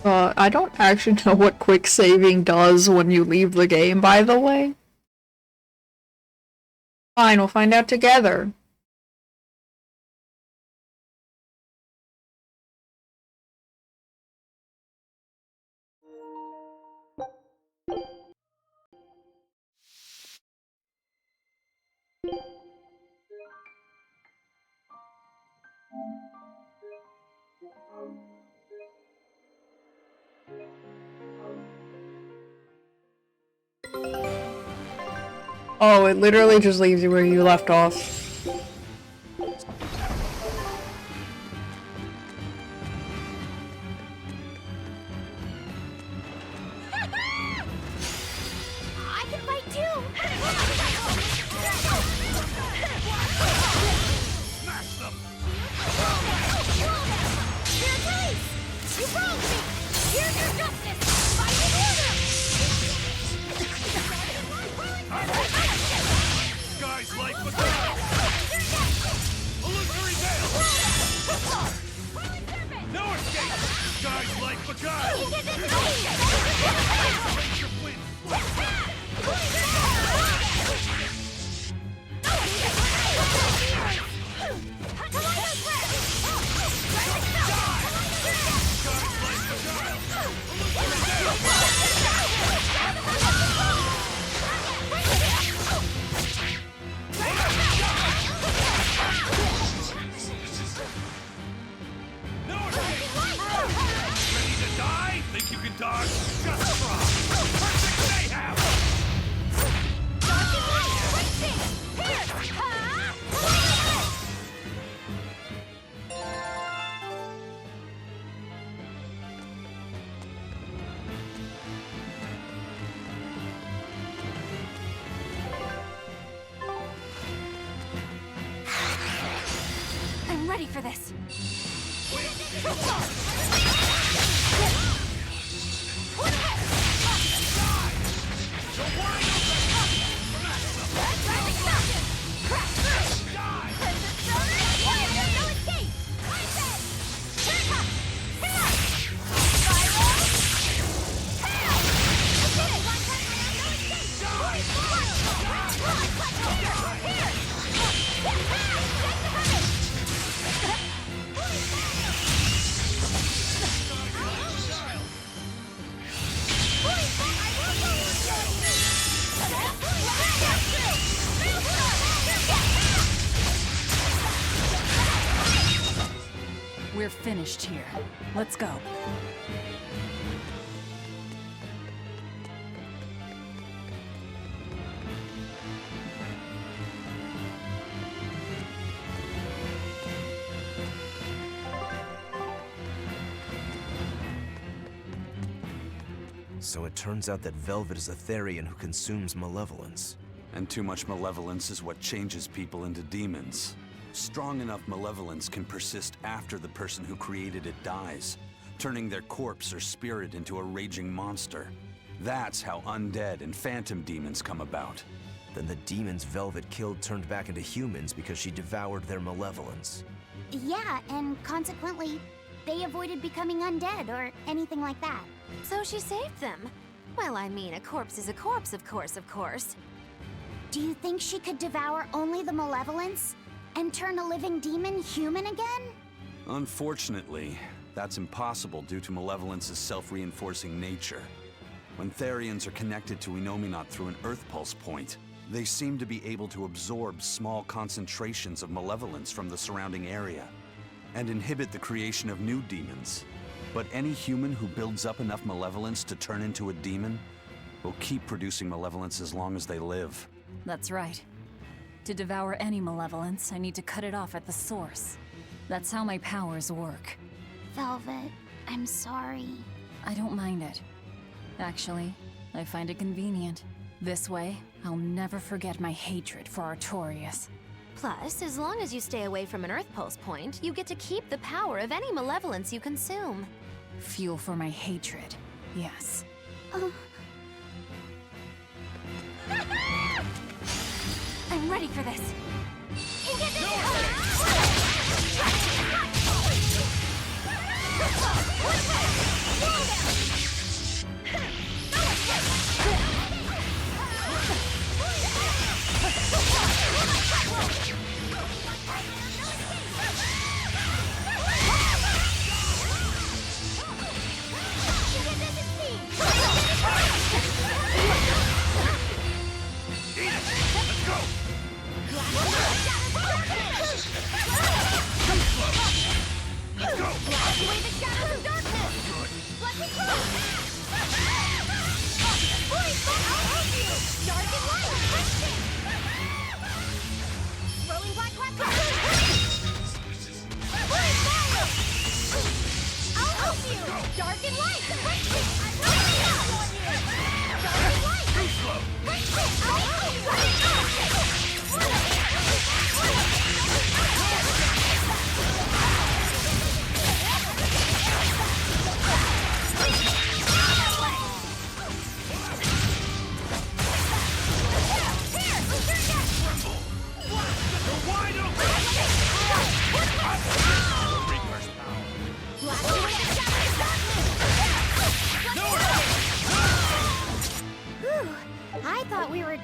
I don't actually know what quick saving does when you leave the game, by the way. Fine, we'll find out together. Oh, it literally just leaves you where you left off. I can fight too! Smash them! You're nice! You wronged me! Here's your justice! Fight in order! Guys like Madonna! Illusory veil! No escape! Guys like Madonna! Raise your wind! No escape! Ready to die? Think you can dodge? Just try! Perfect mayhem! I'm ready for this. We're finished here. Let's go. So it turns out that Velvet is a Therian who consumes malevolence. And too much malevolence is what changes people into demons. Strong enough malevolence can persist after the person who created it dies, turning their corpse or spirit into a raging monster. That's how undead and phantom demons come about. Then the demons Velvet killed turned back into humans because she devoured their malevolence. Yeah, and consequently, they avoided becoming undead or anything like that. So she saved them. Well, I mean, a corpse is a corpse, of course. Do you think she could devour only the malevolence and turn a living demon human again? Unfortunately, that's impossible due to malevolence's self-reinforcing nature. When Therians are connected to Enominat through an Earth Pulse point, they seem to be able to absorb small concentrations of malevolence from the surrounding area and inhibit the creation of new demons. But any human who builds up enough malevolence to turn into a demon will keep producing malevolence as long as they live. That's right. To devour any malevolence, I need to cut it off at the source. That's how my powers work. Velvet, I'm sorry. I don't mind it. Actually, I find it convenient. This way, I'll never forget my hatred for Artorias. Plus, as long as you stay away from an Earth Pulse point, you get to keep the power of any malevolence you consume. Fuel for my hatred, yes. I'm ready for this. Dark and light! Dark and light! Too slow! You're wide open! Reverse power. Whew, I thought we were...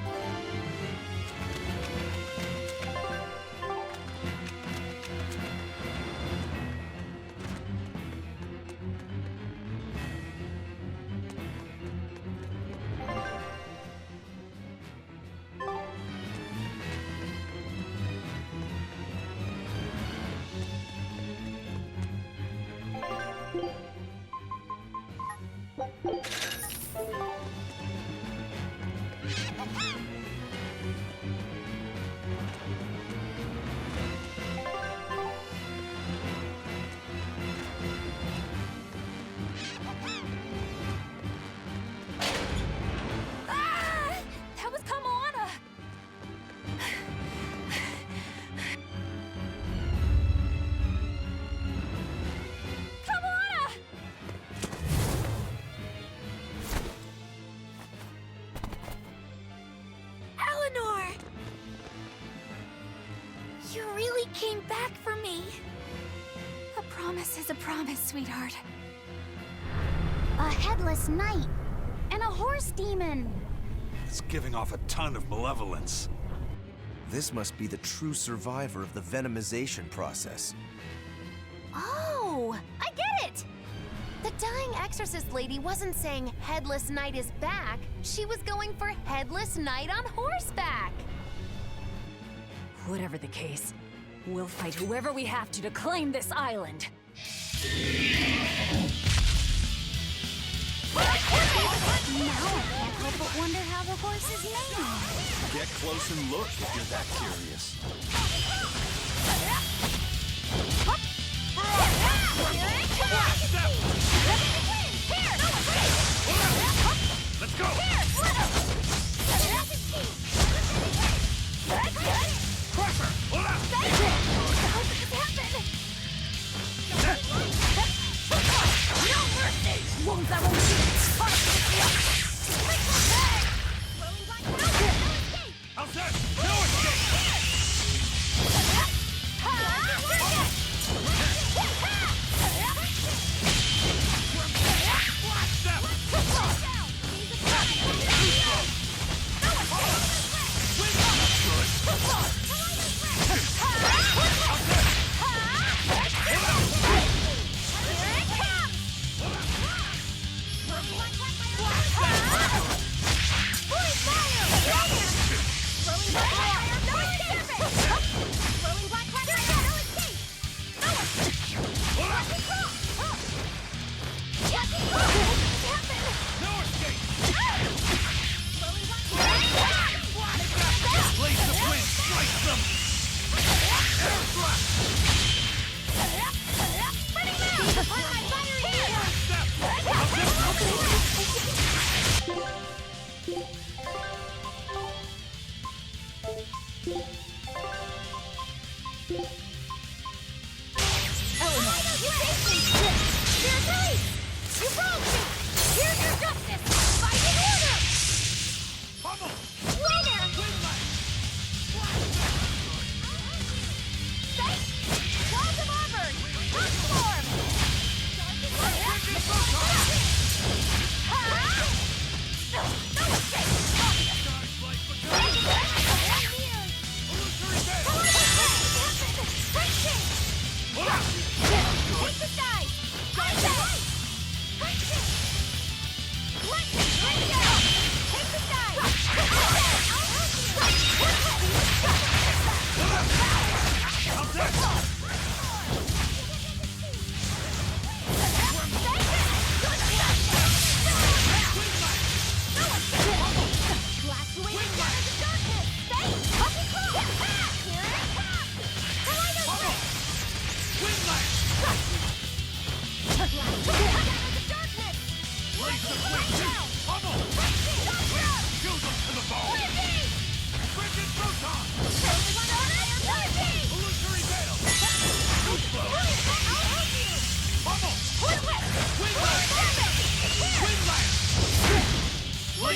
That was Kamana! Kamana! Eleanor! You really came back for me. A promise is a promise, sweetheart. A headless knight and a horse demon. It's giving off a ton of malevolence. This must be the true survivor of the venomization process. Oh, I get it! The dying exorcist lady wasn't saying Headless Knight is back. She was going for Headless Knight on horseback. Whatever the case, we'll fight whoever we have to claim this island. Now I can't help but wonder how the horse is named. Get close and look if you're that curious. Let's go! Crusher! Hold up! How's that? No escape! Blast them!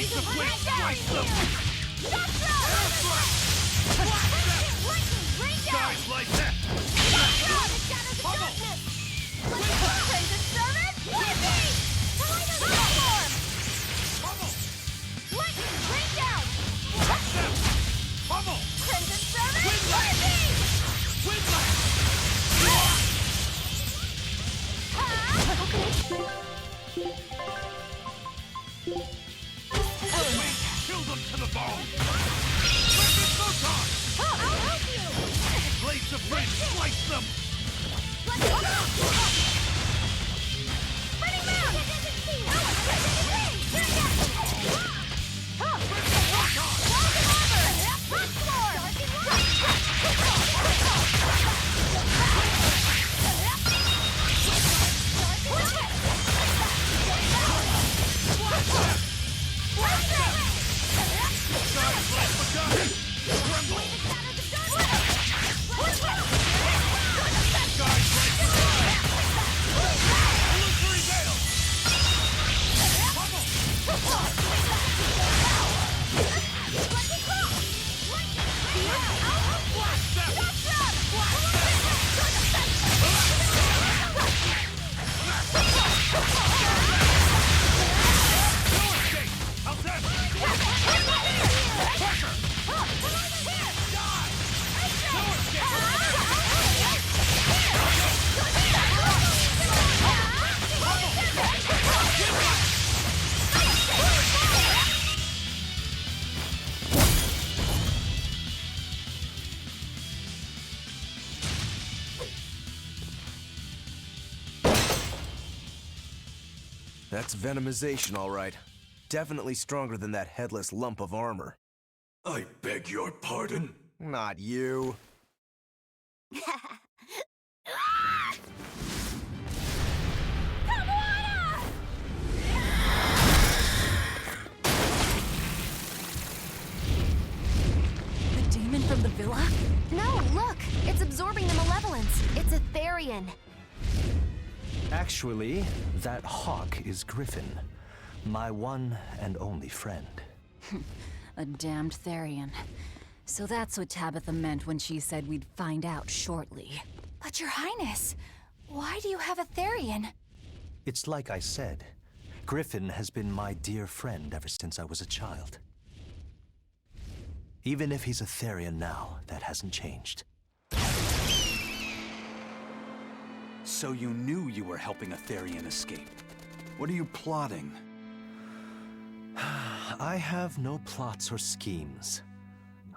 Blades of wind, slice them! Guys like that! Pummel! Pummel! Pummel! Kill them to the bone! Lightning photon! Blades of wind, slice them! That's venomization, all right. Definitely stronger than that headless lump of armor. I beg your pardon? Not you. The demon from the villa? No, look! It's absorbing the malevolence. It's a Therian. Actually, that hawk is Griffin, my one and only friend. A damned Therian. So that's what Tabitha meant when she said we'd find out shortly. But Your Highness, why do you have a Therian? It's like I said, Griffin has been my dear friend ever since I was a child. Even if he's a Therian now, that hasn't changed. So you knew you were helping a Therian escape. What are you plotting? I have no plots or schemes.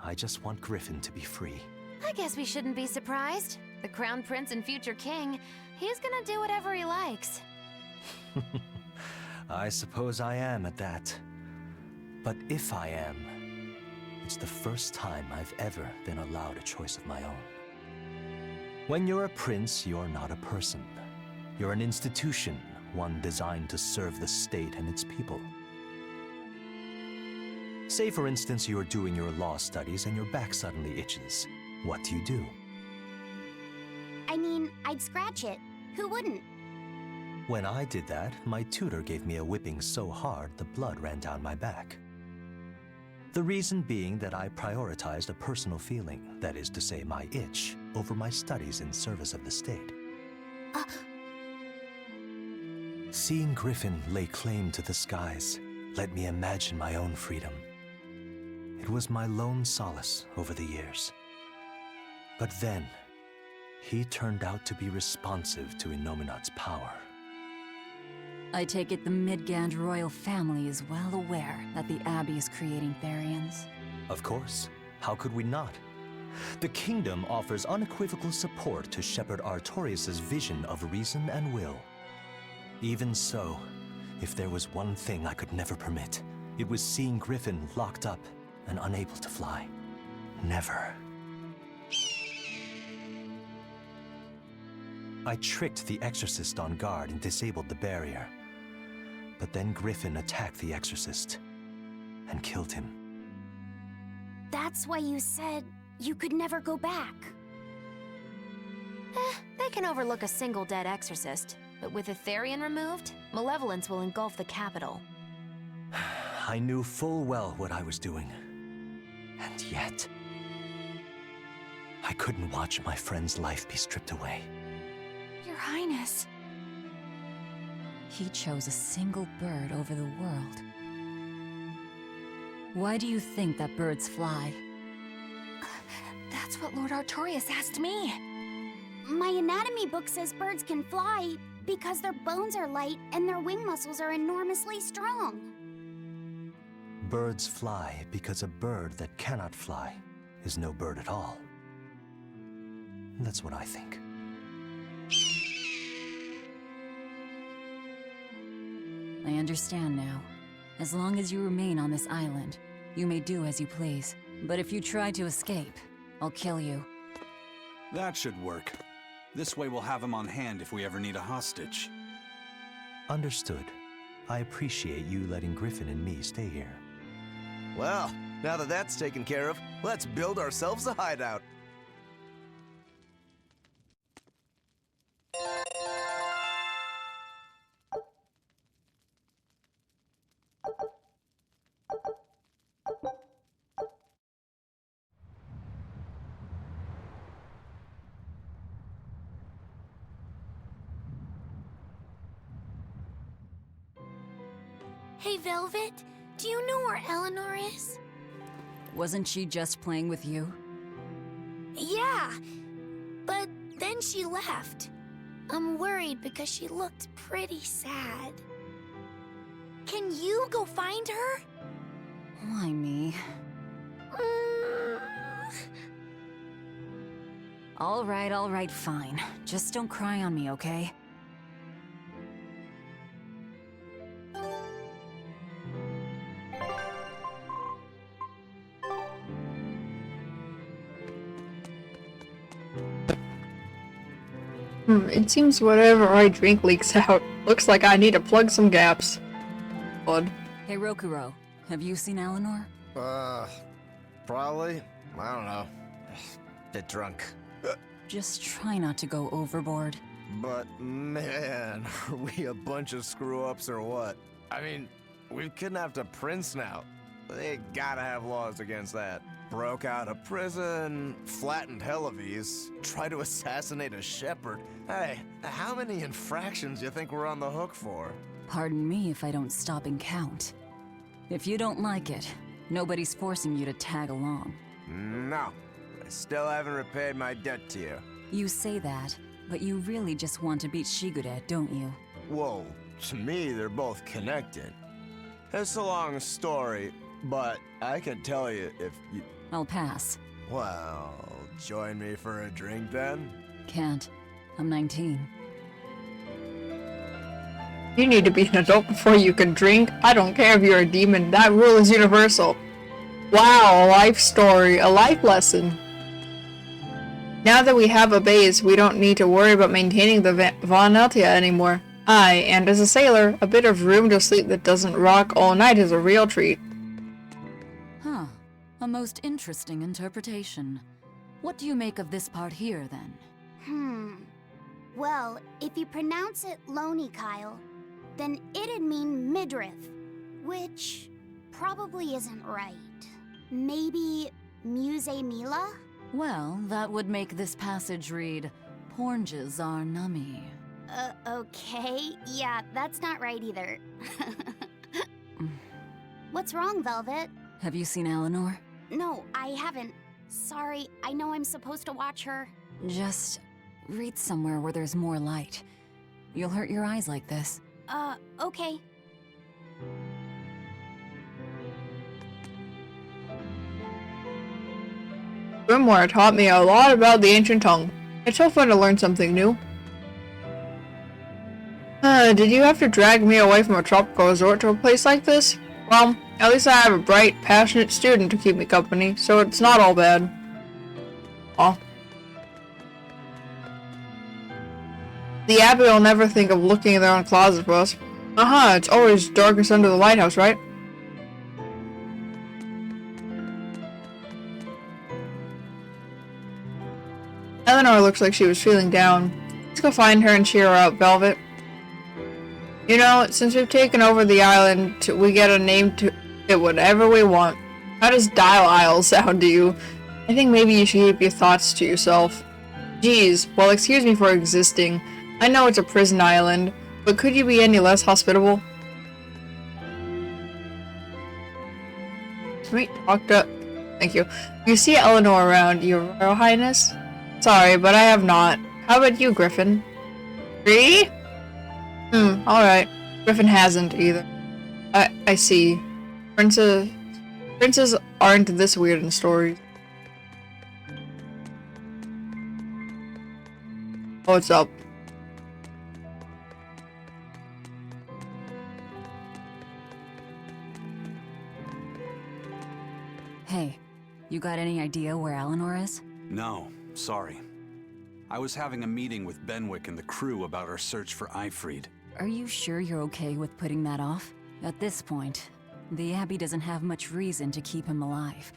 I just want Griffin to be free. I guess we shouldn't be surprised. The Crown Prince and future king, he's gonna do whatever he likes. I suppose I am at that. But if I am, it's the first time I've ever been allowed a choice of my own. When you're a prince, you're not a person. You're an institution, one designed to serve the state and its people. Say, for instance, you're doing your law studies and your back suddenly itches. What do? I mean, I'd scratch it. Who wouldn't? When I did that, my tutor gave me a whipping so hard the blood ran down my back. The reason being that I prioritized a personal feeling, that is to say my itch, over my studies in service of the state. Seeing Griffin lay claim to the skies let me imagine my own freedom. It was my lone solace over the years. But then, he turned out to be responsive to Innominat's power. I take it the Midgand royal family is well aware that the Abbey is creating Therians. Of course. How could we not? The kingdom offers unequivocal support to Shepherd Artorius' vision of reason and will. Even so, if there was one thing I could never permit, it was seeing Griffin locked up and unable to fly. Never. I tricked the Exorcist on guard and disabled the barrier. But then Griffin attacked the Exorcist and killed him. That's why you said you could never go back. They can overlook a single dead exorcist, but with a Therian removed, malevolence will engulf the capital. I knew full well what I was doing. And yet, I couldn't watch my friend's life be stripped away. Your Highness. He chose a single bird over the world. Why do you think that birds fly? That's what Lord Artorias asked me. My anatomy book says birds can fly because their bones are light and their wing muscles are enormously strong. Birds fly because a bird that cannot fly is no bird at all. That's what I think. I understand now. As long as you remain on this island, you may do as you please. But if you try to escape, I'll kill you. That should work. This way we'll have him on hand if we ever need a hostage. Understood. I appreciate you letting Griffin and me stay here. Well, now that that's taken care of, let's build ourselves a hideout. Hey, Velvet, do you know where Eleanor is? Wasn't she just playing with you? Yeah, but then she left. I'm worried because she looked pretty sad. Can you go find her? Why me? All right, fine. Just don't cry on me, okay? It seems whatever I drink leaks out. Looks like I need to plug some gaps. Odd. Hey, Rokuro, have you seen Eleanor? Probably. I don't know. Bit drunk. Just try not to go overboard. But man, are we a bunch of screw-ups or what? I mean, we've kidnapped a prince now. They gotta have laws against that. Broke out of prison, flattened Helives, tried to assassinate a shepherd. Hey, how many infractions do you think we're on the hook for? Pardon me if I don't stop and count. If you don't like it, nobody's forcing you to tag along. No, I still haven't repaid my debt to you. You say that, but you really just want to beat Shigude, don't you? Whoa, to me they're both connected. It's a long story, but I can tell you if you... I'll pass. Well, join me for a drink then? Can't. I'm 19. You need to be an adult before you can drink. I don't care if you're a demon. That rule is universal. Wow, a life story. A life lesson. Now that we have a base, we don't need to worry about maintaining the Von Eltia anymore. Aye, and as a sailor, a bit of room to sleep that doesn't rock all night is a real treat. Huh. A most interesting interpretation. What do you make of this part here, then? Well, if you pronounce it Loney Kyle, then it'd mean midriff, which probably isn't right. Maybe Muse Mila? Well, that would make this passage read, Pornges are nummy. Okay. Yeah, that's not right either. What's wrong, Velvet? Have you seen Eleanor? No, I haven't. Sorry, I know I'm supposed to watch her. Just read somewhere where there's more light. You'll hurt your eyes like this. Okay. Grimoire taught me a lot about the ancient tongue. It's so fun to learn something new. Did you have to drag me away from a tropical resort to a place like this? Well, at least I have a bright, passionate student to keep me company, so it's not all bad. Aw. The Abbey will never think of looking in their own closet for us. It's always darkest under the lighthouse, right? Eleanor looks like she was feeling down. Let's go find her and cheer her up, Velvet. You know, since we've taken over the island, we get a name Get whatever we want. How does dial aisle sound to you? I think maybe you should keep your thoughts to yourself. Geez, well, excuse me for existing. I know it's a prison island, but could you be any less hospitable? Wait, talked up. Thank you. You see Eleanor around, Your Royal Highness? Sorry, but I have not. How about you, Griffin? Really? Alright. Griffin hasn't either. I see. Princes aren't this weird in stories. Oh, what's up? Hey, you got any idea where Eleanor is? No, sorry. I was having a meeting with Benwick and the crew about our search for Ifrid. Are you sure you're okay with putting that off? At this point, the Abbey doesn't have much reason to keep him alive.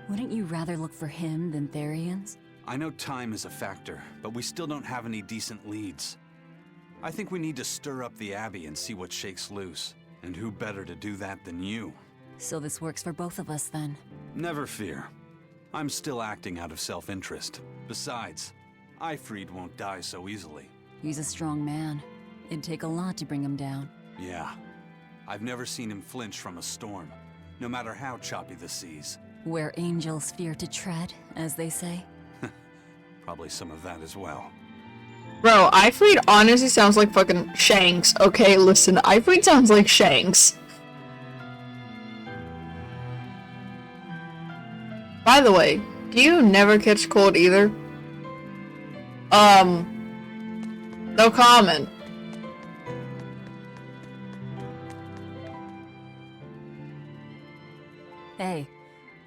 Wouldn't you rather look for him than Therians? I know time is a factor, but we still don't have any decent leads. I think we need to stir up the Abbey and see what shakes loose. And who better to do that than you? So this works for both of us then. Never fear. I'm still acting out of self-interest. Besides, Ifrid won't die so easily. He's a strong man. It'd take a lot to bring him down. Yeah. I've never seen him flinch from a storm, no matter how choppy the seas. Where angels fear to tread, as they say. Probably some of that as well. Bro, Ifrid honestly sounds like fucking Shanks. Okay, listen, Ifrid sounds like Shanks. By the way, do you never catch cold either? No comment. Hey,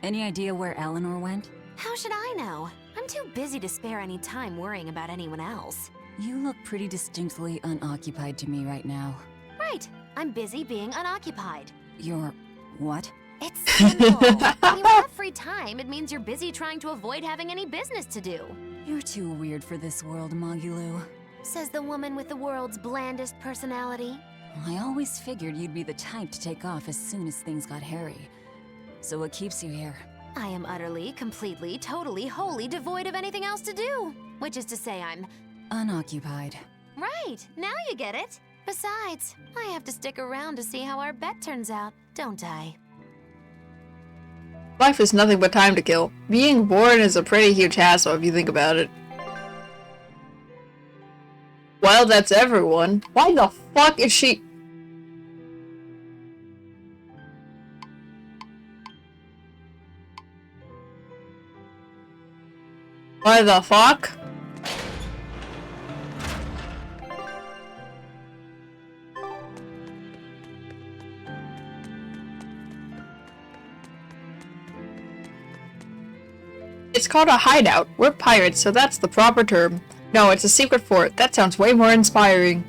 any idea where Eleanor went? How should I know? I'm too busy to spare any time worrying about anyone else. You look pretty distinctly unoccupied to me right now. Right, I'm busy being unoccupied. You're... what? It's simple. When you have free time, it means you're busy trying to avoid having any business to do. You're too weird for this world, Magulu. Says the woman with the world's blandest personality. I always figured you'd be the type to take off as soon as things got hairy. So what keeps you here? I am utterly, completely, totally, wholly devoid of anything else to do. Which is to say I'm... unoccupied. Right, now you get it. Besides, I have to stick around to see how our bet turns out, don't I? Life is nothing but time to kill. Being born is a pretty huge hassle if you think about it. Well, that's everyone. Why the fuck is she... Why the fuck? It's called a hideout. We're pirates, so that's the proper term. No, it's a secret fort. That sounds way more inspiring.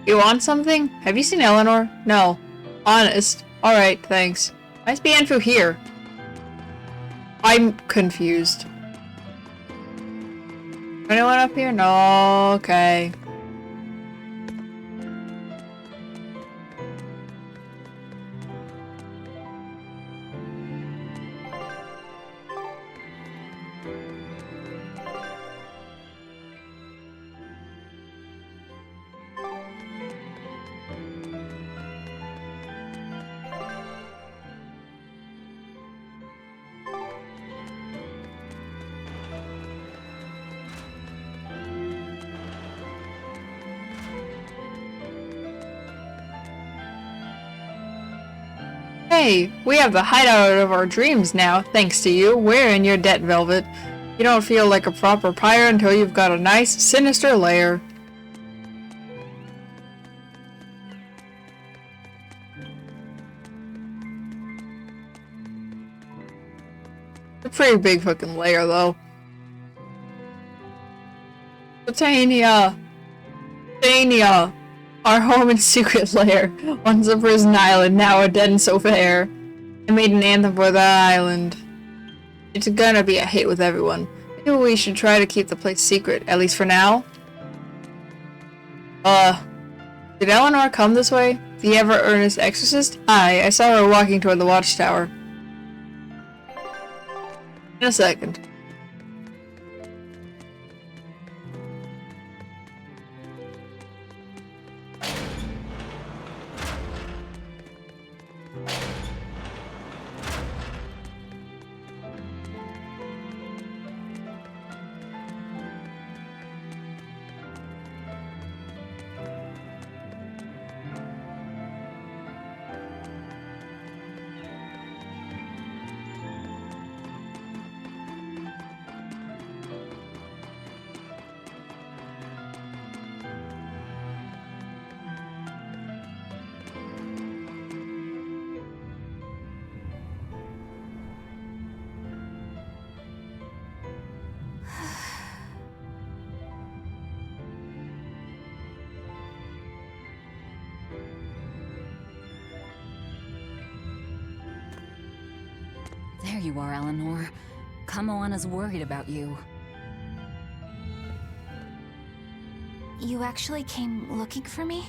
You want something? Have you seen Eleanor? No. Honest. Alright, thanks. Nice being through here. I'm confused. Anyone up here? No, okay. Hey, we have the hideout of our dreams now, thanks to you. We're in your debt, Velvet. You don't feel like a proper pirate until you've got a nice, sinister lair. A pretty big fucking lair, though. Britannia! Thania, our home and secret lair. Once a prison island, now a den so fair. I made an anthem for the island. It's gonna be a hit with everyone. Maybe we should try to keep the place secret, at least for now. Did Eleanor come this way? The ever-earnest exorcist? Aye, I saw her walking toward the watchtower. In a second. There you are, Eleanor. Kamoana's worried about you. You actually came looking for me?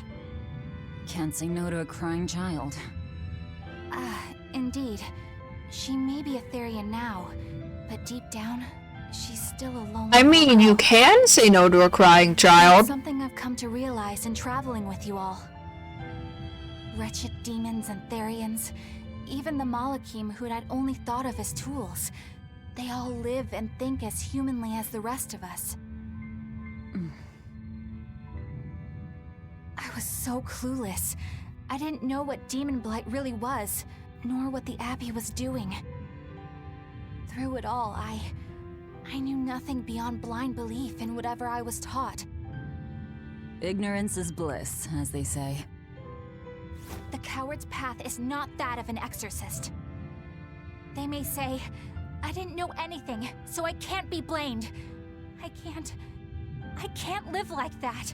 Can't say no to a crying child. Indeed. She may be a Therian now, but deep down, she's still a lonely I mean, you girl. can say no to a crying It's child. something I've come to realize in traveling with you all. Wretched demons and Therians, even the Malakim who I'd only thought of as tools, they all live and think as humanly as the rest of us. I was so clueless. I didn't know what demon blight really was, nor what the Abbey was doing. Through it all, I knew nothing beyond blind belief in whatever I was taught. Ignorance is bliss, as they say. The coward's path is not that of an exorcist. They may say, I didn't know anything, so I can't be blamed. I can't live like that.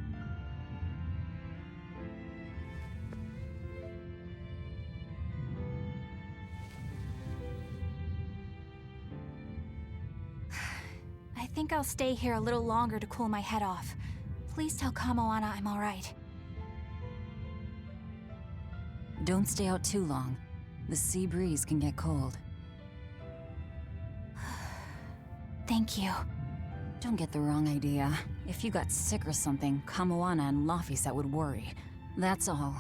I think I'll stay here a little longer to cool my head off. Please tell Kamoana I'm alright. Don't stay out too long. The sea breeze can get cold. Thank you. Don't get the wrong idea. If you got sick or something, Kamoana and Laphicet would worry. That's all.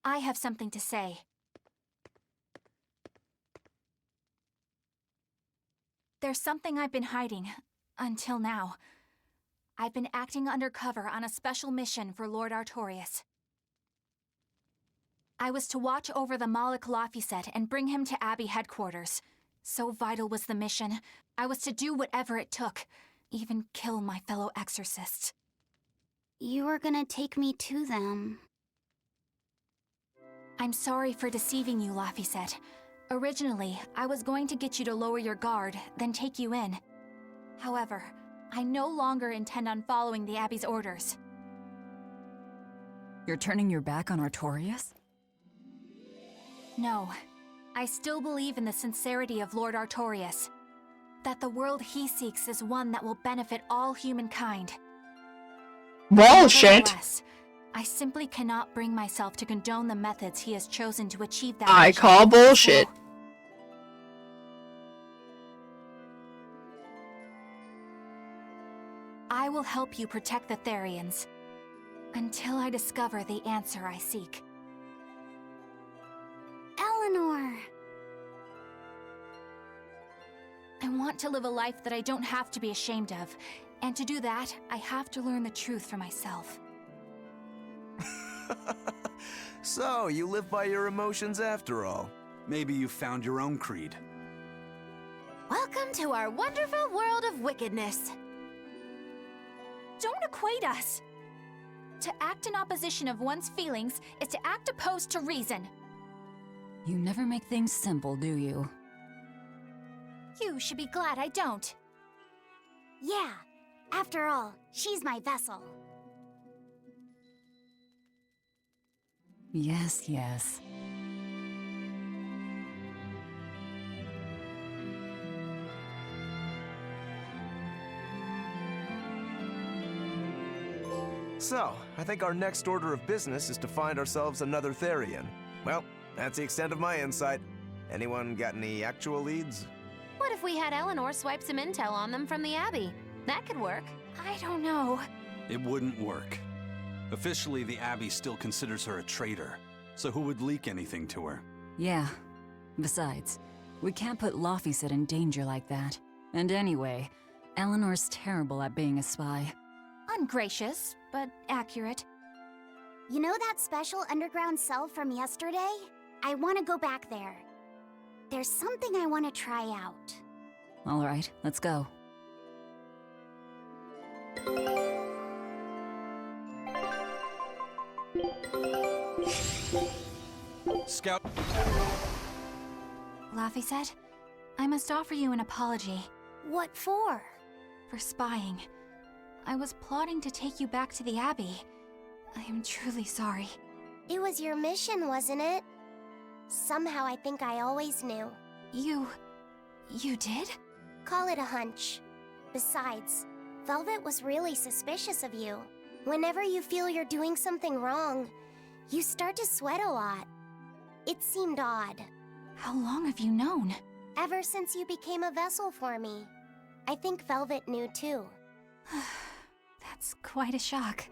I have something to say. There's something I've been hiding, until now. I've been acting undercover on a special mission for Lord Artorias. I was to watch over the Malik Laphicet and bring him to Abbey headquarters. So vital was the mission, I was to do whatever it took, even kill my fellow exorcists. You were gonna take me to them. I'm sorry for deceiving you, Laphicet. Originally, I was going to get you to lower your guard, then take you in. However, I no longer intend on following the Abbey's orders. You're turning your back on Artorias? No. I still believe in the sincerity of Lord Artorias. That the world he seeks is one that will benefit all humankind. Bullshit. Nevertheless, I simply cannot bring myself to condone the methods he has chosen to achieve that I mission. call bullshit. So, I will help you protect the Therians until I discover the answer I seek. Eleanor! I want to live a life that I don't have to be ashamed of, and to do that, I have to learn the truth for myself. So, you live by your emotions after all. Maybe you found your own creed. Welcome to our wonderful world of wickedness. Don't equate us! To act in opposition of one's feelings is to act opposed to reason. You never make things simple, do you? You should be glad I don't. Yeah, after all, she's my vessel. Yes, yes. So, I think our next order of business is to find ourselves another Therian. Well, that's the extent of my insight. Anyone got any actual leads? What if we had Eleanor swipe some intel on them from the Abbey? That could work. I don't know. It wouldn't work. Officially, the Abbey still considers her a traitor, so who would leak anything to her? Yeah. Besides, we can't put Laufeyset in danger like that. And anyway, Eleanor's terrible at being a spy. Ungracious, but accurate. You know that special underground cell from yesterday? I want to go back there. There's something I want to try out. All right, let's go. Scout... Laufeyset, I must offer you an apology. What for? For spying. I was plotting to take you back to the Abbey. I am truly sorry. It was your mission, wasn't it? Somehow I think I always knew. You did? Call it a hunch. Besides, Velvet was really suspicious of you. Whenever you feel you're doing something wrong, you start to sweat a lot. It seemed odd. How long have you known? Ever since you became a vessel for me. I think Velvet knew too. That's quite a shock.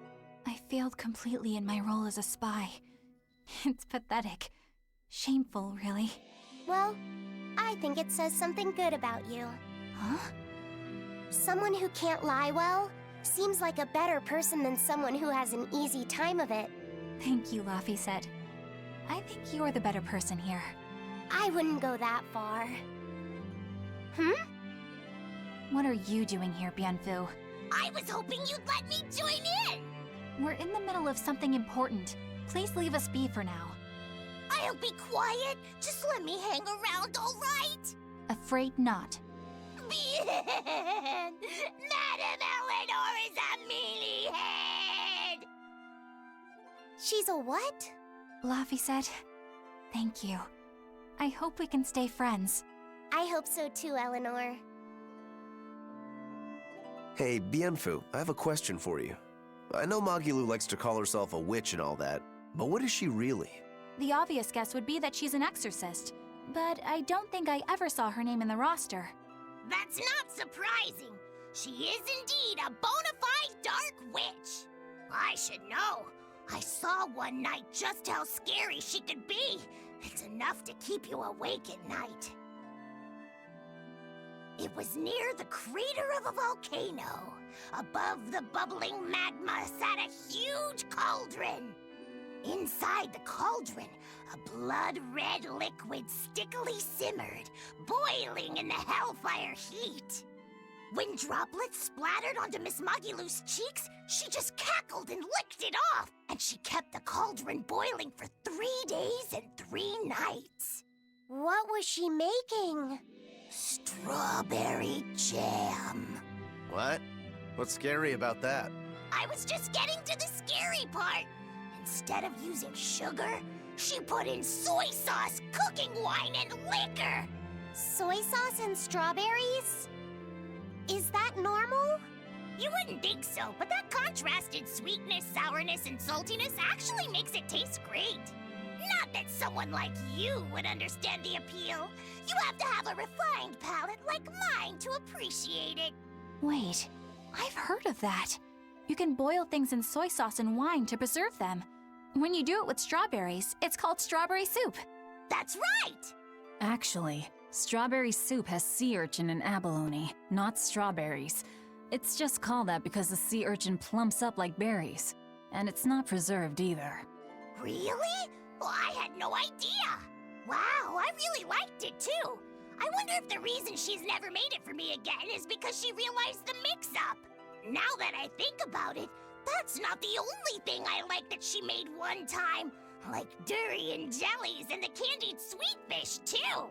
I failed completely in my role as a spy. It's pathetic. Shameful, really. Well, I think it says something good about you. Huh? Someone who can't lie well seems like a better person than someone who has an easy time of it. Thank you, Laufeyset. I think you're the better person here. I wouldn't go that far. What are you doing here, Bienfu? I was hoping you'd let me join in! We're in the middle of something important. Please leave us be for now. I'll be quiet. Just let me hang around, all right? Afraid not. Bien! Madame Eleanor is a mealyhead! She's a what? Laufeyset, thank you. I hope we can stay friends. I hope so too, Eleanor. Hey, Bienfu, I have a question for you. I know Magilu likes to call herself a witch and all that, but what is she really? The obvious guess would be that she's an exorcist, but I don't think I ever saw her name in the roster. That's not surprising. She is indeed a bona fide dark witch. I should know. I saw one night just how scary she could be. It's enough to keep you awake at night. It was near the crater of a volcano. Above the bubbling magma sat a huge cauldron. Inside the cauldron, a blood-red liquid stickily simmered, boiling in the hellfire heat. When droplets splattered onto Miss Magilu's cheeks, she just cackled and licked it off, and she kept the cauldron boiling for 3 days and 3 nights. What was she making? Strawberry jam. What? What's scary about that? I was just getting to the scary part. Instead of using sugar, she put in soy sauce, cooking wine, and liquor. Soy sauce and strawberries? Is that normal? You wouldn't think so, but that contrasted sweetness, sourness, and saltiness actually makes it taste great. Not that someone like you would understand the appeal. You have to have a refined palate like mine to appreciate it. Wait, I've heard of that. You can boil things in soy sauce and wine to preserve them. When you do it with strawberries, it's called strawberry soup. That's right! Actually, strawberry soup has sea urchin and abalone, not strawberries. It's just called that because the sea urchin plumps up like berries. And it's not preserved either. Really? Well, I had no idea. Wow, I really liked it too. I wonder if the reason she's never made it for me again is because she realized the mix-up. Now that I think about it, that's not the only thing I like that she made one time. Like durian jellies and the candied sweet fish too.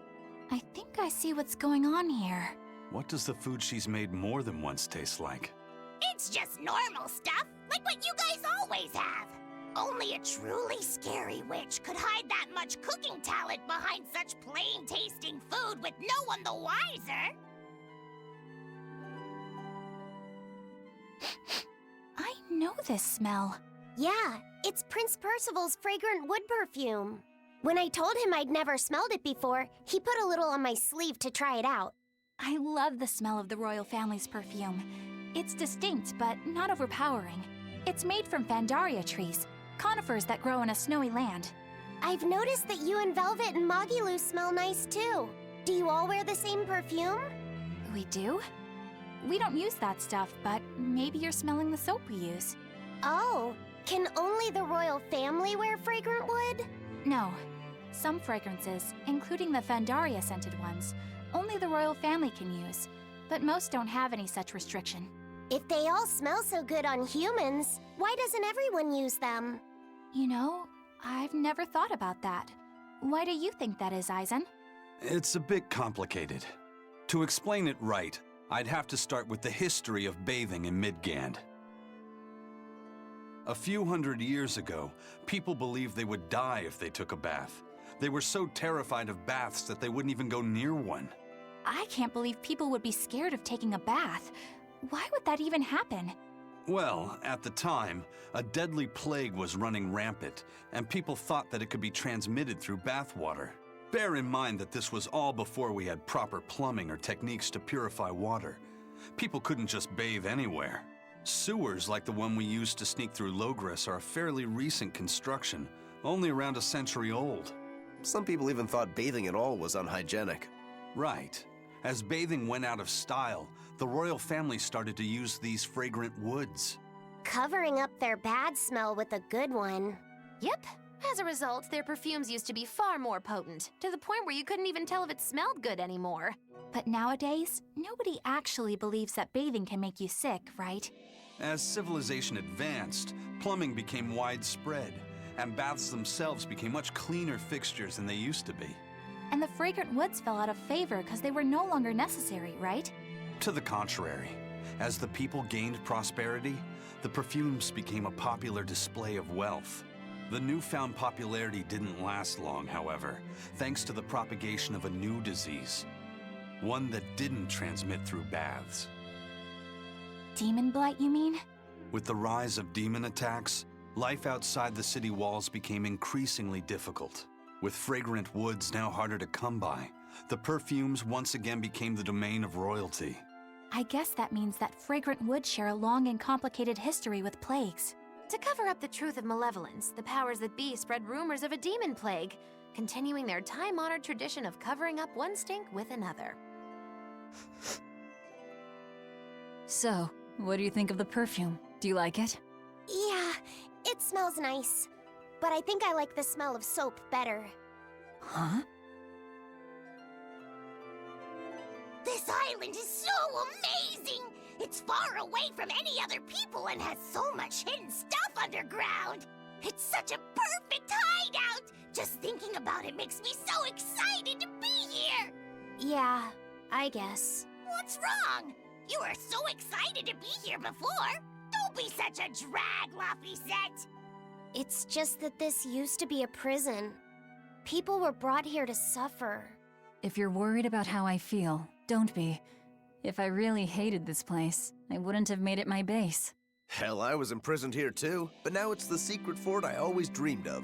I think I see what's going on here. What does the food she's made more than once taste like? It's just normal stuff, like what you guys always have. Only a truly scary witch could hide that much cooking talent behind such plain-tasting food with no one the wiser. I know this smell. Yeah, it's Prince Percival's fragrant wood perfume. When I told him I'd never smelled it before, he put a little on my sleeve to try it out. I love the smell of the royal family's perfume. It's distinct, but not overpowering. It's made from Pandaria trees, conifers that grow in a snowy land. I've noticed that you and Velvet and Magilu smell nice too. Do you all wear the same perfume? We do? We don't use that stuff, but maybe you're smelling the soap we use. Oh, can only the royal family wear fragrant wood? No. Some fragrances, including the Pandaria scented ones, only the royal family can use, but most don't have any such restriction. If they all smell so good on humans, why doesn't everyone use them? You know, I've never thought about that. Why do you think that is, Aizen? It's a bit complicated. To explain it right, I'd have to start with the history of bathing in Midgand. A few hundred years ago, people believed they would die if they took a bath. They were so terrified of baths that they wouldn't even go near one. I can't believe people would be scared of taking a bath. Why would that even happen? Well, at the time, a deadly plague was running rampant, and people thought that it could be transmitted through bathwater. Bear in mind that this was all before we had proper plumbing or techniques to purify water. People couldn't just bathe anywhere. Sewers like the one we used to sneak through Logres are a fairly recent construction, only around a century old. Some people even thought bathing at all was unhygienic. Right. As bathing went out of style, the royal family started to use these fragrant woods. Covering up their bad smell with a good one. Yep. As a result, their perfumes used to be far more potent, to the point where you couldn't even tell if it smelled good anymore. But nowadays, nobody actually believes that bathing can make you sick, right? As civilization advanced, plumbing became widespread, and baths themselves became much cleaner fixtures than they used to be. And the fragrant woods fell out of favor because they were no longer necessary, right? To the contrary, as the people gained prosperity, the perfumes became a popular display of wealth. The newfound popularity didn't last long, however, thanks to the propagation of a new disease. One that didn't transmit through baths. Demon blight, you mean? With the rise of demon attacks, life outside the city walls became increasingly difficult. With fragrant woods now harder to come by, the perfumes once again became the domain of royalty. I guess that means that fragrant woods share a long and complicated history with plagues. To cover up the truth of malevolence, the powers that be spread rumors of a demon plague, continuing their time-honored tradition of covering up one stink with another. So, what do you think of the perfume? Do you like it? Yeah, it smells nice. But I think I like the smell of soap better. Huh? This island is so amazing! It's far away from any other people and has so much hidden stuff underground! It's such a perfect hideout! Just thinking about it makes me so excited to be here! Yeah, I guess. What's wrong? You were so excited to be here before! Don't be such a drag, Laphicet! It's just that this used to be a prison. People were brought here to suffer. If you're worried about how I feel, don't be. If I really hated this place, I wouldn't have made it my base. Hell, I was imprisoned here too, but now it's the secret fort I always dreamed of.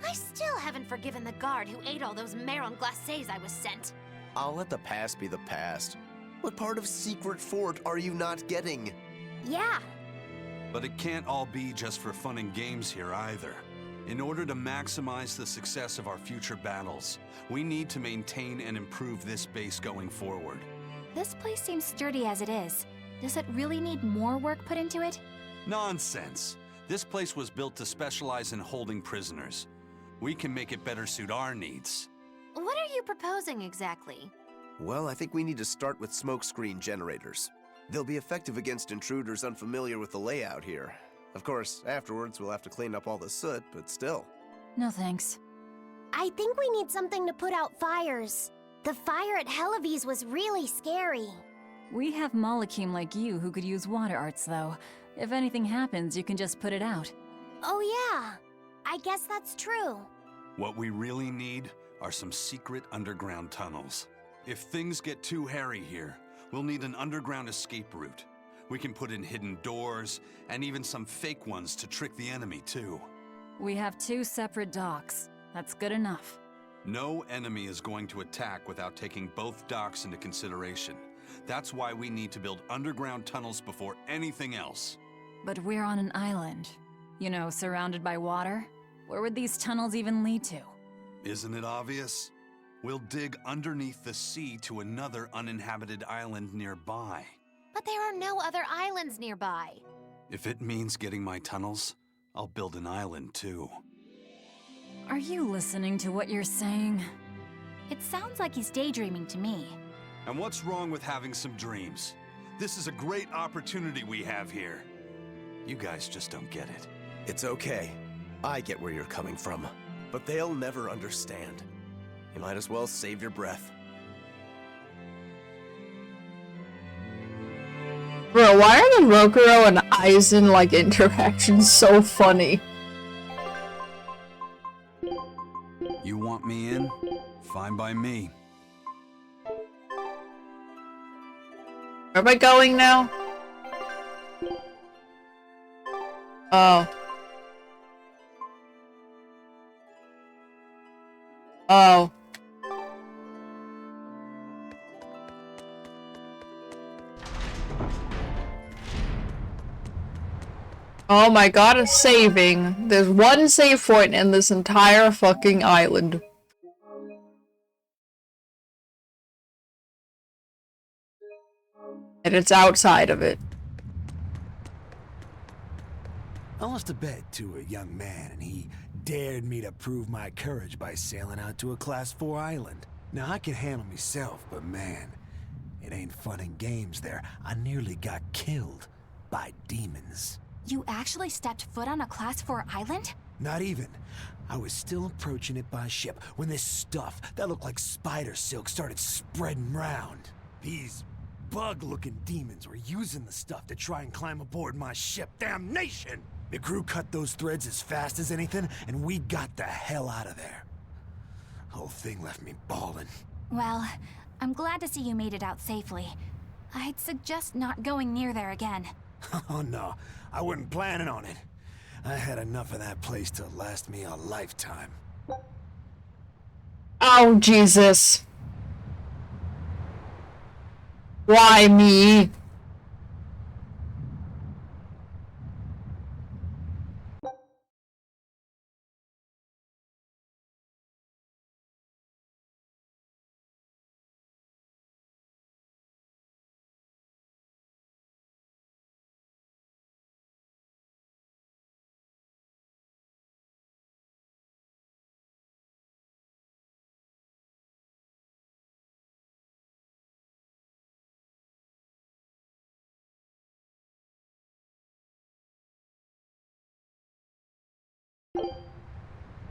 I still haven't forgiven the guard who ate all those marron glacés I was sent. I'll let the past be the past. What part of secret fort are you not getting? Yeah, But it can't all be just for fun and games here either. In order to maximize the success of our future battles, we need to maintain and improve this base going forward. This place seems sturdy as it is. Does it really need more work put into it? Nonsense! This place was built to specialize in holding prisoners. We can make it better suit our needs. What are you proposing exactly? Well, I think we need to start with smokescreen generators. They'll be effective against intruders unfamiliar with the layout here. Of course, afterwards we'll have to clean up all the soot, but still. No thanks. I think we need something to put out fires. The fire at Helavi's was really scary. We have Malakim like you who could use water arts, though. If anything happens, you can just put it out. Oh yeah, I guess that's true. What we really need are some secret underground tunnels. If things get too hairy here, we'll need an underground escape route. We can put in hidden doors, and even some fake ones to trick the enemy, too. We have 2 separate docks. That's good enough. No enemy is going to attack without taking both docks into consideration. That's why we need to build underground tunnels before anything else. But we're on an island. You know, surrounded by water. Where would these tunnels even lead to? Isn't it obvious? We'll dig underneath the sea to another uninhabited island nearby. But there are no other islands nearby. If it means getting my tunnels, I'll build an island too. Are you listening to what you're saying? It sounds like he's daydreaming to me. And what's wrong with having some dreams? This is a great opportunity we have here. You guys just don't get it. It's okay. I get where you're coming from. But they'll never understand. You might as well save your breath. Bro, why are the Rokuro and Aizen like interactions so funny? You want me in? Fine by me. Where am I going now? Oh. Oh. Oh my god, it's saving. There's one save point in this entire fucking island. And it's outside of it. I lost a bet to a young man, and he dared me to prove my courage by sailing out to a Class 4 island. Now, I can handle myself, but man, it ain't fun and games there. I nearly got killed by demons. You actually stepped foot on a Class 4 island? Not even. I was still approaching it by ship when this stuff that looked like spider silk started spreading round. These bug-looking demons were using the stuff to try and climb aboard my ship. Damnation! The crew cut those threads as fast as anything, and we got the hell out of there. Whole thing left me bawling. Well, I'm glad to see you made it out safely. I'd suggest not going near there again. Oh no, I wasn't planning on it. I had enough of that place to last me a lifetime. Oh, Jesus. Why me?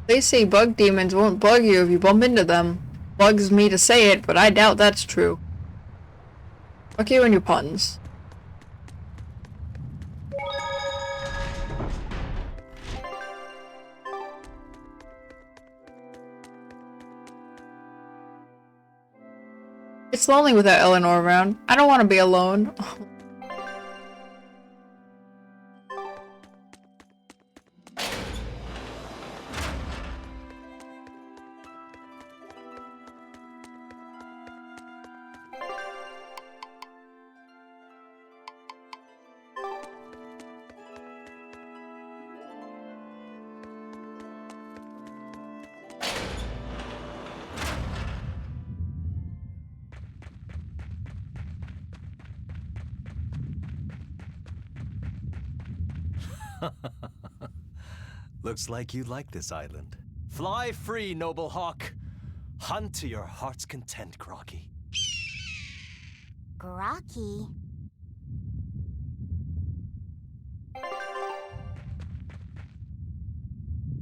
They say bug demons won't bug you if you bump into them. Bugs me to say it, but I doubt that's true. Fuck you and your puns. It's lonely without Eleanor around. I don't want to be alone. Looks like you like this island. Fly free, noble hawk. Hunt to your heart's content, Groggy. Grocky.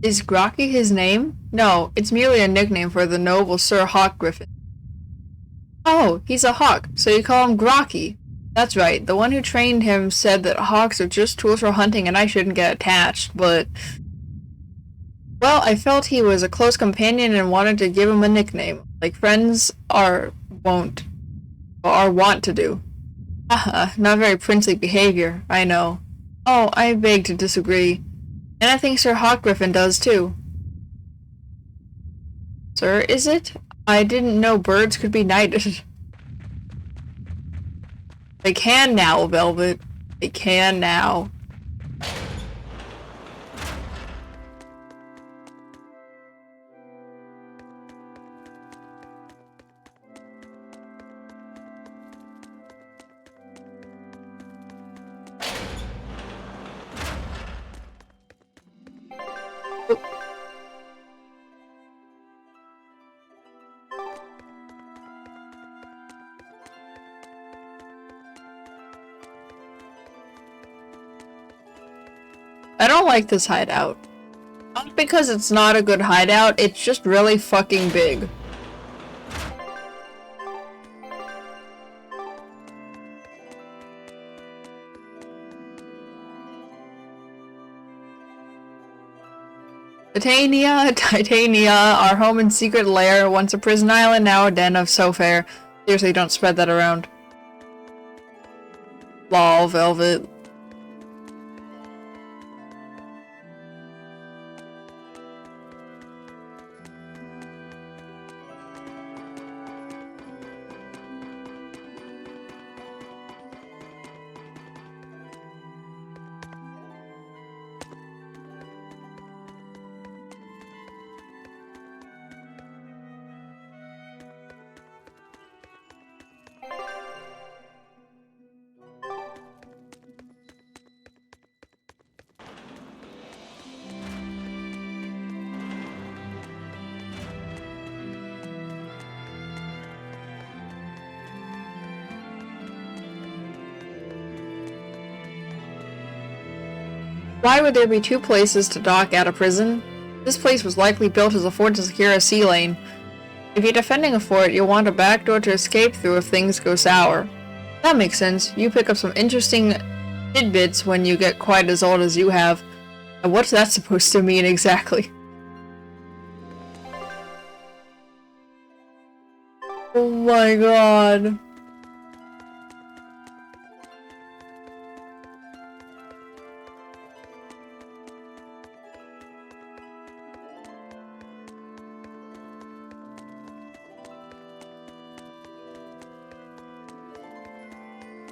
Is Grocky his name? No, it's merely a nickname for the noble Sir Hawk Griffin. Oh, he's a hawk, so you call him Grocky. That's right, the one who trained him said that hawks are just tools for hunting and I shouldn't get attached, but... Well, I felt he was a close companion and wanted to give him a nickname, like friends want to do. Haha, not very princely behavior, I know. Oh, I beg to disagree. And I think Sir Hawk Griffin does too. Sir, is it? I didn't know birds could be knighted. They can now, Velvet. They can now. I don't like this hideout. Not because it's not a good hideout, it's just really fucking big. Titania, our home and secret lair, once a prison island, now a den of so fair. Seriously, don't spread that around. Lol, Velvet. Why would there be two places to dock at a prison? This place was likely built as a fort to secure a sea lane. If you're defending a fort, you'll want a back door to escape through if things go sour. That makes sense. You pick up some interesting tidbits when you get quite as old as you have. And what's that supposed to mean exactly? Oh my god.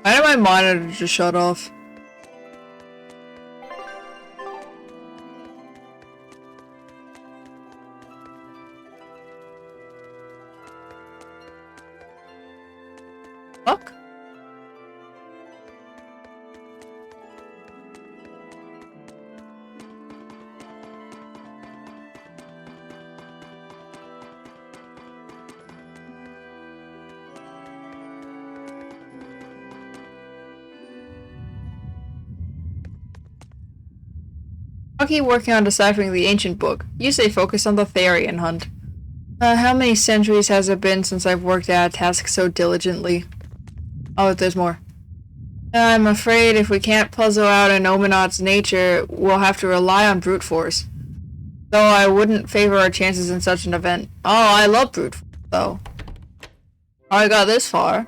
Why did my monitor just shut off? Fuck? Keep working on deciphering the ancient book. You stay focused on the Therian hunt. How many centuries has it been since I've worked at a task so diligently? Oh, there's more. I'm afraid if we can't puzzle out an Omenaut's nature, we'll have to rely on brute force. Though I wouldn't favor our chances in such an event. Oh, I love brute force, though. I got this far.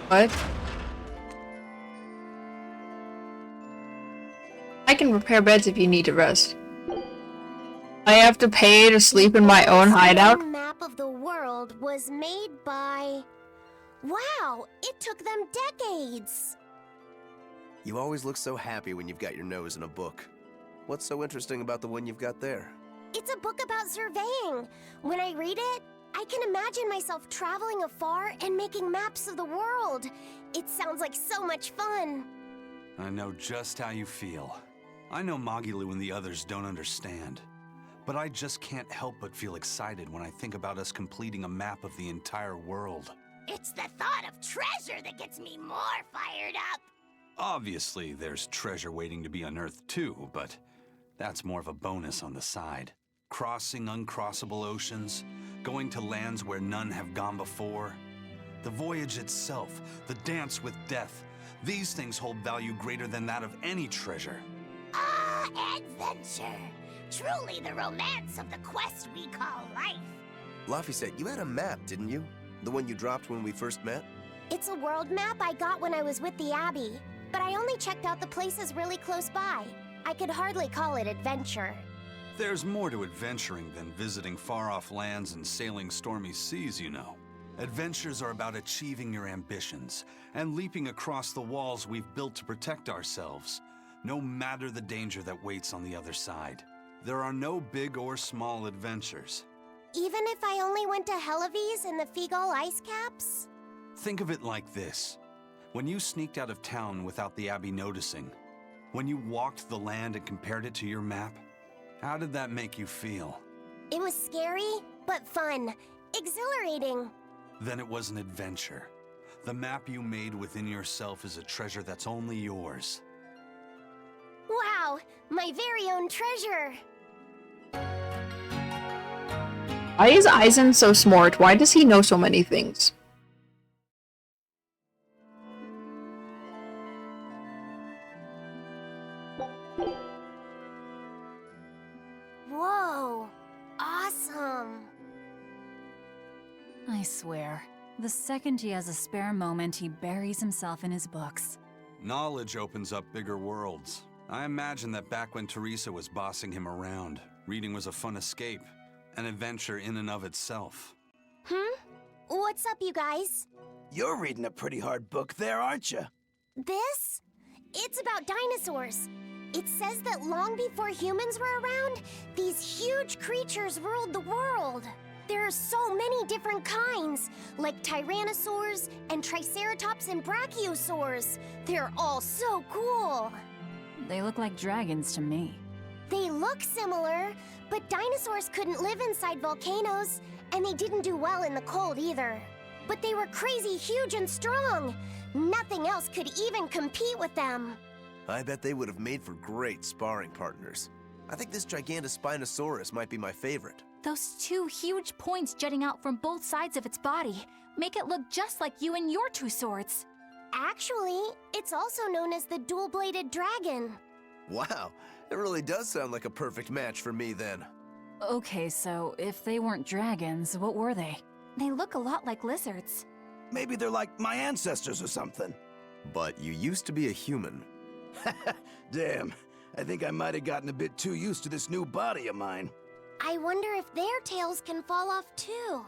What? I can repair beds if you need to rest. I have to pay to sleep in my own hideout? The map of the world was made by... Wow, it took them decades! You always look so happy when you've got your nose in a book. What's so interesting about the one you've got there? It's a book about surveying. When I read it, I can imagine myself traveling afar and making maps of the world. It sounds like so much fun. I know just how you feel. I know Magilu and the others don't understand. But I just can't help but feel excited when I think about us completing a map of the entire world. It's the thought of treasure that gets me more fired up. Obviously, there's treasure waiting to be unearthed too, but that's more of a bonus on the side. Crossing uncrossable oceans, going to lands where none have gone before. The voyage itself, the dance with death, these things hold value greater than that of any treasure. Ah, adventure. Truly the romance of the quest we call life. Laphicet, you had a map, didn't you? The one you dropped when we first met? It's a world map I got when I was with the Abbey, but I only checked out the places really close by. I could hardly call it adventure. There's more to adventuring than visiting far-off lands and sailing stormy seas, you know. Adventures are about achieving your ambitions and leaping across the walls we've built to protect ourselves, no matter the danger that waits on the other side. There are no big or small adventures. Even if I only went to Helavies and the Figal ice caps? Think of it like this. When you sneaked out of town without the Abbey noticing, when you walked the land and compared it to your map, how did that make you feel? It was scary, but fun. Exhilarating. Then it was an adventure. The map you made within yourself is a treasure that's only yours. Wow, my very own treasure. Why is Aizen so smart? Why does he know so many things? Whoa, awesome. I swear, the second he has a spare moment, he buries himself in his books. Knowledge opens up bigger worlds. I imagine that back when Teresa was bossing him around, reading was a fun escape, an adventure in and of itself. What's up, you guys? You're reading a pretty hard book there, aren't you? This? It's about dinosaurs. It says that long before humans were around, these huge creatures ruled the world. There are so many different kinds, like tyrannosaurs and triceratops and brachiosaurs. They're all so cool. They look like dragons to me. They look similar, but dinosaurs couldn't live inside volcanoes, and they didn't do well in the cold either. But they were crazy huge and strong. Nothing else could even compete with them. I bet they would have made for great sparring partners. I think this Gigantospinosaurus might be my favorite. Those two huge points jutting out from both sides of its body make it look just like you and your two swords. Actually, it's also known as the dual-bladed dragon. Wow, it really does sound like a perfect match for me then. Okay, so if they weren't dragons, what were they? They look a lot like lizards. Maybe they're like my ancestors or something. But you used to be a human. Damn, I think I might have gotten a bit too used to this new body of mine. I wonder if their tails can fall off too.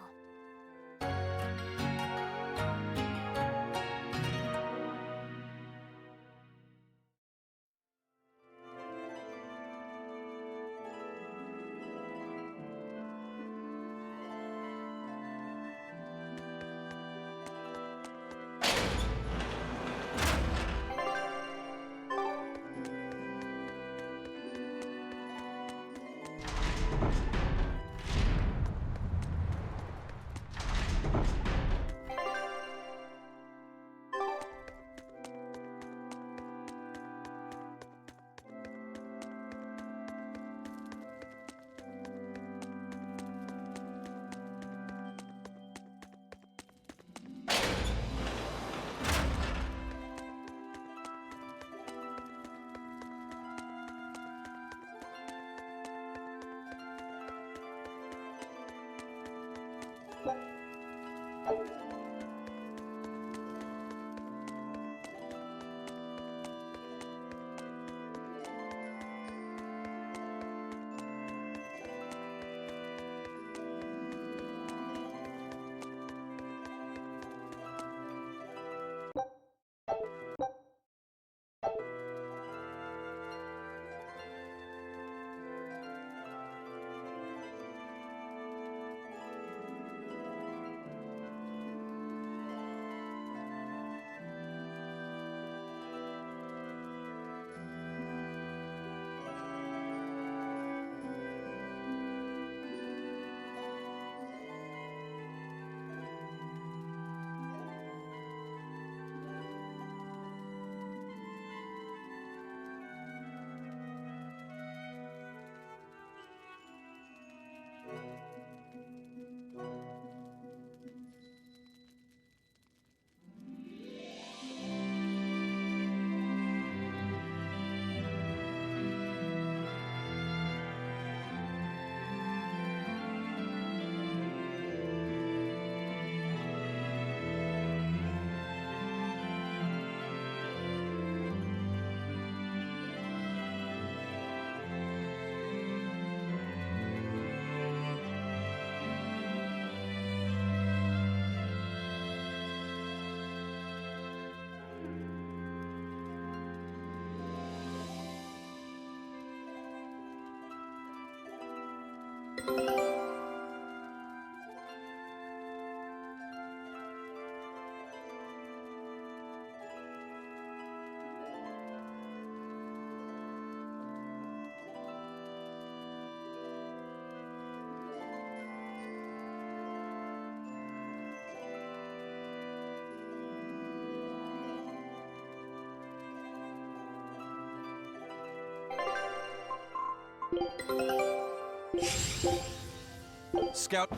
Scout.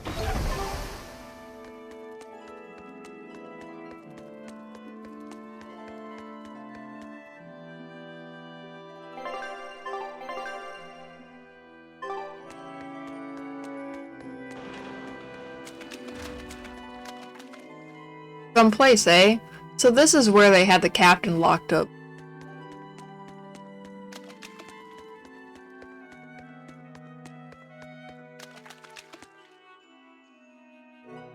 Someplace, eh? So this is where they had the captain locked up.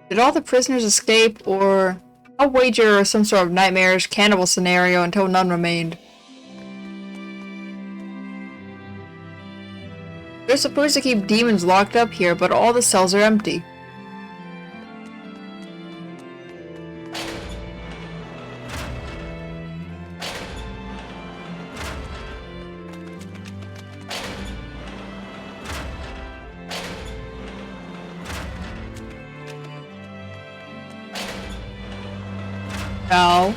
Did all the prisoners escape, or I'll wager some sort of nightmarish cannibal scenario until none remained? They're supposed to keep demons locked up here, but all the cells are empty. No.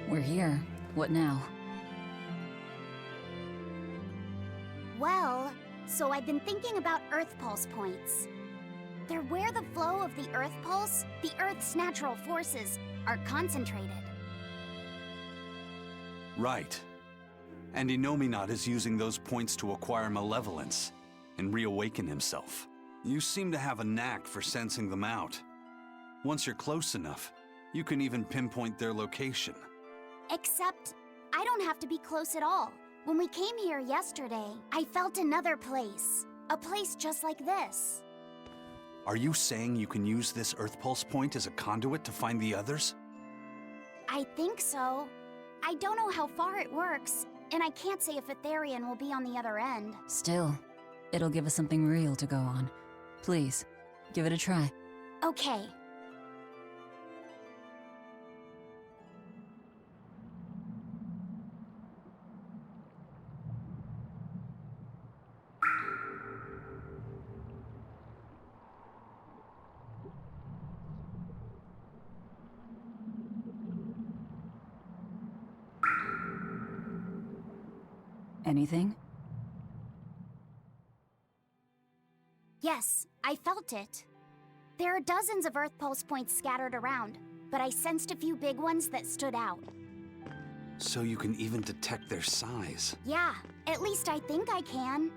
We're here. What now? Well, so I've been thinking about Earth Pulse points. They're where the flow of the Earth Pulse, the Earth's natural forces, are concentrated. Right. And Inominat is using those points to acquire malevolence and reawaken himself. You seem to have a knack for sensing them out. Once you're close enough, you can even pinpoint their location. Except, I don't have to be close at all. When we came here yesterday, I felt another place. A place just like this. Are you saying you can use this Earth Pulse point as a conduit to find the others? I think so. I don't know how far it works, and I can't say if a Therian will be on the other end. Still, it'll give us something real to go on. Please, give it a try. Okay. Anything? Yes, I felt it. There are dozens of Earth Pulse points scattered around, but I sensed a few big ones that stood out. So you can even detect their size. Yeah, at least I think I can.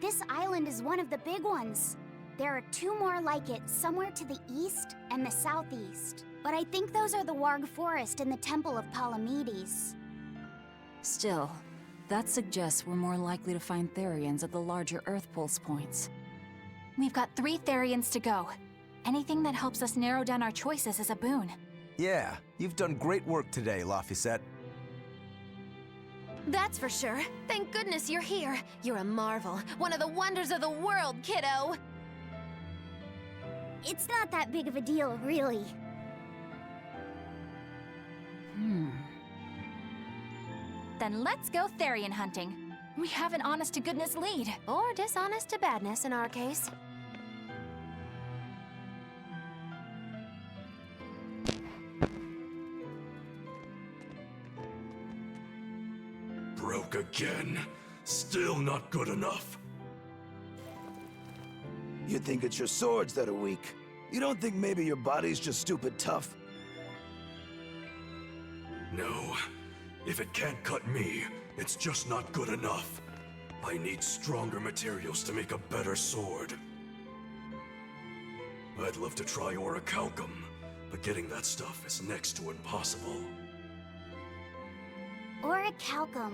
This island is one of the big ones. There are two more like it somewhere to the east and the southeast. But I think those are the Warg Forest and the Temple of Palamedes. Still, That suggests we're more likely to find Therians at the larger Earth pulse points. We've got 3 Therians to go. Anything that helps us narrow down our choices is a boon. Yeah, you've done great work today, Laphicet. That's for sure. Thank goodness you're here. You're a marvel. One of the wonders of the world, kiddo. It's not that big of a deal, really. Then let's go Therian hunting. We have an honest-to-goodness lead. Or dishonest to badness in our case. Broke again. Still not good enough. You think it's your swords that are weak? You don't think maybe your body's just stupid tough? No. If it can't cut me, it's just not good enough. I need stronger materials to make a better sword. I'd love to try orichalcum, but getting that stuff is next to impossible. Orichalcum.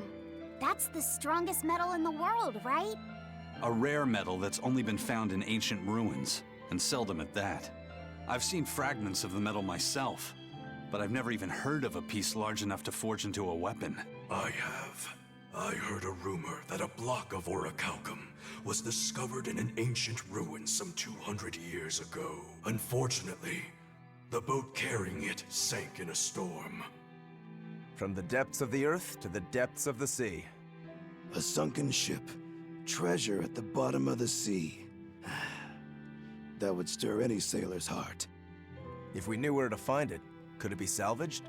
That's the strongest metal in the world, right? A rare metal that's only been found in ancient ruins, and seldom at that. I've seen fragments of the metal myself, but I've never even heard of a piece large enough to forge into a weapon. I have. I heard a rumor that a block of orichalcum was discovered in an ancient ruin some 200 years ago. Unfortunately, the boat carrying it sank in a storm. From the depths of the earth to the depths of the sea. A sunken ship. Treasure at the bottom of the sea. That would stir any sailor's heart. If we knew where to find it, could it be salvaged?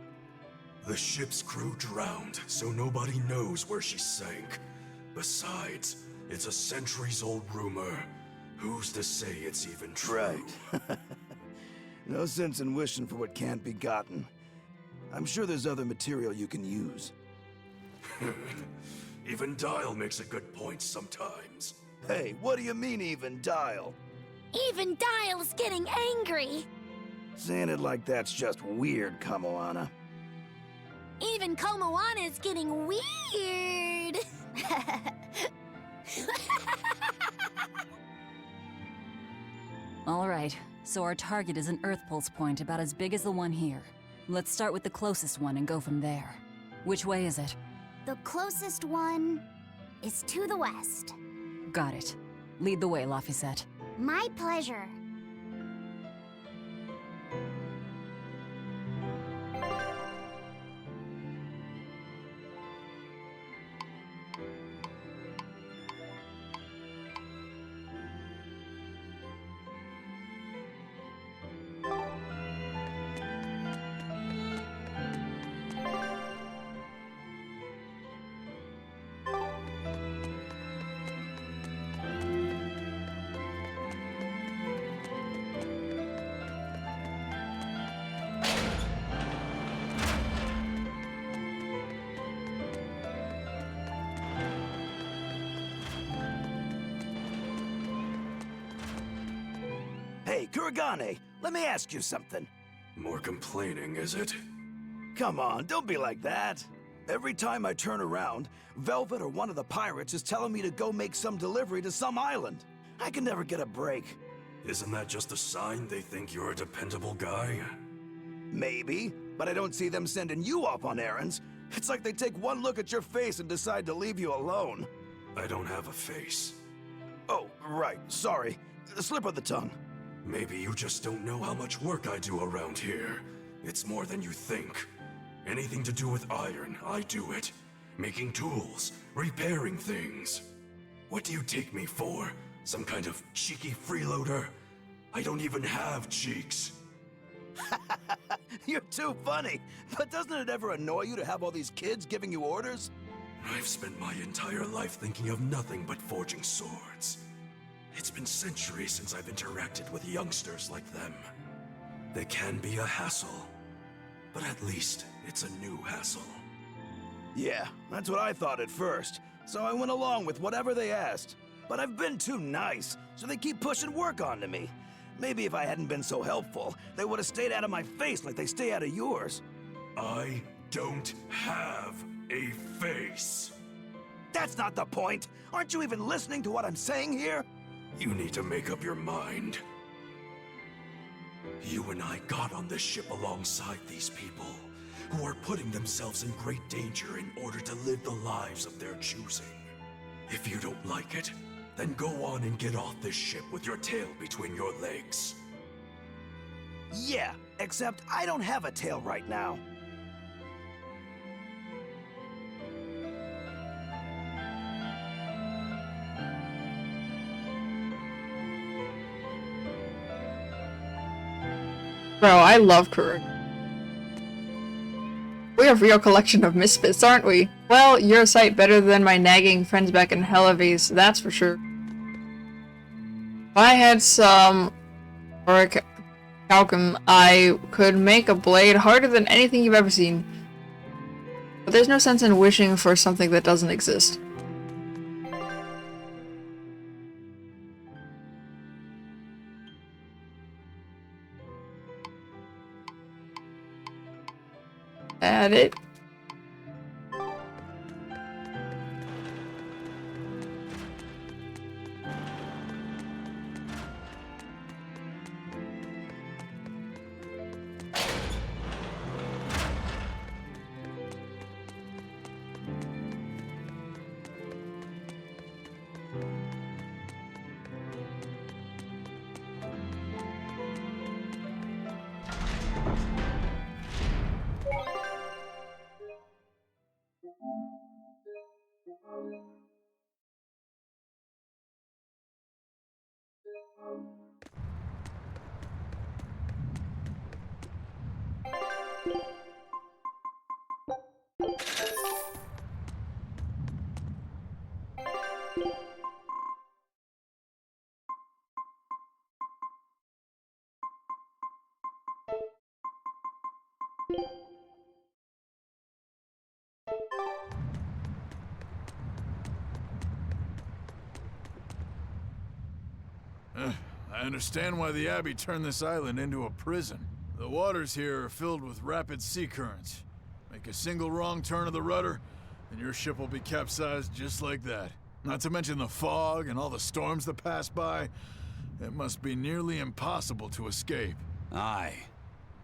The ship's crew drowned, so nobody knows where she sank. Besides, it's a centuries-old rumor. Who's to say it's even true? Right. No sense in wishing for what can't be gotten. I'm sure there's other material you can use. Even Dial makes a good point sometimes. Hey, what do you mean, even Dial? Even Dial's getting angry! Saying it like that's just weird, Kamoana. Even Komoana's getting weird! Alright, so our target is an Earth pulse point about as big as the one here. Let's start with the closest one and go from there. Which way is it? The closest one is to the west. Got it. Lead the way, Laphicet. My pleasure. Hey, Kuragane, let me ask you something. More complaining, is it? Come on, don't be like that. Every time I turn around, Velvet or one of the pirates is telling me to go make some delivery to some island. I can never get a break. Isn't that just a sign they think you're a dependable guy? Maybe, but I don't see them sending you off on errands. It's like they take one look at your face and decide to leave you alone. I don't have a face. Oh, right, sorry. Slip of the tongue. Maybe you just don't know how much work I do around here. It's more than you think. Anything to do with iron, I do it. Making tools, repairing things. What do you take me for? Some kind of cheeky freeloader? I don't even have cheeks. You're too funny. But doesn't it ever annoy you to have all these kids giving you orders? I've spent my entire life thinking of nothing but forging swords. It's been centuries since I've interacted with youngsters like them. They can be a hassle, but at least it's a new hassle. Yeah, that's what I thought at first, so I went along with whatever they asked. But I've been too nice, so they keep pushing work onto me. Maybe if I hadn't been so helpful, they would have stayed out of my face like they stay out of yours. I don't have a face. That's not the point. Aren't you even listening to what I'm saying here? You need to make up your mind. You and I got on this ship alongside these people, who are putting themselves in great danger in order to live the lives of their choosing. If you don't like it, then go on and get off this ship with your tail between your legs. Yeah, except I don't have a tail right now. Bro, I love Kuruk. We're a real collection of misfits, aren't we? Well, you're a sight better than my nagging friends back in Helavis, that's for sure. If I had some orichalcum, I could make a blade harder than anything you've ever seen. But there's no sense in wishing for something that doesn't exist. Add it. I understand why the Abbey turned this island into a prison. The waters here are filled with rapid sea currents. Make a single wrong turn of the rudder, and your ship will be capsized just like that. Not to mention the fog and all the storms that pass by. It must be nearly impossible to escape. Aye.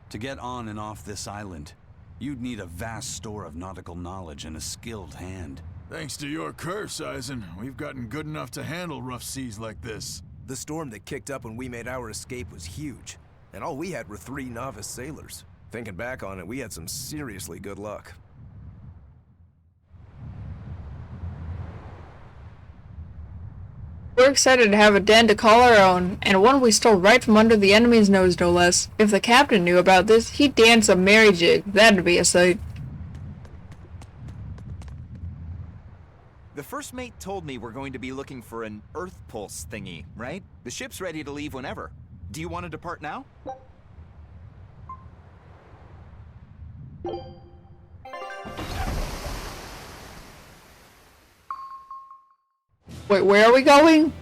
To get on and off this island, you'd need a vast store of nautical knowledge and a skilled hand. Thanks to your curse, Eisen, we've gotten good enough to handle rough seas like this. The storm that kicked up when we made our escape was huge, and all we had were 3 novice sailors. Thinking back on it, we had some seriously good luck. We're excited to have a den to call our own, and one we stole right from under the enemy's nose, no less. If the captain knew about this, he'd dance a merry jig. That'd be a sight. The first mate told me we're going to be looking for an Earth Pulse thingy, right? The ship's ready to leave whenever. Do you want to depart now? Wait, where are we going?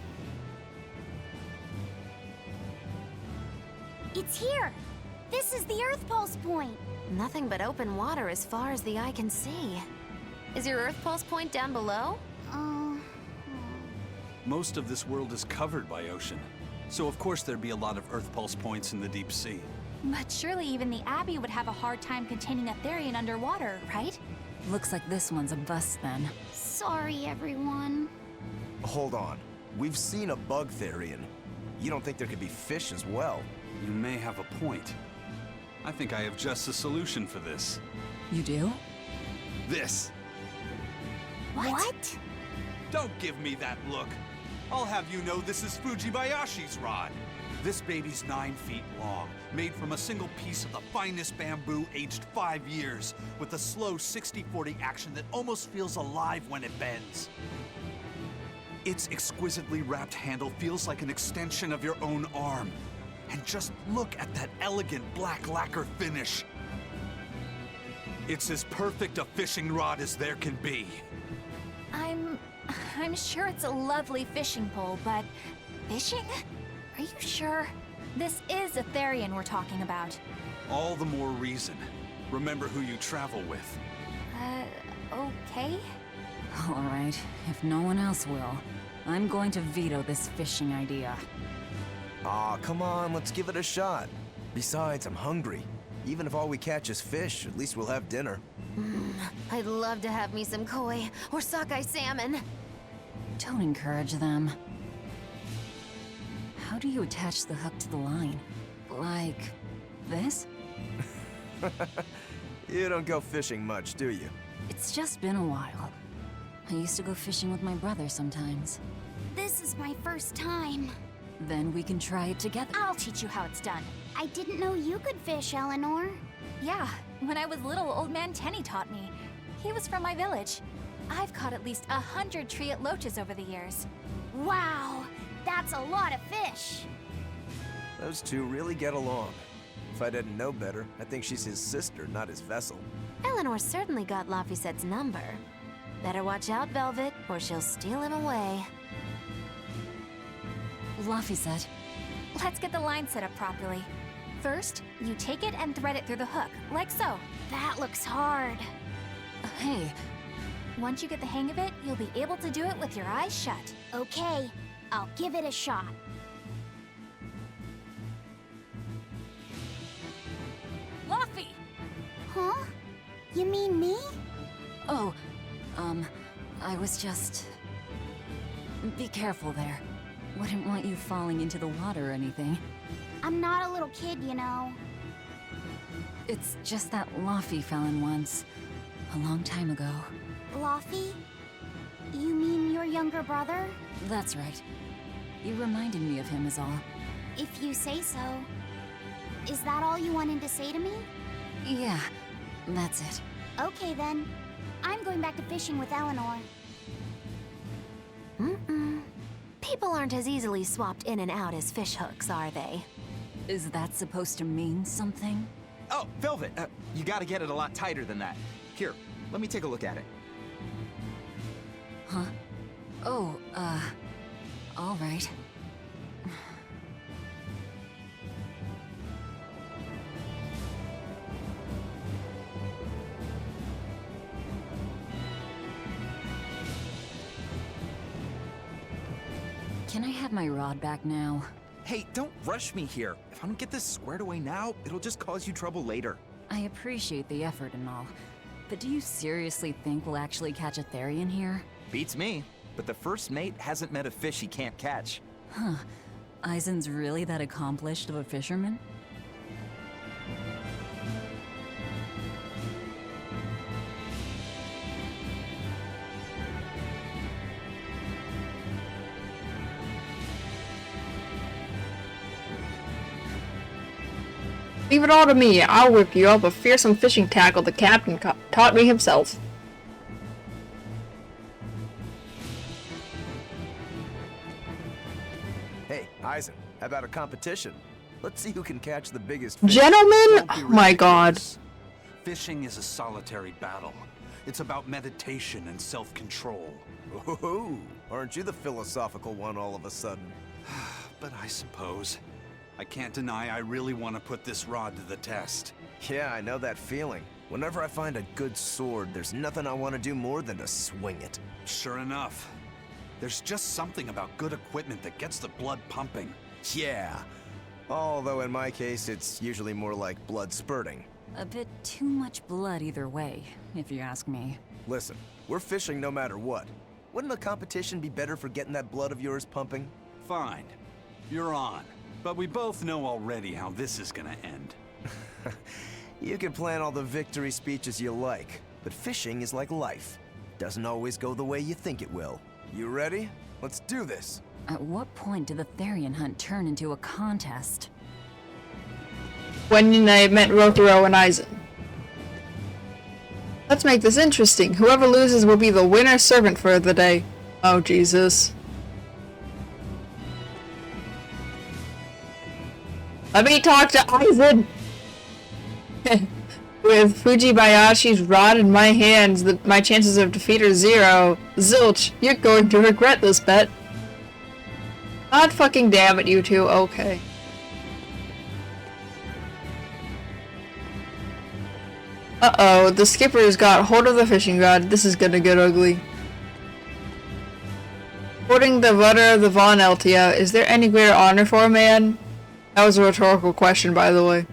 It's here! This is the Earth Pulse point! Nothing but open water as far as the eye can see. Is your Earth Pulse point down below? Most of this world is covered by ocean, so of course there'd be a lot of Earth Pulse points in the deep sea. But surely even the Abbey would have a hard time containing a Therian underwater, right? Looks like this one's a bust then. Sorry, everyone. Hold on. We've seen a bug Therian. You don't think there could be fish as well? You may have a point. I think I have just a solution for this. You do? This. What? Don't give me that look. I'll have you know this is Fujibayashi's rod. This baby's 9 feet long, made from a single piece of the finest bamboo aged 5 years, with a slow 60-40 action that almost feels alive when it bends. Its exquisitely wrapped handle feels like an extension of your own arm. And just look at that elegant black lacquer finish. It's as perfect a fishing rod as there can be. I'm sure it's a lovely fishing pole, but fishing? Are you sure? This is a Therian we're talking about. All the more reason. Remember who you travel with. Okay? Alright, if no one else will, I'm going to veto this fishing idea. Aw, come on, let's give it a shot. Besides, I'm hungry. Even if all we catch is fish, at least we'll have dinner. I'd love to have me some koi or sockeye salmon. Don't encourage them. How do you attach the hook to the line? Like this? You don't go fishing much, do you? It's just been a while. I used to go fishing with my brother sometimes. This is my first time. Then we can try it together. I'll teach you how it's done. I didn't know you could fish, Eleanor. Yeah, when I was little, old man Tenny taught me. He was from my village. I've caught at least 100 treat loaches over the years. Wow, that's a lot of fish. Those two really get along. If I didn't know better, I think she's his sister, not his vessel. Eleanor certainly got Laphicette's number. Better watch out, Velvet, or she'll steal him away. Laphicette. Let's get the line set up properly. First, you take it and thread it through the hook, like so. That looks hard. Hey. Once you get the hang of it, you'll be able to do it with your eyes shut. Okay, I'll give it a shot. Laffy! Huh? You mean me? Oh, I was just... Be careful there. Wouldn't want you falling into the water or anything. I'm not a little kid, you know. It's just that Laffy fell in once. A long time ago. Laffy? You mean your younger brother? That's right. You reminded me of him is all. If you say so. Is that all you wanted to say to me? Yeah, that's it. Okay then. I'm going back to fishing with Eleanor. People aren't as easily swapped in and out as fish hooks, are they? Is that supposed to mean something? Oh, Velvet, you gotta get it a lot tighter than that. Here, let me take a look at it. Huh? Oh, all right. Can I have my rod back now? Hey, don't rush me here. If I don't get this squared away now, it'll just cause you trouble later. I appreciate the effort and all, but do you seriously think we'll actually catch a Therian here? Beats me, but the first mate hasn't met a fish he can't catch. Huh. Eisen's really that accomplished of a fisherman? Leave it all to me. I'll whip you up a fearsome fishing tackle the captain taught me himself. Hey, Eisen, how about a competition? Let's see who can catch the biggest fish. Gentlemen? Oh my god. Fishing is a solitary battle. It's about meditation and self-control. Ooh, aren't you the philosophical one all of a sudden? But I suppose. I can't deny I really want to put this rod to the test. Yeah, I know that feeling. Whenever I find a good sword, there's nothing I want to do more than to swing it. Sure enough. There's just something about good equipment that gets the blood pumping. Yeah. Although in my case, it's usually more like blood spurting. A bit too much blood either way, if you ask me. Listen, we're fishing no matter what. Wouldn't a competition be better for getting that blood of yours pumping? Fine. You're on. But we both know already how this is gonna end. You can plan all the victory speeches you like, but fishing is like life. Doesn't always go the way you think it will. You ready? Let's do this! At what point did the Therian hunt turn into a contest? When I met Rothero and Eisen. Let's make this interesting. Whoever loses will be the winner's servant for the day. Oh, Jesus. Let me talk to Eisen! With Fujibayashi's rod in my hands, my chances of defeat are 0. Zilch, you're going to regret this bet. God fucking damn it, you two. Okay. Uh-oh, the skipper's got hold of the fishing rod. This is gonna get ugly. Quoting the rudder of the Von Eltia, is there any greater honor for a man? That was a rhetorical question, by the way.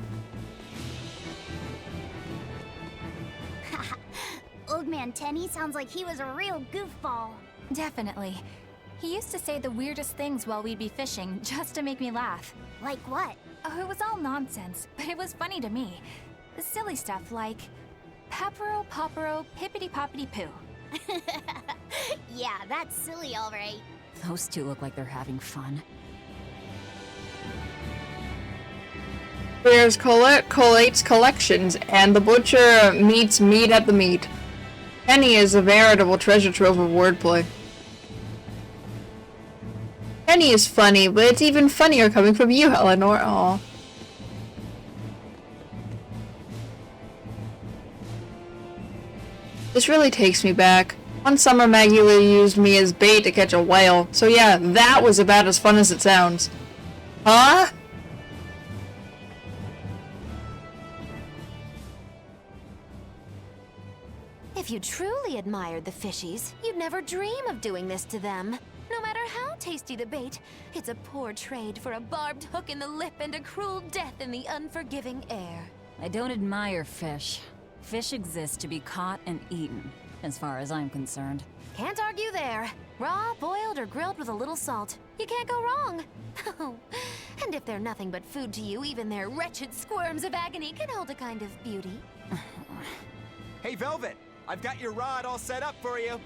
Old Man Tenny sounds like he was a real goofball. Definitely. He used to say the weirdest things while we'd be fishing, just to make me laugh. Like what? Oh, it was all nonsense, but it was funny to me. Silly stuff like... Papero, popero, pippity-poppity-poo. Yeah, that's silly, alright. Those two look like they're having fun. There's collates collections, and the butcher meets meat at the meat. Penny is a veritable treasure trove of wordplay. Penny is funny, but it's even funnier coming from you, Eleanor. Aw. This really takes me back. One summer Maggie used me as bait to catch a whale, so yeah, that was about as fun as it sounds. Huh? If you truly admired the fishies, you'd never dream of doing this to them. No matter how tasty the bait, it's a poor trade for a barbed hook in the lip and a cruel death in the unforgiving air. I don't admire fish. Fish exist to be caught and eaten, as far as I'm concerned. Can't argue there. Raw, boiled, or grilled with a little salt. You can't go wrong. And if they're nothing but food to you, even their wretched squirms of agony can hold a kind of beauty. Hey, Velvet! I've got your rod all set up for you.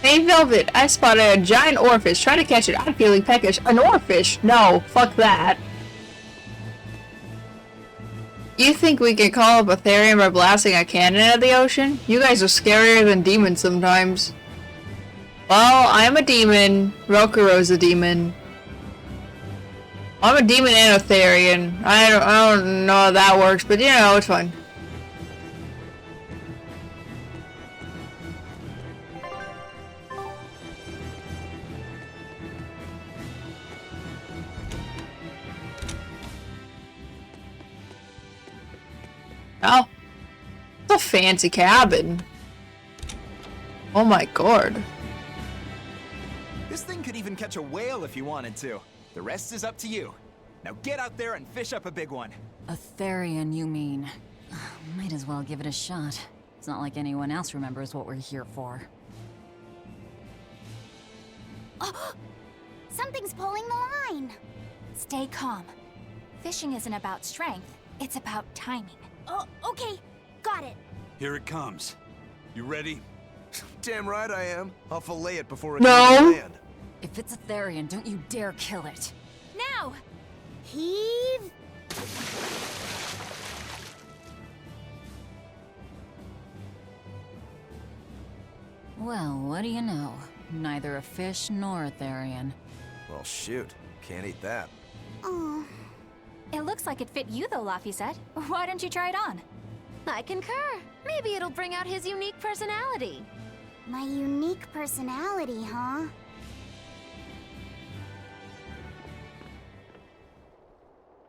Hey Velvet, I spotted a giant oarfish. Try to catch it. I'm feeling peckish. An oarfish? No, fuck that. You think we can call up a Therian by blasting a cannon at the ocean? You guys are scarier than demons sometimes. Well, I'm a demon. Rokuro's a demon. I'm a demon and a Therian. I don't know how that works, but you know, it's fun. Oh, it's a fancy cabin. Oh my god. This thing could even catch a whale if you wanted to. The rest is up to you. Now get out there and fish up a big one. A Therian, you mean? Might as well give it a shot. It's not like anyone else remembers what we're here for. Oh, something's pulling the line. Stay calm. Fishing isn't about strength, it's about timing. Oh, okay. Got it. Here it comes. You ready? Damn right I am. I'll fillet it before it No. can land. If it's a Therian, don't you dare kill it. Now! Heave. Well, what do you know? Neither a fish nor a Therian. Well, shoot. Can't eat that. Oh. It looks like it fit you though, Laphicet. Why don't you try it on? I concur. Maybe it'll bring out his unique personality. My unique personality, huh?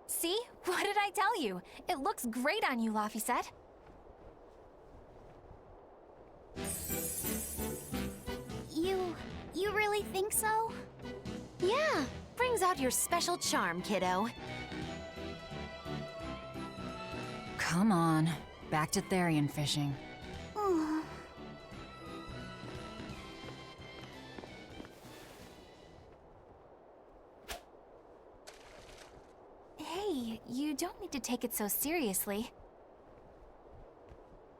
See? What did I tell you? It looks great on you, Laphicet. You really think so? Yeah, brings out your special charm, kiddo. Come on. Back to Therian fishing. Oh. Hey, you don't need to take it so seriously.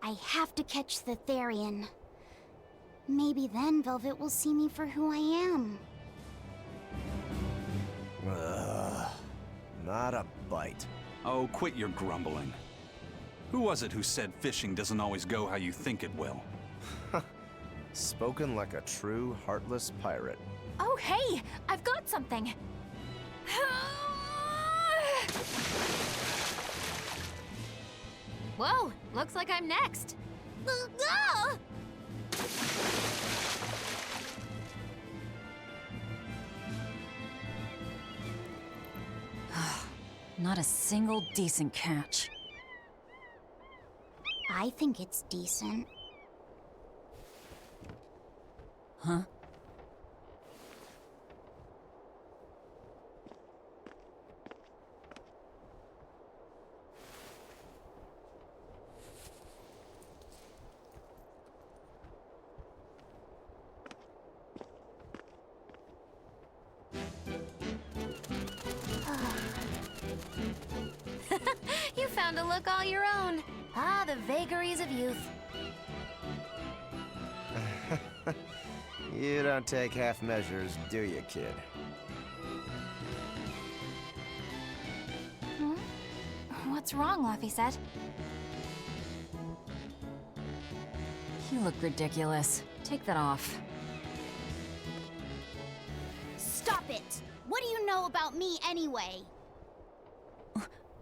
I have to catch the Therian. Maybe then Velvet will see me for who I am. Not a bite. Oh, quit your grumbling. Who was it who said fishing doesn't always go how you think it will? Spoken like a true, heartless pirate. Oh, hey! I've got something! Whoa, looks like I'm next. Not a single decent catch. I think it's decent. Huh? You found a look all your own. Ah, the vagaries of youth. You don't take half measures, do you, kid? What's wrong, Laphicet? You look ridiculous. Take that off. Stop it! What do you know about me anyway?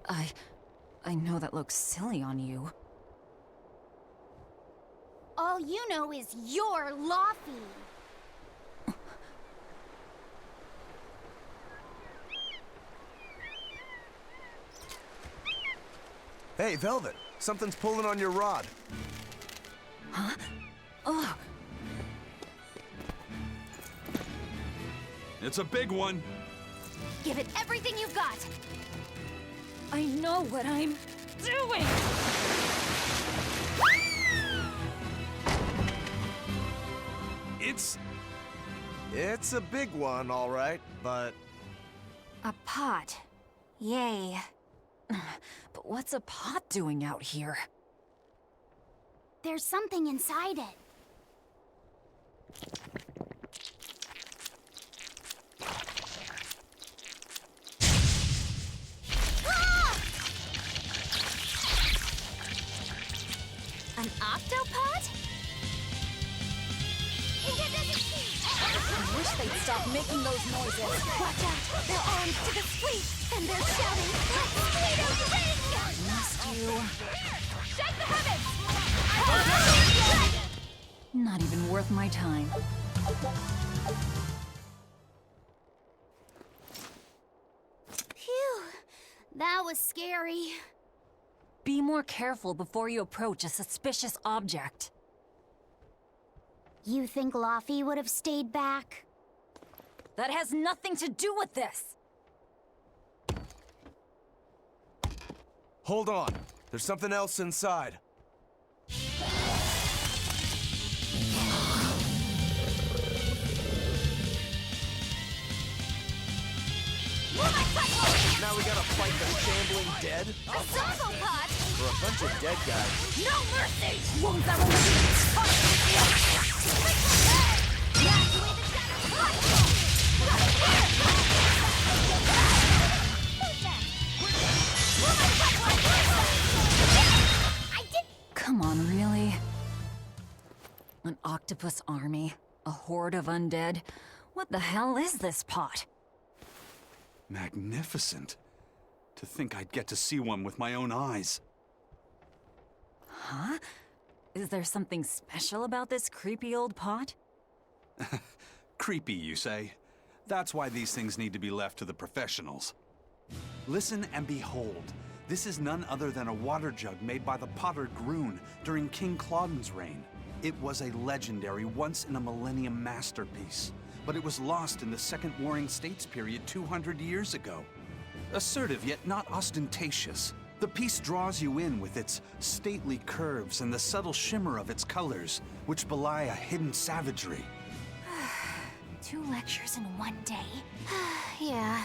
I know that looks silly on you. All you know is you're Laffy. Hey, Velvet, something's pulling on your rod. Huh? Oh. It's a big one. Give it everything you've got. I know what I'm doing! It's a big one, all right, but... A pot. Yay. But what's a pot doing out here? There's something inside it. An octopod? I wish they'd stop making those noises. Watch out! They're armed to the street, and they're shouting, "Let's Squeeto's ring!" Must you? Shake the heavens! Not even worth my time. Phew, that was scary. Be more careful before you approach a suspicious object. You think Laffy would have stayed back? That has nothing to do with this! Hold on. There's something else inside. Now we gotta fight the shambling dead? A Zongo pod! For a bunch of dead guys. No mercy! Won't that one Come on, really? An octopus army? A horde of undead? What the hell is this pot? Magnificent. To think I'd get to see one with my own eyes. Huh? Is there something special about this creepy old pot? Creepy, you say? That's why these things need to be left to the professionals. Listen and behold. This is none other than a water jug made by the potter Groon during King Clauden's reign. It was a legendary, once-in-a-millennium masterpiece, but it was lost in the Second Warring States period 200 years ago. Assertive, yet not ostentatious, the piece draws you in with its stately curves and the subtle shimmer of its colors, which belie a hidden savagery. 2 lectures in one day? Yeah,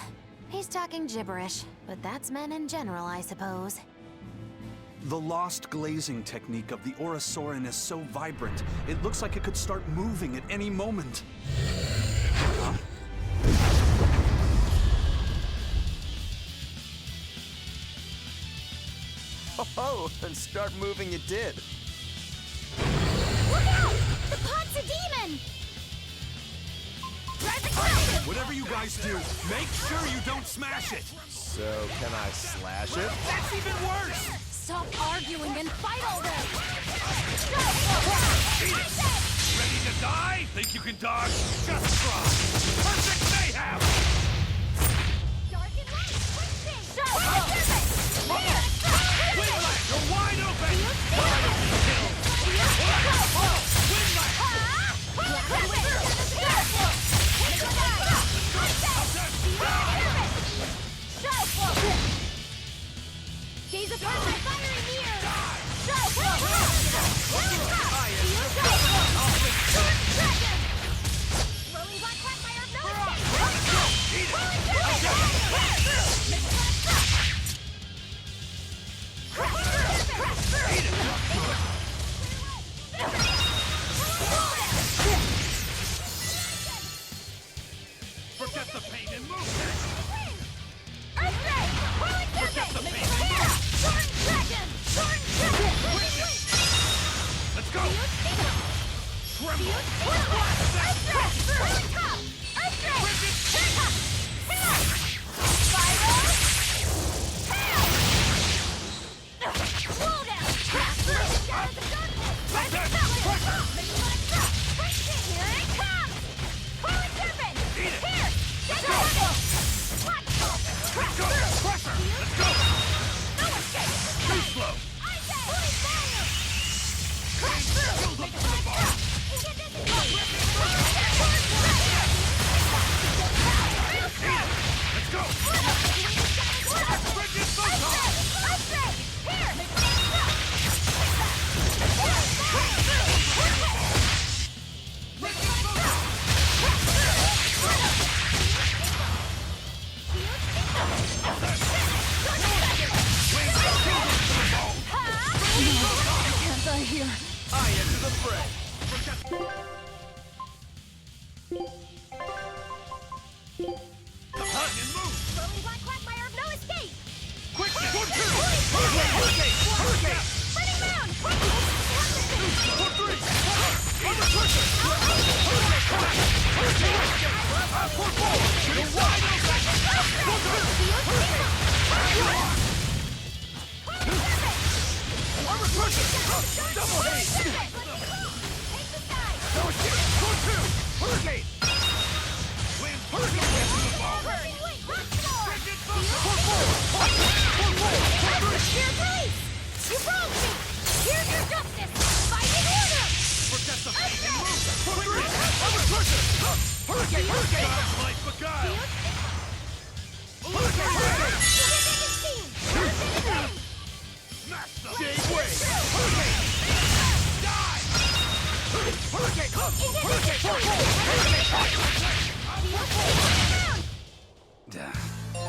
he's talking gibberish, but that's men in general, I suppose. The lost glazing technique of the Orosaurin is so vibrant, it looks like it could start moving at any moment. Huh? Oh, and start moving it did. Look out! The pot's a demon! Whatever you guys do, make sure you don't smash it! So, can I slash it? That's even worse! Stop arguing and fight already! Ready to die? Think you can dodge? Just try! Perfect mayhem! Dark and light, twisting! Windlash, you're wide open! Windlash!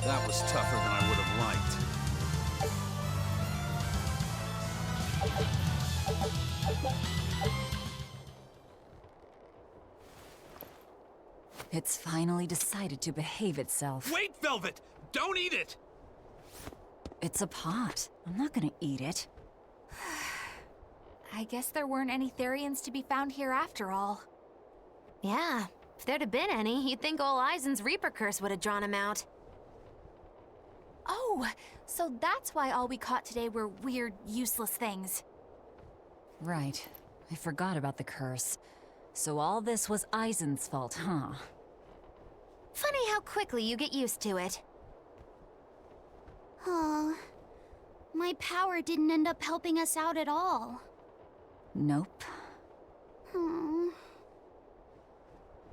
That was tougher than I would have liked. It's finally decided to behave itself. Wait, Velvet! Don't eat it! It's a pot. I'm not gonna eat it. I guess there weren't any Therians to be found here after all. Yeah, if there'd have been any, you'd think ol' Eisen's Reaper curse would have drawn him out. Oh, so that's why all we caught today were weird, useless things. Right. I forgot about the curse. So all this was Eisen's fault, huh? Funny how quickly you get used to it. Oh, my power didn't end up helping us out at all. Nope. Hmm.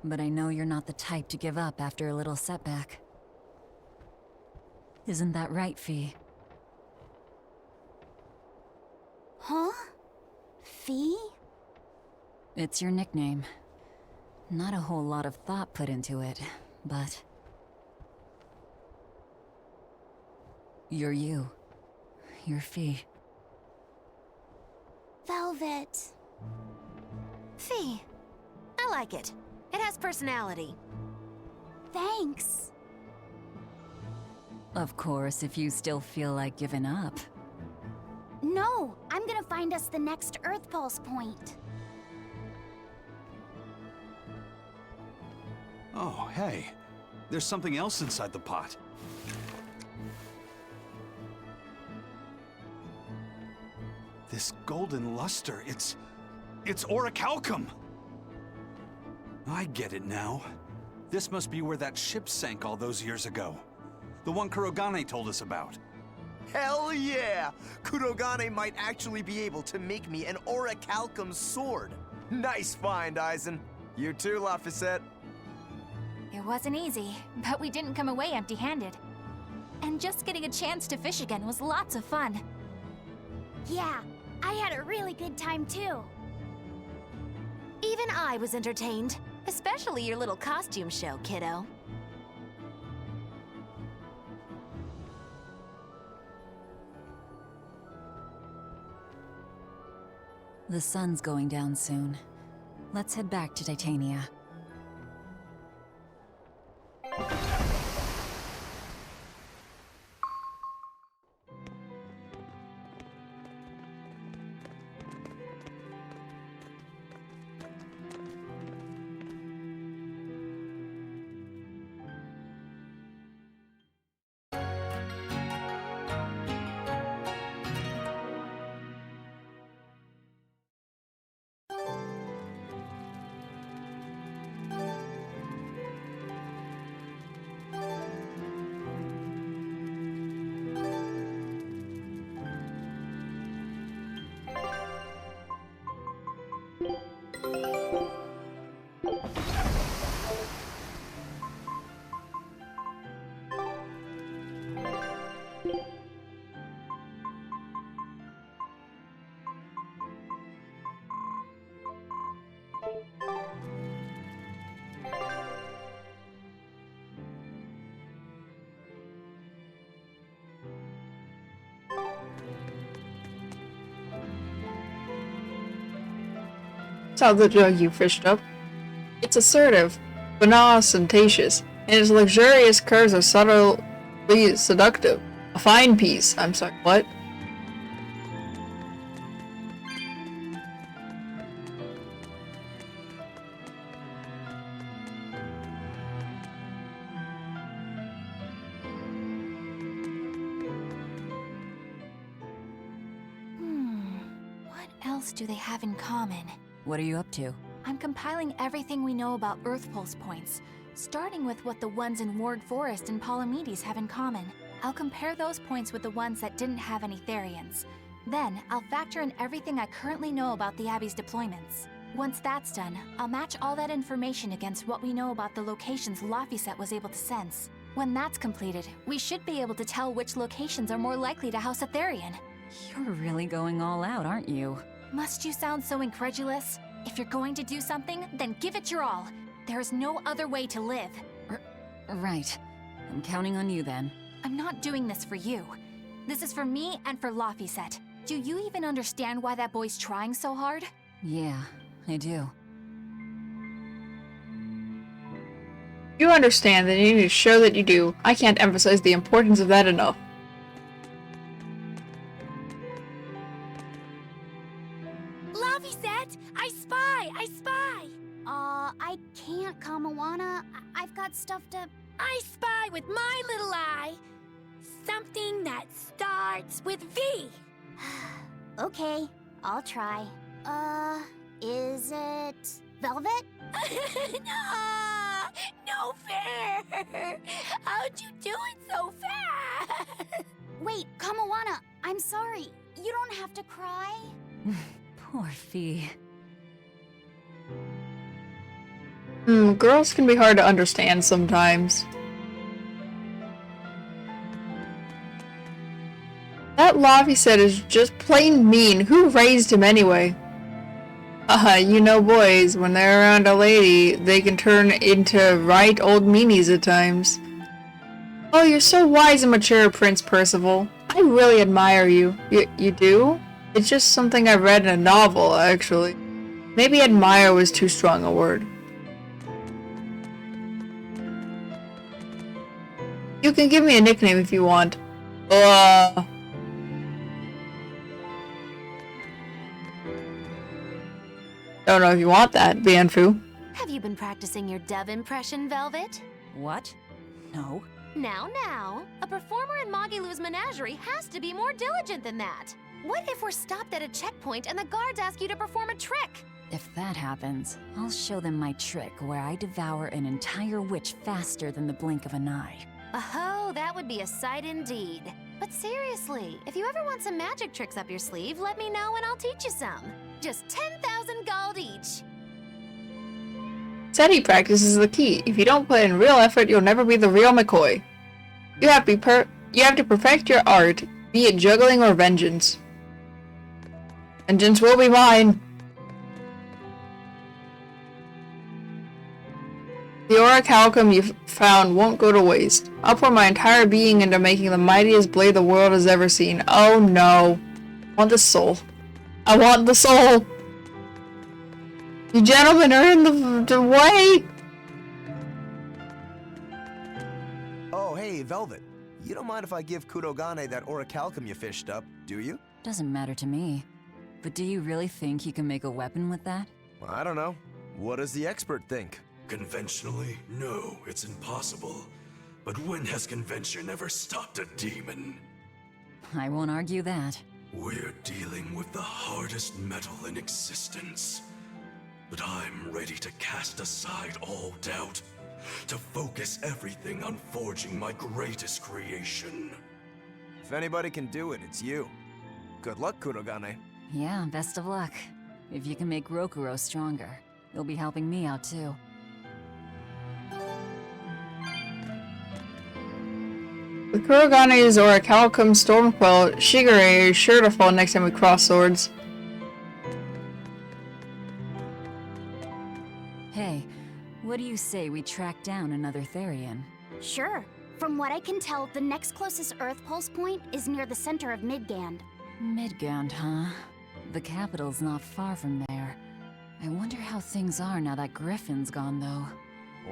But I know you're not the type to give up after a little setback. Isn't that right, Fee? Huh? Fee? It's your nickname. Not a whole lot of thought put into it, but... You're you. You're Fee. Velvet. Fee. I like it. It has personality. Thanks. Of course, if you still feel like giving up. No, I'm gonna find us the next Earth Pulse point. Oh, hey. There's something else inside the pot. This golden luster, it's orichalcum! I get it now. This must be where that ship sank all those years ago. The one Kurogane told us about. Hell yeah! Kurogane might actually be able to make me an orichalcum sword. Nice find, Eisen. You too, Laphicet. It wasn't easy, but we didn't come away empty-handed. And just getting a chance to fish again was lots of fun. Yeah, I had a really good time too. Even I was entertained. Especially your little costume show, kiddo. The sun's going down soon. Let's head back to Titania. Saw the jug you fished up. It's assertive, but not ostentatious, and its luxurious curves are subtly seductive. A fine piece. I'm sorry, what? What else do they have in common? What are you up to? I'm compiling everything we know about Earth Pulse points, starting with what the ones in Ward Forest and Palamedes have in common. I'll compare those points with the ones that didn't have any Therians. Then, I'll factor in everything I currently know about the Abbey's deployments. Once that's done, I'll match all that information against what we know about the locations Laphicet was able to sense. When that's completed, we should be able to tell which locations are more likely to house a Therian. You're really going all out, aren't you? Must you sound so incredulous? If you're going to do something, then give it your all. There is no other way to live. Right. I'm counting on you then. I'm not doing this for you. This is for me and for Laphicet. Do you even understand why that boy's trying so hard? Yeah, I do. You understand that you need to show that you do. I can't emphasize the importance of that enough. Laphicet! I spy! I spy! I can't, Kamawana. I've got stuff to... I spy with my little eye. Something that starts with V. Okay, I'll try. Is it... Velvet? No fair! How'd you do it so fast? Wait, Kamawana, I'm sorry. You don't have to cry. Poor Fee. Girls can be hard to understand sometimes. That Laphicet is just plain mean. Who raised him anyway? You know boys, when they're around a lady, they can turn into right old meanies at times. Oh, you're so wise and mature, Prince Percival. I really admire you. You do? It's just something I read in a novel, actually. Maybe admire was too strong a word. You can give me a nickname if you want. Don't know if you want that, Bianfu. Have you been practicing your dove impression, Velvet? What? No. Now. A performer in Magilou's menagerie has to be more diligent than that. What if we're stopped at a checkpoint and the guards ask you to perform a trick? If that happens, I'll show them my trick where I devour an entire witch faster than the blink of an eye. Oh, that would be a sight indeed. But seriously, if you ever want some magic tricks up your sleeve, let me know and I'll teach you some. Just 10,000 gold each. Steady practice is the key. If you don't put in real effort, you'll never be the real McCoy. You have to perfect your art, be it juggling or vengeance. Vengeance will be mine. The orichalcum you found won't go to waste. I'll pour my entire being into making the mightiest blade the world has ever seen. Oh no. I want the soul. I want the soul! You gentlemen are in the way! Oh, hey, Velvet. You don't mind if I give Kurogane that orichalcum you fished up, do you? Doesn't matter to me. But do you really think you can make a weapon with that? Well, I don't know. What does the expert think? Conventionally, no, it's impossible. But when has convention ever stopped a demon? I won't argue that. We're dealing with the hardest metal in existence. But I'm ready to cast aside all doubt, to focus everything on forging my greatest creation. If anybody can do it, it's you. Good luck, Kurogane. Yeah, best of luck. If you can make Rokuro stronger, you'll be helping me out too. With Kurogane's orichalcum Stormquell, Shigure is sure to fall next time we cross swords. Hey, what do you say we track down another Therian? Sure. From what I can tell, the next closest Earth Pulse point is near the center of Midgand. Midgand, huh? The capital's not far from there. I wonder how things are now that Griffin's gone, though.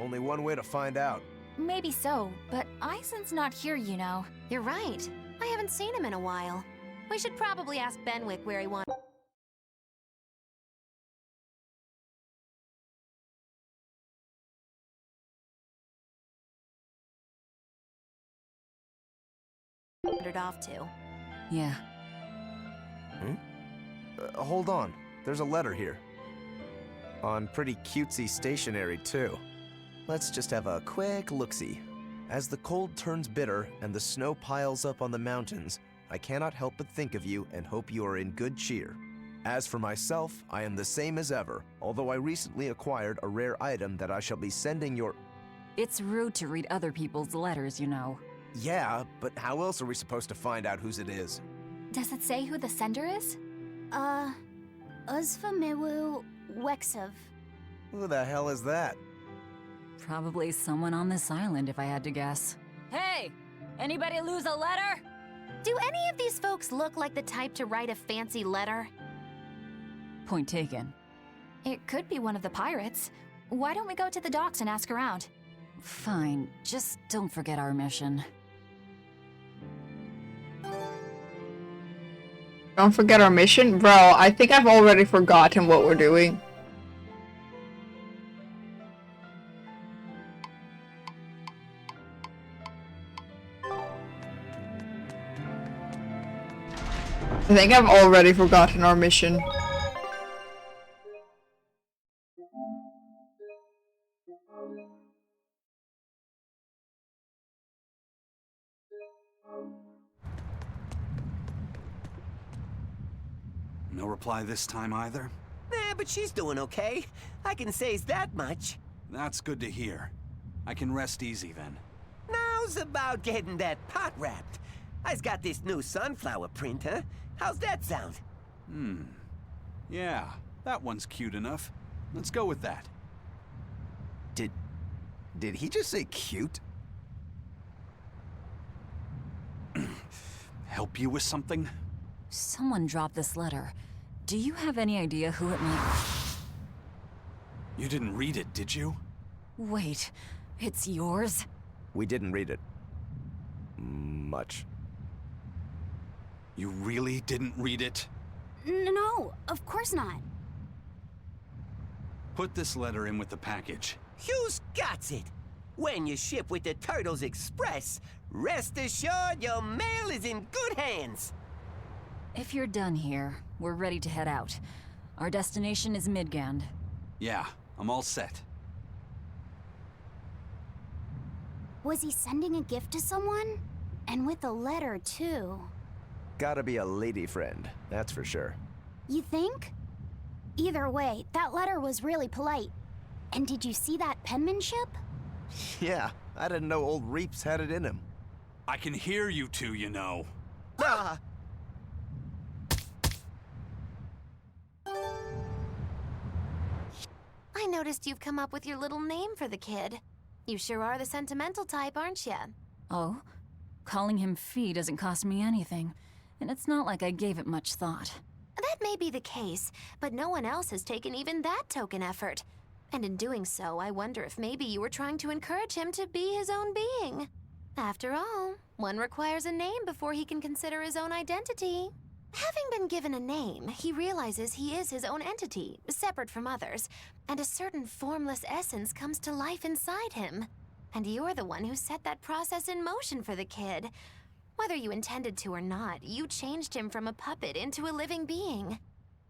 Only one way to find out. Maybe so, but Isen's not here, you know. You're right. I haven't seen him in a while. We should probably ask Benwick where he wandered off to. Yeah. Hold on. There's a letter here. On pretty cutesy stationery, too. Let's just have a quick look-see. As the cold turns bitter and the snow piles up on the mountains, I cannot help but think of you and hope you are in good cheer. As for myself, I am the same as ever, although I recently acquired a rare item that I shall be sending your... It's rude to read other people's letters, you know. Yeah, but how else are we supposed to find out whose it is? Does it say who the sender is? Uzfamewu Wexov. Who the hell is that? Probably someone on this island, if I had to guess. Hey! Anybody lose a letter? Do any of these folks look like the type to write a fancy letter? Point taken. It could be one of the pirates. Why don't we go to the docks and ask around? Fine, just don't forget our mission. Don't forget our mission? Bro, I think I've already forgotten what we're doing. I think I've already forgotten our mission. No reply this time either? Nah, but she's doing okay. I can say's that much. That's good to hear. I can rest easy then. Now's about getting that pot wrapped. I's got this new sunflower print, huh? How's that sound? Yeah, that one's cute enough. Let's go with that. Did he just say cute? Help you with something? Someone dropped this letter. Do you have any idea who it might... You didn't read it, did you? Wait, it's yours? We didn't read it. Much. You really didn't read it? No, of course not. Put this letter in with the package. Who's got it? When you ship with the Turtles Express, rest assured your mail is in good hands. If you're done here, we're ready to head out. Our destination is Midgand. Yeah, I'm all set. Was he sending a gift to someone? And with a letter, too. Gotta be a lady friend, that's for sure. You think? Either way, that letter was really polite. And did you see that penmanship? Yeah, I didn't know old Reeps had it in him. I can hear you two, you know. Ah! I noticed you've come up with your little name for the kid. You sure are the sentimental type, aren't you? Oh? Calling him Fee doesn't cost me anything. And it's not like I gave it much thought. That may be the case, but no one else has taken even that token effort. And in doing so, I wonder if maybe you were trying to encourage him to be his own being. After all, one requires a name before he can consider his own identity. Having been given a name, he realizes he is his own entity, separate from others, and a certain formless essence comes to life inside him. And you're the one who set that process in motion for the kid. Whether you intended to or not, you changed him from a puppet into a living being.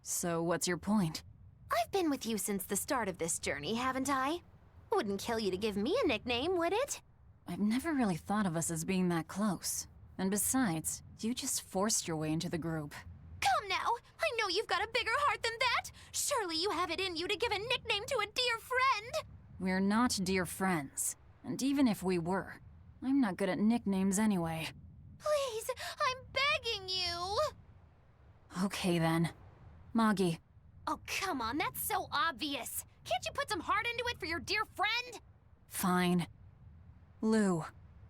So what's your point? I've been with you since the start of this journey, haven't I? Wouldn't kill you to give me a nickname, would it? I've never really thought of us as being that close. And besides, you just forced your way into the group. Come now! I know you've got a bigger heart than that! Surely you have it in you to give a nickname to a dear friend! We're not dear friends. And even if we were, I'm not good at nicknames anyway. Please, I'm begging you! Okay then. Moggy. Oh, come on, that's so obvious! Can't you put some heart into it for your dear friend? Fine. Lou.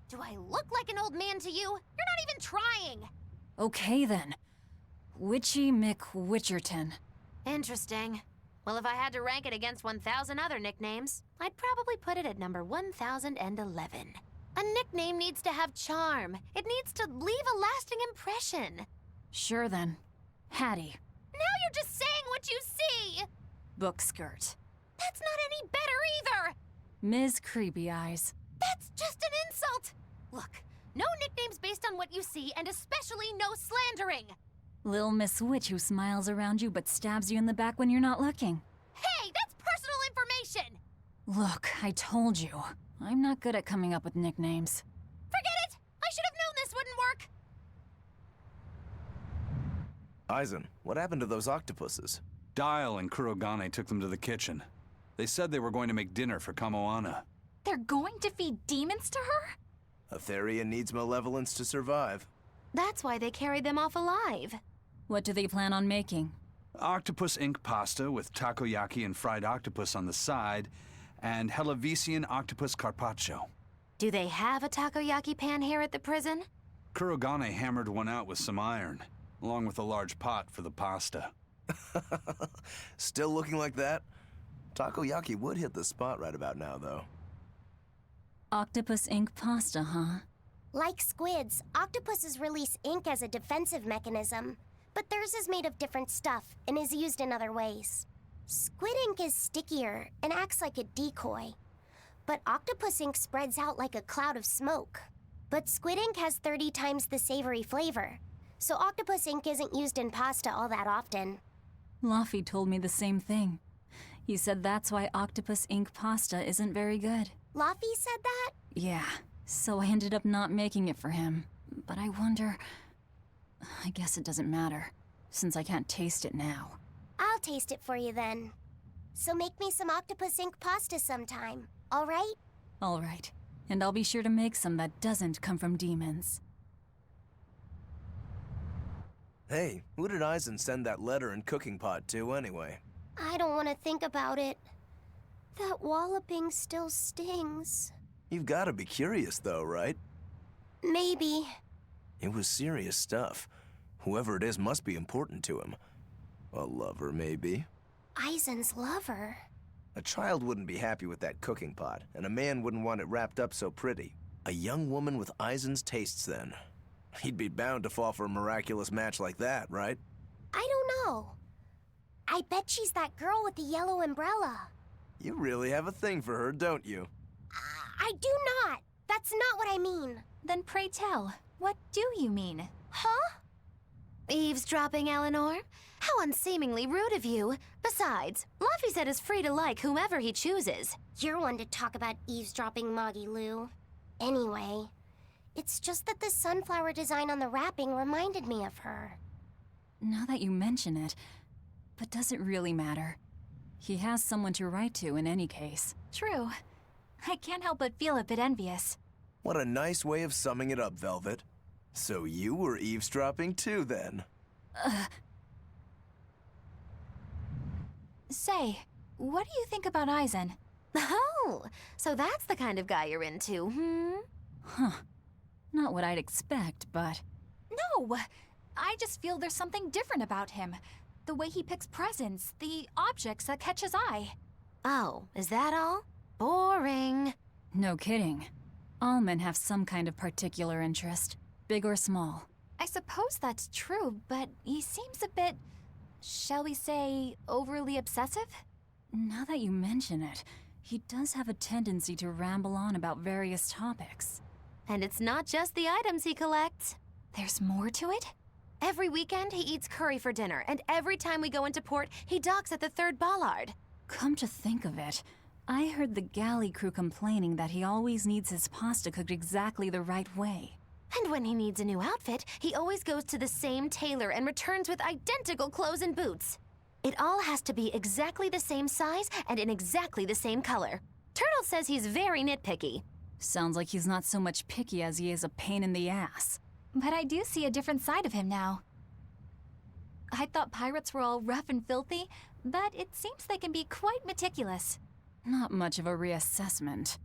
Do I look like an old man to you? You're not even trying! Okay then. Witchy McWitcherton. Interesting. Well, if I had to rank it against 1,000 other nicknames, I'd probably put it at number 1011. A nickname needs to have charm. It needs to leave a lasting impression. Sure then. Hattie. Now you're just saying what you see! Book skirt. That's not any better either! Ms. Creepy Eyes. That's just an insult! Look, no nicknames based on what you see, and especially no slandering! Lil Miss Witch who smiles around you but stabs you in the back when you're not looking. Hey, that's personal information! Look, I told you. I'm not good at coming up with nicknames. Forget it! I should have known this wouldn't work! Aizen, what happened to those octopuses? Dial and Kurogane took them to the kitchen. They said they were going to make dinner for Kamoana. They're going to feed demons to her? A Therian needs malevolence to survive. That's why they carried them off alive. What do they plan on making? Octopus ink pasta with takoyaki and fried octopus on the side, and Hellavisian octopus carpaccio. Do they have a takoyaki pan here at the prison? Kurogane hammered one out with some iron, along with a large pot for the pasta. Still looking like that? Takoyaki would hit the spot right about now, though. Octopus ink pasta, huh? Like squids, octopuses release ink as a defensive mechanism, but theirs is made of different stuff and is used in other ways. Squid ink is stickier and acts like a decoy, but octopus ink spreads out like a cloud of smoke. But squid ink has 30 times the savory flavor, so octopus ink isn't used in pasta all that often. Luffy told me the same thing. He said that's why octopus ink pasta isn't very good. Luffy said that? Yeah, so I ended up not making it for him. But I wonder... I guess it doesn't matter, since I can't taste it now. I'll taste it for you then. So make me some octopus ink pasta sometime, all right? All right. And I'll be sure to make some that doesn't come from demons. Hey, who did Aizen send that letter and cooking pot to anyway? I don't want to think about it. That walloping still stings. You've got to be curious though, right? Maybe. It was serious stuff. Whoever it is must be important to him. A lover, maybe. Aizen's lover. A child wouldn't be happy with that cooking pot, and a man wouldn't want it wrapped up so pretty. A young woman with Aizen's tastes, then. He'd be bound to fall for a miraculous match like that, right? I don't know. I bet she's that girl with the yellow umbrella. You really have a thing for her, don't you? I do not. That's not what I mean. Then pray tell, what do you mean? Huh? Eavesdropping, Eleanor? How unseemingly rude of you. Besides, Luffy said is free to like whomever he chooses. You're one to talk about eavesdropping, Moggy Lou. Anyway, it's just that the sunflower design on the wrapping reminded me of her. Now that you mention it, but does it really matter? He has someone to write to in any case. True. I can't help but feel a bit envious. What a nice way of summing it up, Velvet. So you were eavesdropping too, then? Say, what do you think about Aizen? Oh, so that's the kind of guy you're into, hmm? Huh. Not what I'd expect, but... No! I just feel there's something different about him. The way he picks presents, the objects that catch his eye. Oh, is that all? Boring. No kidding. All men have some kind of particular interest, big or small. I suppose that's true, but he seems a bit, shall we say, overly obsessive? Now that you mention it, he does have a tendency to ramble on about various topics. And it's not just the items he collects. There's more to it? Every weekend, he eats curry for dinner, and every time we go into port, he docks at the 3rd Bollard. Come to think of it, I heard the galley crew complaining that he always needs his pasta cooked exactly the right way. And when he needs a new outfit, he always goes to the same tailor and returns with identical clothes and boots. It all has to be exactly the same size and in exactly the same color. Turtle says he's very nitpicky. Sounds like he's not so much picky as he is a pain in the ass. But I do see a different side of him now. I thought pirates were all rough and filthy, but it seems they can be quite meticulous. Not much of a reassessment.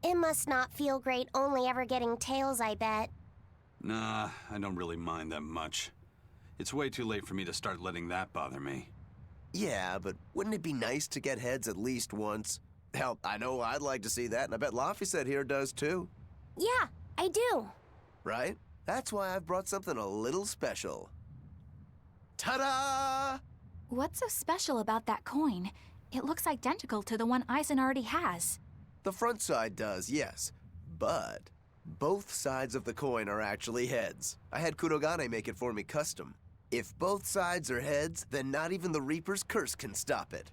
It must not feel great only ever getting tails, I bet. Nah, I don't really mind that much. It's way too late for me to start letting that bother me. Yeah, but wouldn't it be nice to get heads at least once? Hell, I know I'd like to see that, and I bet Laphicet here does too. Yeah, I do. Right? That's why I've brought something a little special. Ta-da! What's so special about that coin? It looks identical to the one Aizen already has. The front side does, yes. But both sides of the coin are actually heads. I had Kurogane make it for me custom. If both sides are heads, then not even the Reaper's curse can stop it.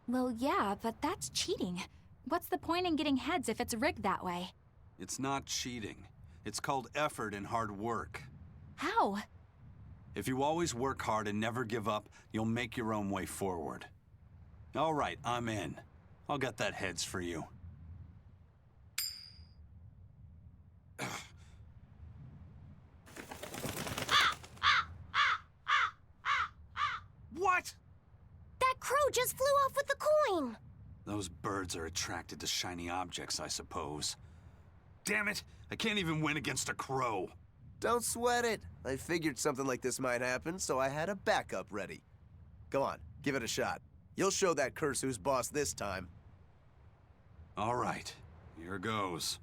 Well, yeah, but that's cheating. What's the point in getting heads if it's rigged that way? It's not cheating. It's called effort and hard work. How? If you always work hard and never give up, you'll make your own way forward. All right, I'm in. I'll get that heads for you. What? That crow just flew off with the coin! Those birds are attracted to shiny objects, I suppose. Damn it! I can't even win against a crow. Don't sweat it. I figured something like this might happen, so I had a backup ready. Go on, give it a shot. You'll show that curse who's boss this time. All right, here goes.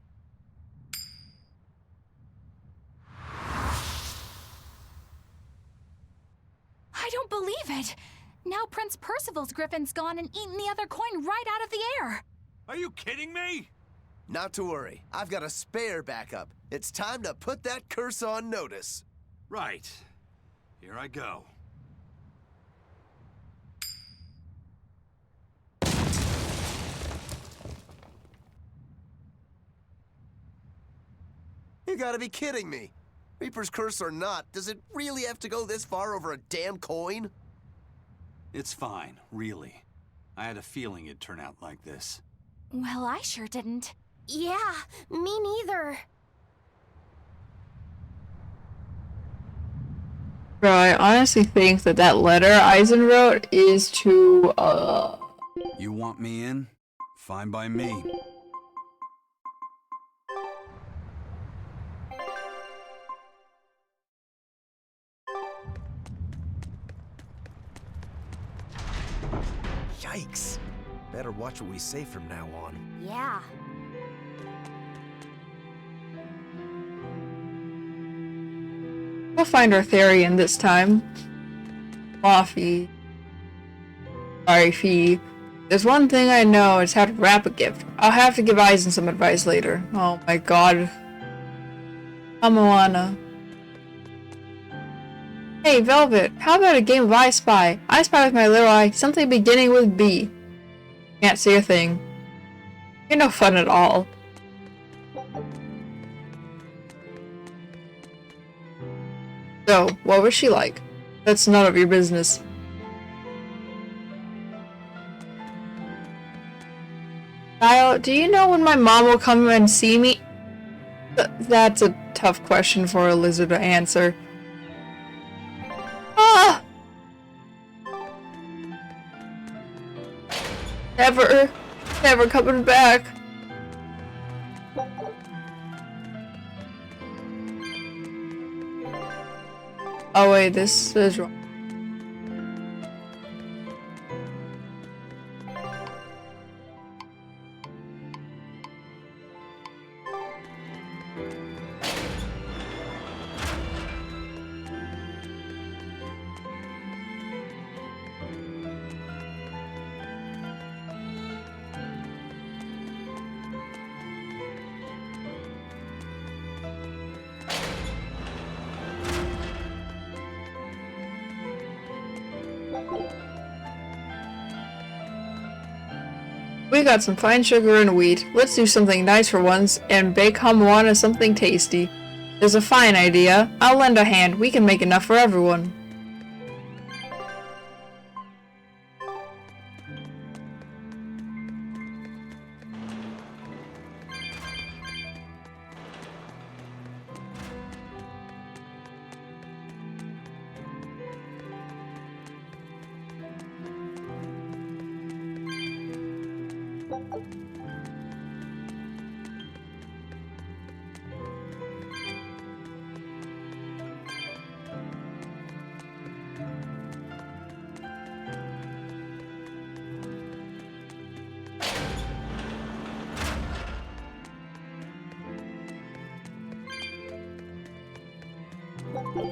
I don't believe it! Now Prince Percival's griffin's gone and eaten the other coin right out of the air! Are you kidding me? Not to worry. I've got a spare backup. It's time to put that curse on notice. Right. Here I go. You gotta be kidding me. Reaper's curse or not, does it really have to go this far over a damn coin? It's fine, really. I had a feeling it'd turn out like this. Well, I sure didn't. Yeah, me neither. Bro, I honestly think that that letter Aizen wrote is to, You want me in? Fine by me. Yikes. Better watch what we say from now on. Yeah. We'll find Arthurian this time. Luffy. Sorry, Fee. There's one thing I know, it's how to wrap a gift. I'll have to give Aizen some advice later. Oh my god. Moana. Hey, Velvet, how about a game of I Spy? I Spy with my little eye, something beginning with B. Can't see a thing. You're no fun at all. So, what was she like? That's none of your business. Kyle, do you know when my mom will come and see me? That's a tough question for a lizard to answer. Ah! Never coming back. Oh wait, this is wrong. We got some fine sugar and wheat. Let's do something nice for once and bake Moana something tasty. There's a fine idea. I'll lend a hand. We can make enough for everyone. Did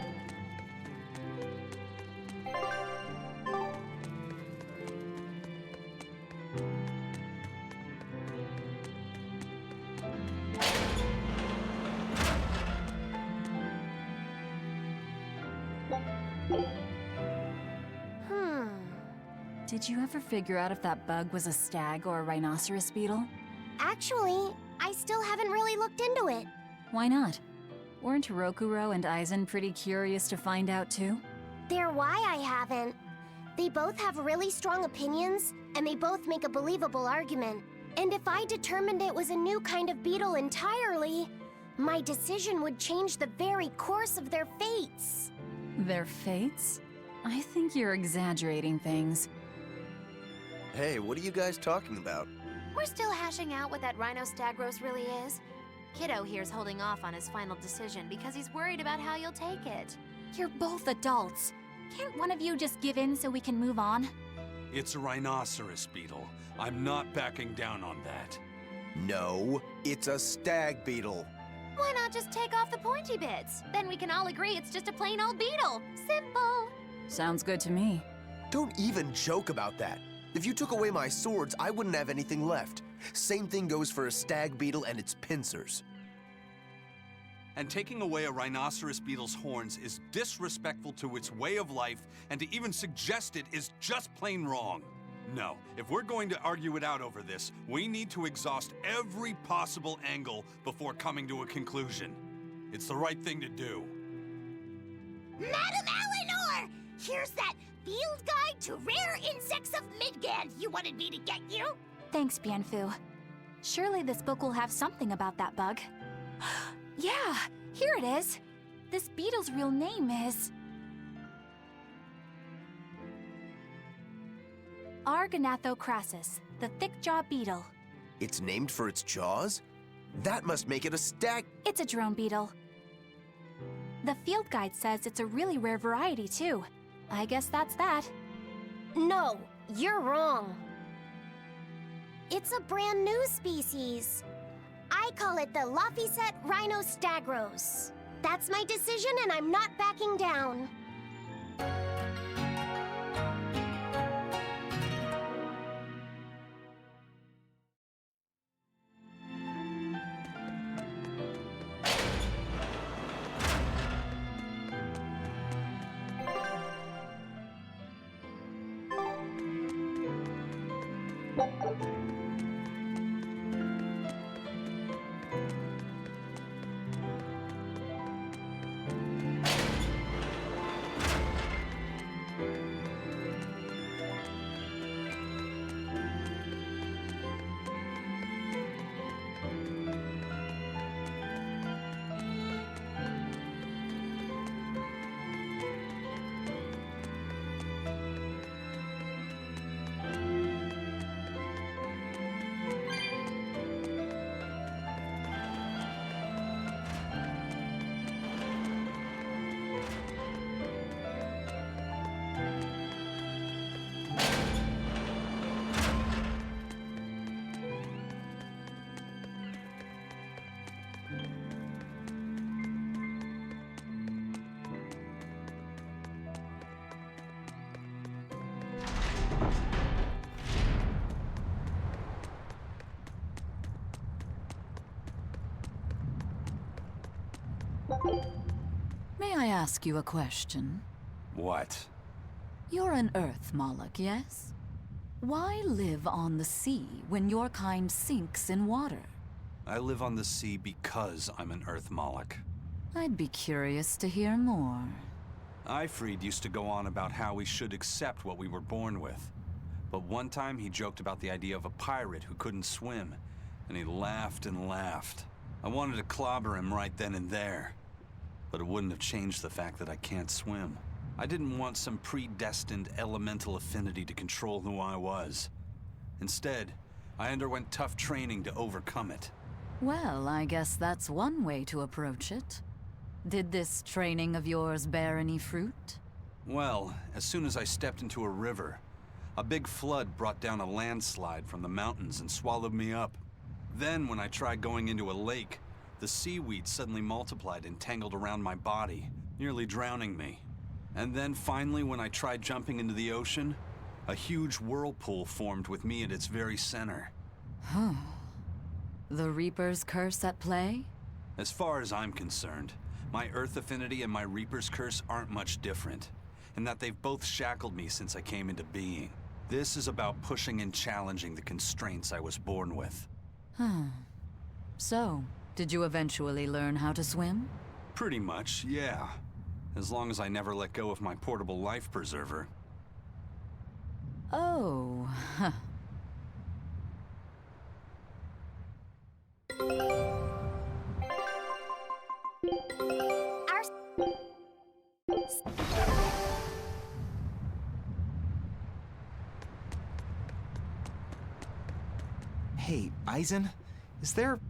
you ever figure out if that bug was a stag or a rhinoceros beetle? Actually, I still haven't really looked into it. Why not? Weren't Rokuro and Aizen pretty curious to find out too? They're why I haven't. They both have really strong opinions, and they both make a believable argument. And if I determined it was a new kind of beetle entirely, my decision would change the very course of their fates. Their fates? I think you're exaggerating things. Hey, what are you guys talking about? We're still hashing out what that Rhinostagros really is. Kiddo here's holding off on his final decision because he's worried about how you'll take it. You're both adults. Can't one of you just give in so we can move on? It's a rhinoceros beetle. I'm not backing down on that. No, it's a stag beetle. Why not just take off the pointy bits? Then we can all agree it's just a plain old beetle. Simple. Sounds good to me. Don't even joke about that. If you took away my swords, I wouldn't have anything left. Same thing goes for a stag beetle and its pincers. And taking away a rhinoceros beetle's horns is disrespectful to its way of life, and to even suggest it is just plain wrong. No, if we're going to argue it out over this, we need to exhaust every possible angle before coming to a conclusion. It's the right thing to do. Madam Eleanor! Here's that field guide to rare insects of Midgand you wanted me to get you. Thanks, Bienfu. Surely this book will have something about that bug. Yeah, here it is. This beetle's real name is... Argonathocrassus, the thick-jaw beetle. It's named for its jaws? That must make it a stag... It's a drone beetle. The field guide says it's a really rare variety, too. I guess that's that. No, you're wrong. It's a brand new species. I call it the Laphicet Rhinostagros. That's my decision, and I'm not backing down. May I ask you a question? What? You're an Earth Moloch, yes? Why live on the sea when your kind sinks in water? I live on the sea because I'm an Earth Moloch. I'd be curious to hear more. Ifrid used to go on about how we should accept what we were born with. But one time he joked about the idea of a pirate who couldn't swim, and he laughed and laughed. I wanted to clobber him right then and there, but it wouldn't have changed the fact that I can't swim. I didn't want some predestined elemental affinity to control who I was. Instead, I underwent tough training to overcome it. Well, I guess that's one way to approach it. Did this training of yours bear any fruit? Well, as soon as I stepped into a river, a big flood brought down a landslide from the mountains and swallowed me up. Then, when I tried going into a lake, the seaweed suddenly multiplied and tangled around my body, nearly drowning me. And then finally, when I tried jumping into the ocean, a huge whirlpool formed with me at its very center. Huh. The Reaper's curse at play? As far as I'm concerned, my Earth affinity and my Reaper's curse aren't much different, in that they've both shackled me since I came into being. This is about pushing and challenging the constraints I was born with. So, did you eventually learn how to swim? Pretty much, yeah. As long as I never let go of my portable life preserver. Oh, huh. Hey, Eisen, is there,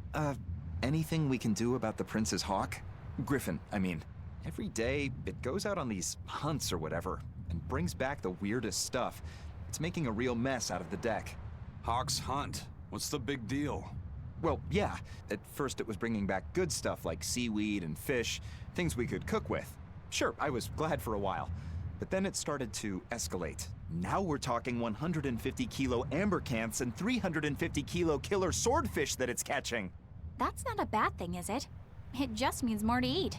anything we can do about the Prince's hawk? Griffin, I mean. Every day, it goes out on these hunts or whatever, and brings back the weirdest stuff. It's making a real mess out of the deck. Hawk's hunt? What's the big deal? Well, yeah. At first it was bringing back good stuff like seaweed and fish, things we could cook with. Sure, I was glad for a while. But then it started to escalate. Now we're talking 150-kilo ambercants and 350-kilo killer swordfish that it's catching. That's not a bad thing, is it? It just means more to eat.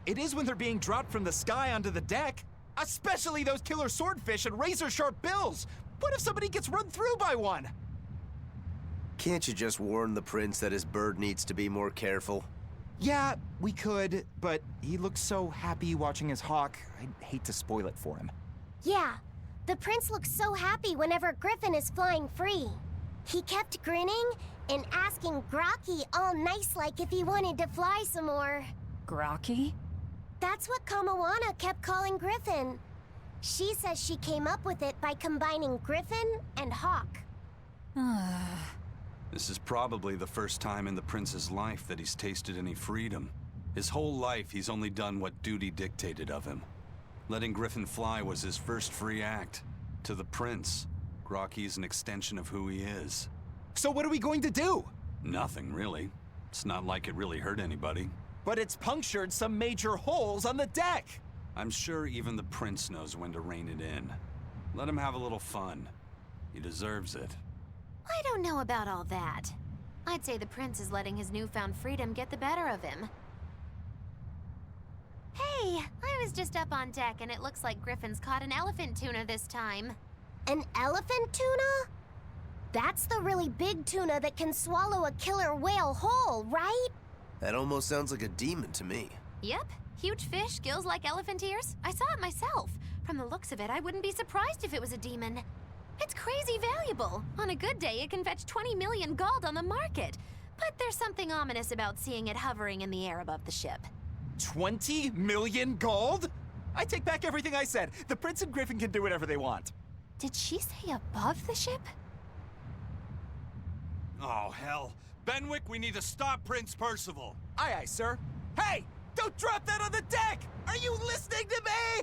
It is when they're being dropped from the sky onto the deck. Especially those killer swordfish and razor-sharp bills. What if somebody gets run through by one? Can't you just warn the prince that his bird needs to be more careful? Yeah, we could, but he looks so happy watching his hawk, I'd hate to spoil it for him. Yeah, the prince looks so happy whenever Griffin is flying free. He kept grinning and asking Grocky all nice-like if he wanted to fly some more. Grocky? That's what Kamawana kept calling Griffin. She says she came up with it by combining Griffin and Hawk. This is probably the first time in the prince's life that he's tasted any freedom. His whole life, he's only done what duty dictated of him. Letting Griffin fly was his first free act. To the prince, Grocky's an extension of who he is. So what are we going to do? Nothing, really. It's not like it really hurt anybody. But it's punctured some major holes on the deck! I'm sure even the prince knows when to rein it in. Let him have a little fun. He deserves it. I don't know about all that. I'd say the prince is letting his newfound freedom get the better of him. Hey, I was just up on deck and it looks like Griffin's caught an elephant tuna this time. An elephant tuna? That's the really big tuna that can swallow a killer whale whole, right? That almost sounds like a demon to me. Yep, huge fish, gills like elephant ears. I saw it myself. From the looks of it, I wouldn't be surprised if it was a demon. It's crazy valuable. On a good day, it can fetch 20 million gold on the market. But there's something ominous about seeing it hovering in the air above the ship. 20 million gold? I take back everything I said. The prince and Griffin can do whatever they want. Did she say above the ship? Oh, hell. Benwick, we need to stop Prince Percival. Aye, aye, sir. Hey! Don't drop that on the deck! Are you listening to me?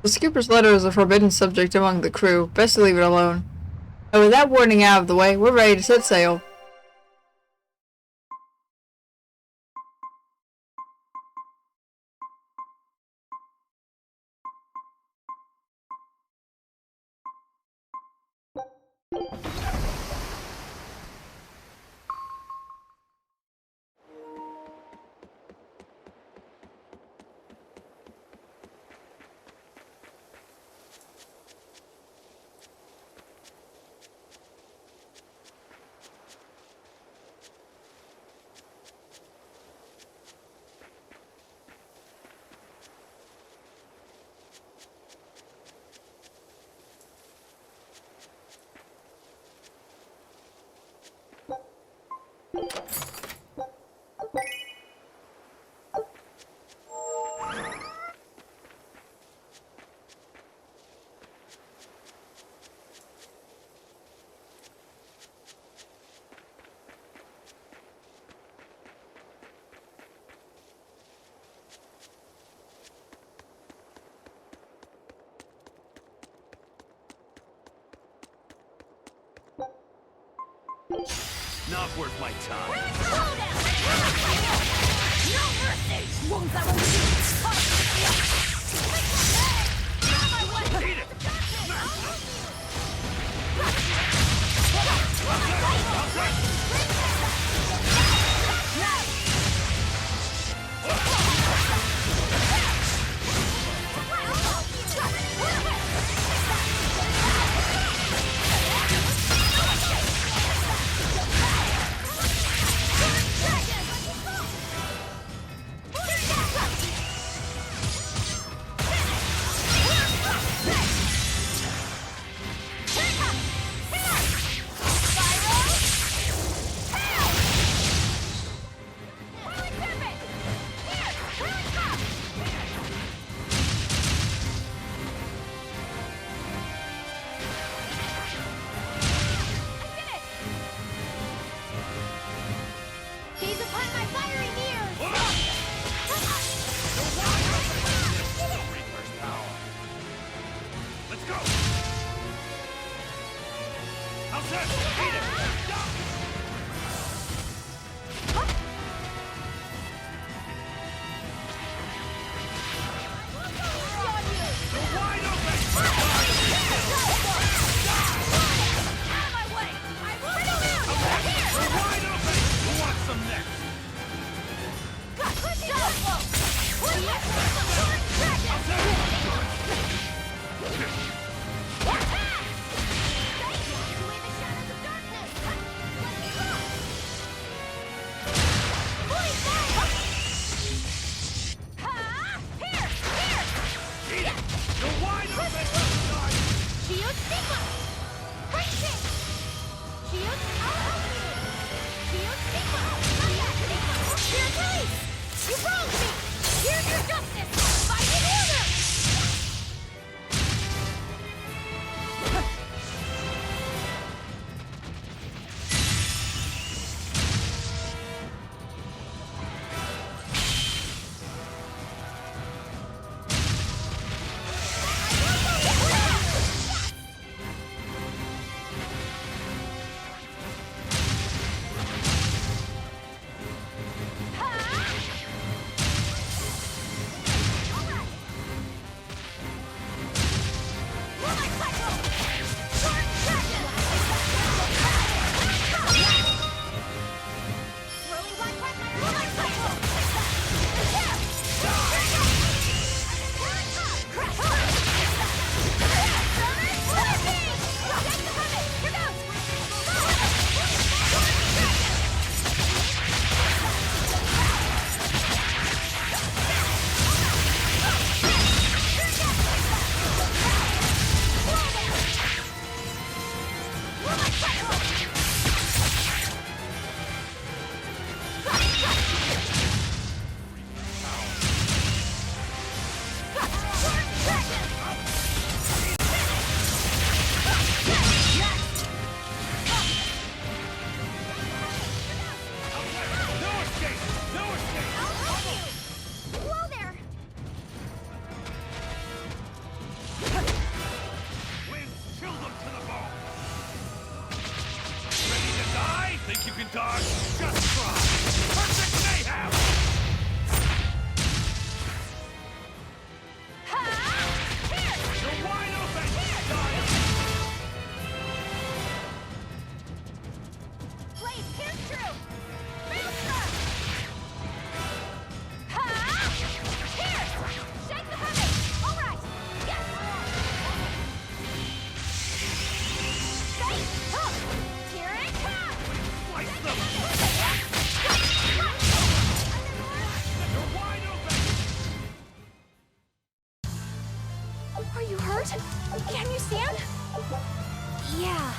The skipper's letter is a forbidden subject among the crew. Best to leave it alone. And with that warning out of the way, we're ready to set sail. Not worth my time. No mercy! Won't that one Eat it! Gaze upon my fiery mirrors! Reaper's power. Let's go! How's that? Eat it! You're wide open! You're wide open! Who wants some next? Eat it! You're wide open! Shield Sigma! Crazy! Shield, I'll help you! Shield Sigma! Here, please! You wronged me! Here's your justice! Fight in order! Think you can dodge? Just try! Perfect mayhem! You're wide open! Blade, pierce through! Maelstrom! Here! Shake the heavy! All right! Yes! Stay hook! Here it comes! Slice them! You're wide open! Are you hurt? Can you stand? Yeah.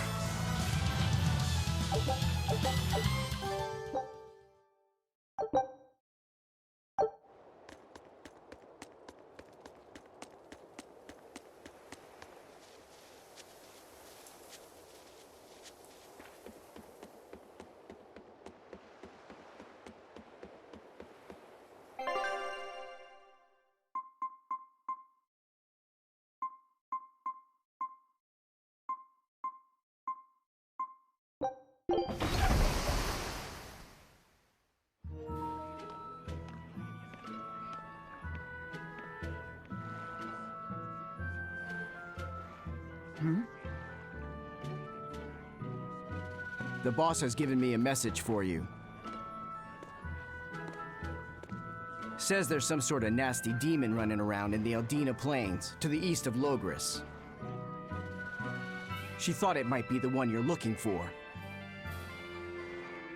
The boss has given me a message for you. Says there's some sort of nasty demon running around in the Eldina Plains, to the east of Logris. She thought it might be the one you're looking for.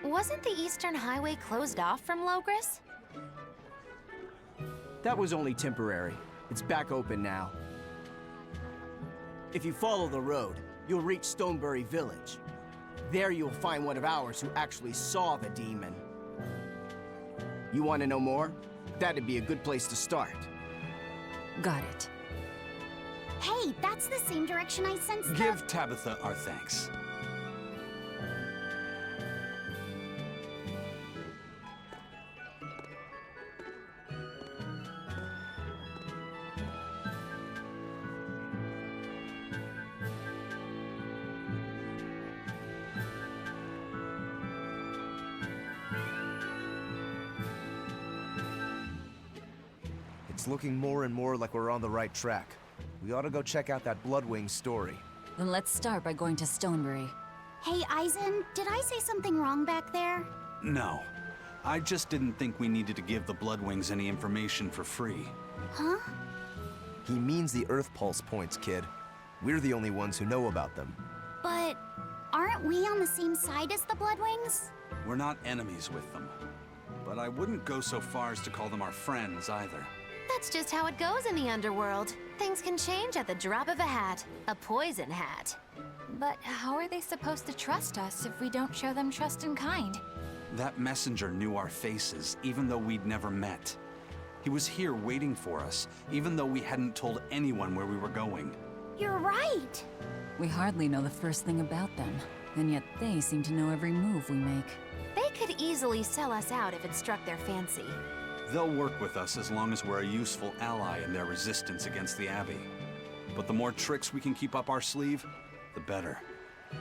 Wasn't the Eastern Highway closed off from Logris? That was only temporary. It's back open now. If you follow the road, you'll reach Stonebury Village. There you'll find one of ours who actually saw the demon. You want to know more? That'd be a good place to start. Got it. Hey, that's the same direction I sensed the... Give Tabitha our thanks. It's looking more and more like we're on the right track. We ought to go check out that Bloodwing story. Then let's start by going to Stonebury. Hey, Eisen, did I say something wrong back there? No. I just didn't think we needed to give the Bloodwings any information for free. Huh? He means the Earth Pulse points, kid. We're the only ones who know about them. But aren't we on the same side as the Bloodwings? We're not enemies with them. But I wouldn't go so far as to call them our friends either. That's just how it goes in the underworld. Things can change at the drop of a hat. A poison hat. But how are they supposed to trust us if we don't show them trust in kind? That messenger knew our faces, even though we'd never met. He was here waiting for us, even though we hadn't told anyone where we were going. You're right! We hardly know the first thing about them, and yet they seem to know every move we make. They could easily sell us out if it struck their fancy. They'll work with us as long as we're a useful ally in their resistance against the Abbey. But the more tricks we can keep up our sleeve, the better.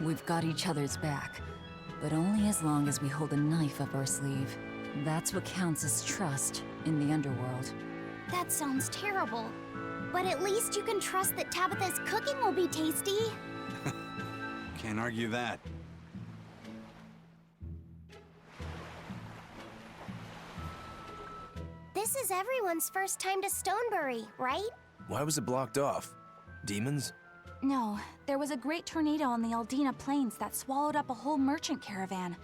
We've got each other's back, but only as long as we hold a knife up our sleeve. That's what counts as trust in the underworld. That sounds terrible. But at least you can trust that Tabitha's cooking will be tasty. Can't argue that. This is everyone's first time to Stonebury, right? Why was it blocked off? Demons? No, there was a great tornado on the Eldina Plains that swallowed up a whole merchant caravan.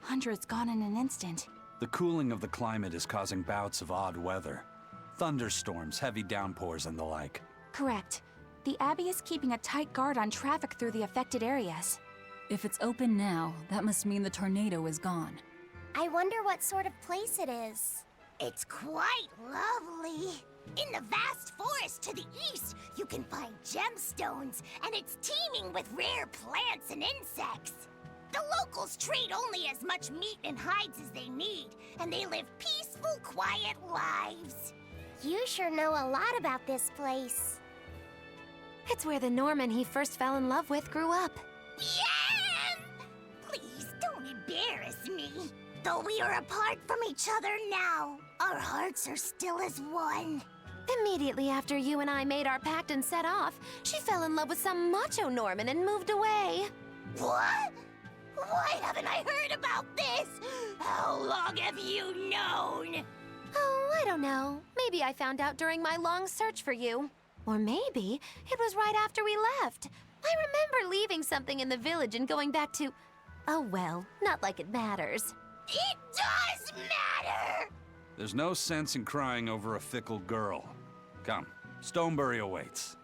Hundreds gone in an instant. The cooling of the climate is causing bouts of odd weather. Thunderstorms, heavy downpours, and the like. Correct. The Abbey is keeping a tight guard on traffic through the affected areas. If it's open now, that must mean the tornado is gone. I wonder what sort of place it is. It's quite lovely. In the vast forest to the east, you can find gemstones, and it's teeming with rare plants and insects. The locals trade only as much meat and hides as they need, and they live peaceful, quiet lives. You sure know a lot about this place. It's where the Norman he first fell in love with grew up. Yeah! Please don't embarrass me. Though we are apart from each other now, our hearts are still as one. Immediately after you and I made our pact and set off, she fell in love with some macho Norman and moved away. What? Why haven't I heard about this? How long have you known? Oh, I don't know. Maybe I found out during my long search for you. Or maybe it was right after we left. I remember leaving something in the village and going back to... Oh well, not like it matters. It does matter! There's no sense in crying over a fickle girl. Come, Stonebury awaits.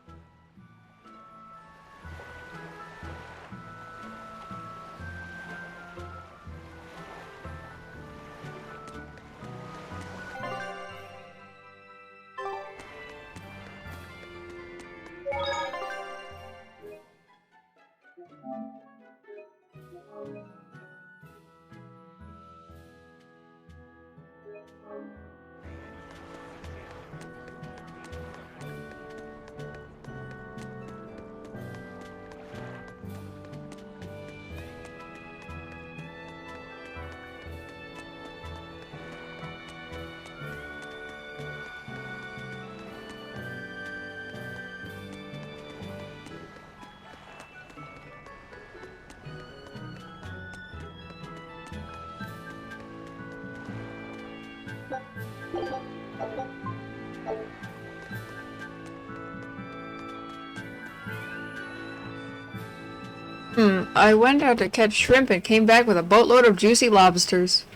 I went out to catch shrimp and came back with a boatload of juicy lobsters.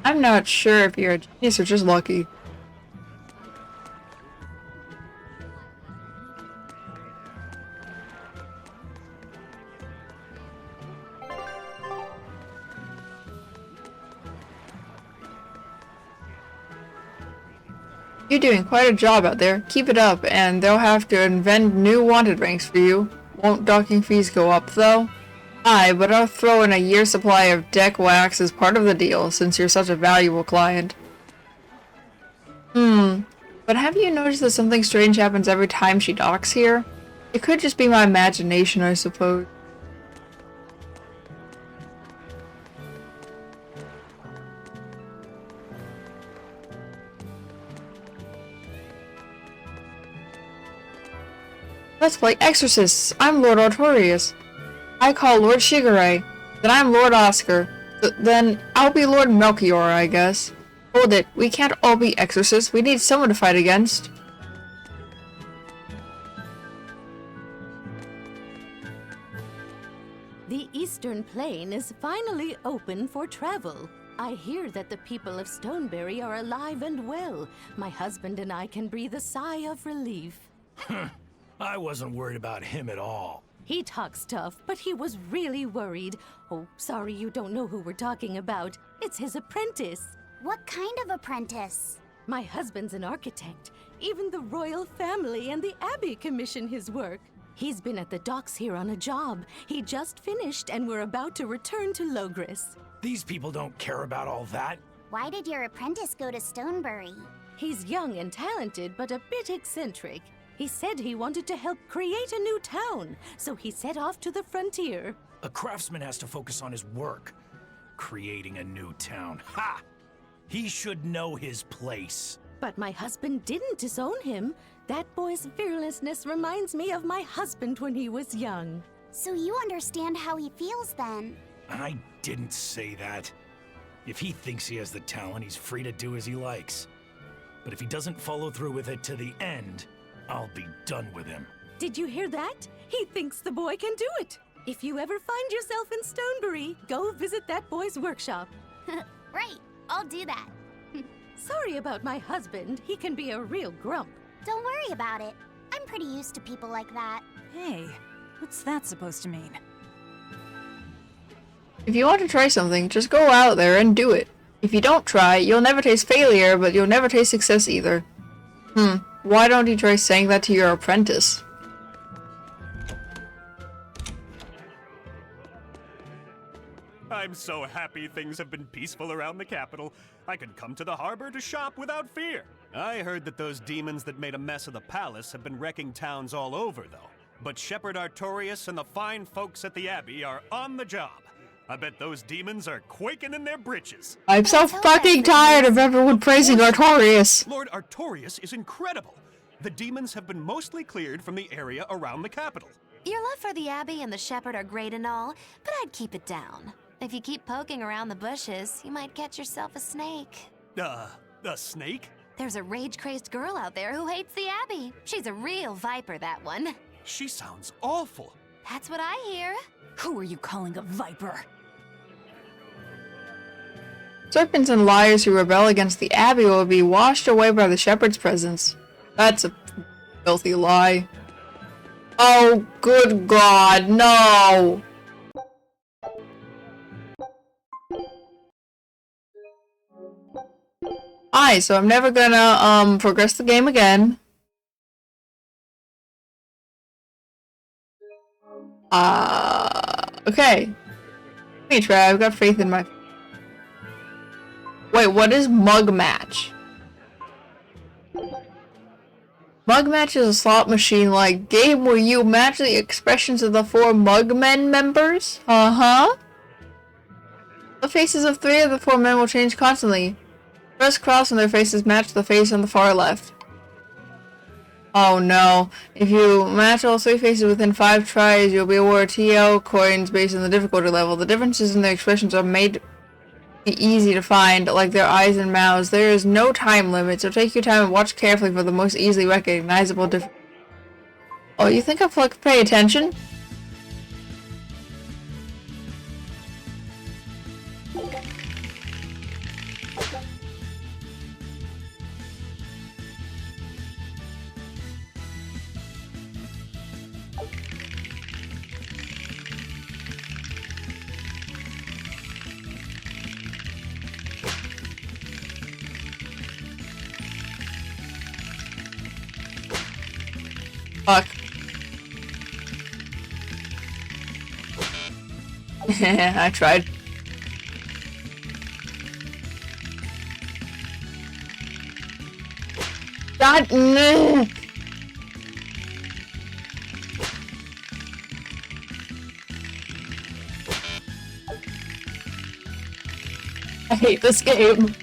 I'm not sure if you're a genius or just lucky. You're doing quite a job out there. Keep it up, and they'll have to invent new wanted ranks for you. Won't docking fees go up, though? Aye, but I'll throw in a year's supply of deck wax as part of the deal, since you're such a valuable client. But have you noticed that something strange happens every time she docks here? It could just be my imagination, I suppose. Let's play Exorcists. I'm Lord Artorias. I call Lord Shigure. Then I'm Lord Oscar. Then I'll be Lord Melchior, I guess. Hold it. We can't all be Exorcists. We need someone to fight against. The Eastern Plain is finally open for travel. I hear that the people of Stoneberry are alive and well. My husband and I can breathe a sigh of relief. I wasn't worried about him at all. He talks tough, but he was really worried. Oh, sorry you don't know who we're talking about. It's his apprentice. What kind of apprentice? My husband's an architect. Even the royal family and the Abbey commission his work. He's been at the docks here on a job. He just finished and we're about to return to Logris. These people don't care about all that. Why did your apprentice go to Stoneberry? He's young and talented, but a bit eccentric. He said he wanted to help create a new town, so he set off to the frontier. A craftsman has to focus on his work. Creating a new town. Ha! He should know his place. But my husband didn't disown him. That boy's fearlessness reminds me of my husband when he was young. So you understand how he feels then? I didn't say that. If he thinks he has the talent, he's free to do as he likes. But if he doesn't follow through with it to the end, I'll be done with him. Did you hear that? He thinks the boy can do it. If you ever find yourself in Stoneberry, go visit that boy's workshop. Right, I'll do that. Sorry about my husband. He can be a real grump. Don't worry about it. I'm pretty used to people like that. Hey, what's that supposed to mean? If you want to try something, just go out there and do it. If you don't try, you'll never taste failure, but you'll never taste success either. Why don't you try saying that to your apprentice? I'm so happy things have been peaceful around the capital. I can come to the harbor to shop without fear. I heard that those demons that made a mess of the palace have been wrecking towns all over, though. But Shepherd Artorias and the fine folks at the Abbey are on the job. I bet those demons are quaking in their britches. I'm so fucking tired of everyone praising Artorias. Lord Artorias is incredible. The demons have been mostly cleared from the area around the capital. Your love for the Abbey and the Shepherd are great and all, but I'd keep it down. If you keep poking around the bushes, you might catch yourself a snake. A snake? There's a rage-crazed girl out there who hates the Abbey. She's a real viper, that one. She sounds awful. That's what I hear. Who are you calling a viper? Serpents and liars who rebel against the Abbey will be washed away by the Shepherd's presence. That's a filthy lie. Oh, good God, no! Aye, so I'm never gonna, progress the game again. Okay. Let me try, I've got faith in my... Wait, what is Mug Match? Mug Match is a slot machine-like game where you match the expressions of the 4 Mugmen members? Uh-huh. The faces of 3 of the 4 men will change constantly. Press cross and their faces match the face on the far left. Oh no. If you match all 3 faces within 5 tries, you'll be awarded TL coins based on the difficulty level. The differences in their expressions are made be easy to find, like their eyes and mouths. There is no time limit, so take your time and watch carefully for the most easily recognizable difference. Oh, you think I've like pay attention? Fuck. I tried. God, no. I hate this game.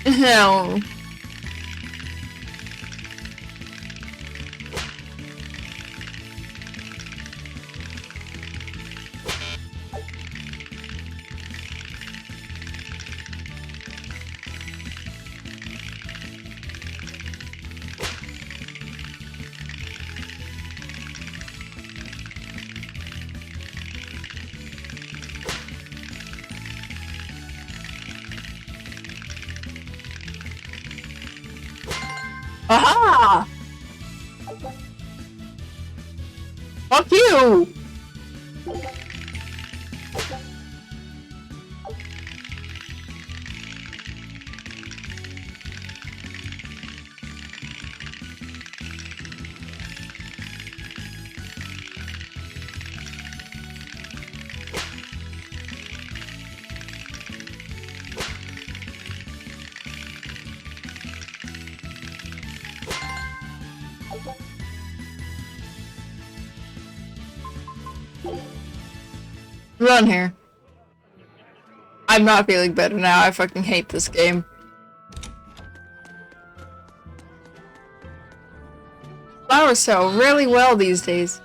No. Aha! Fuck you! Run here. I'm not feeling better now. I fucking hate this game. Flowers sell really well these days.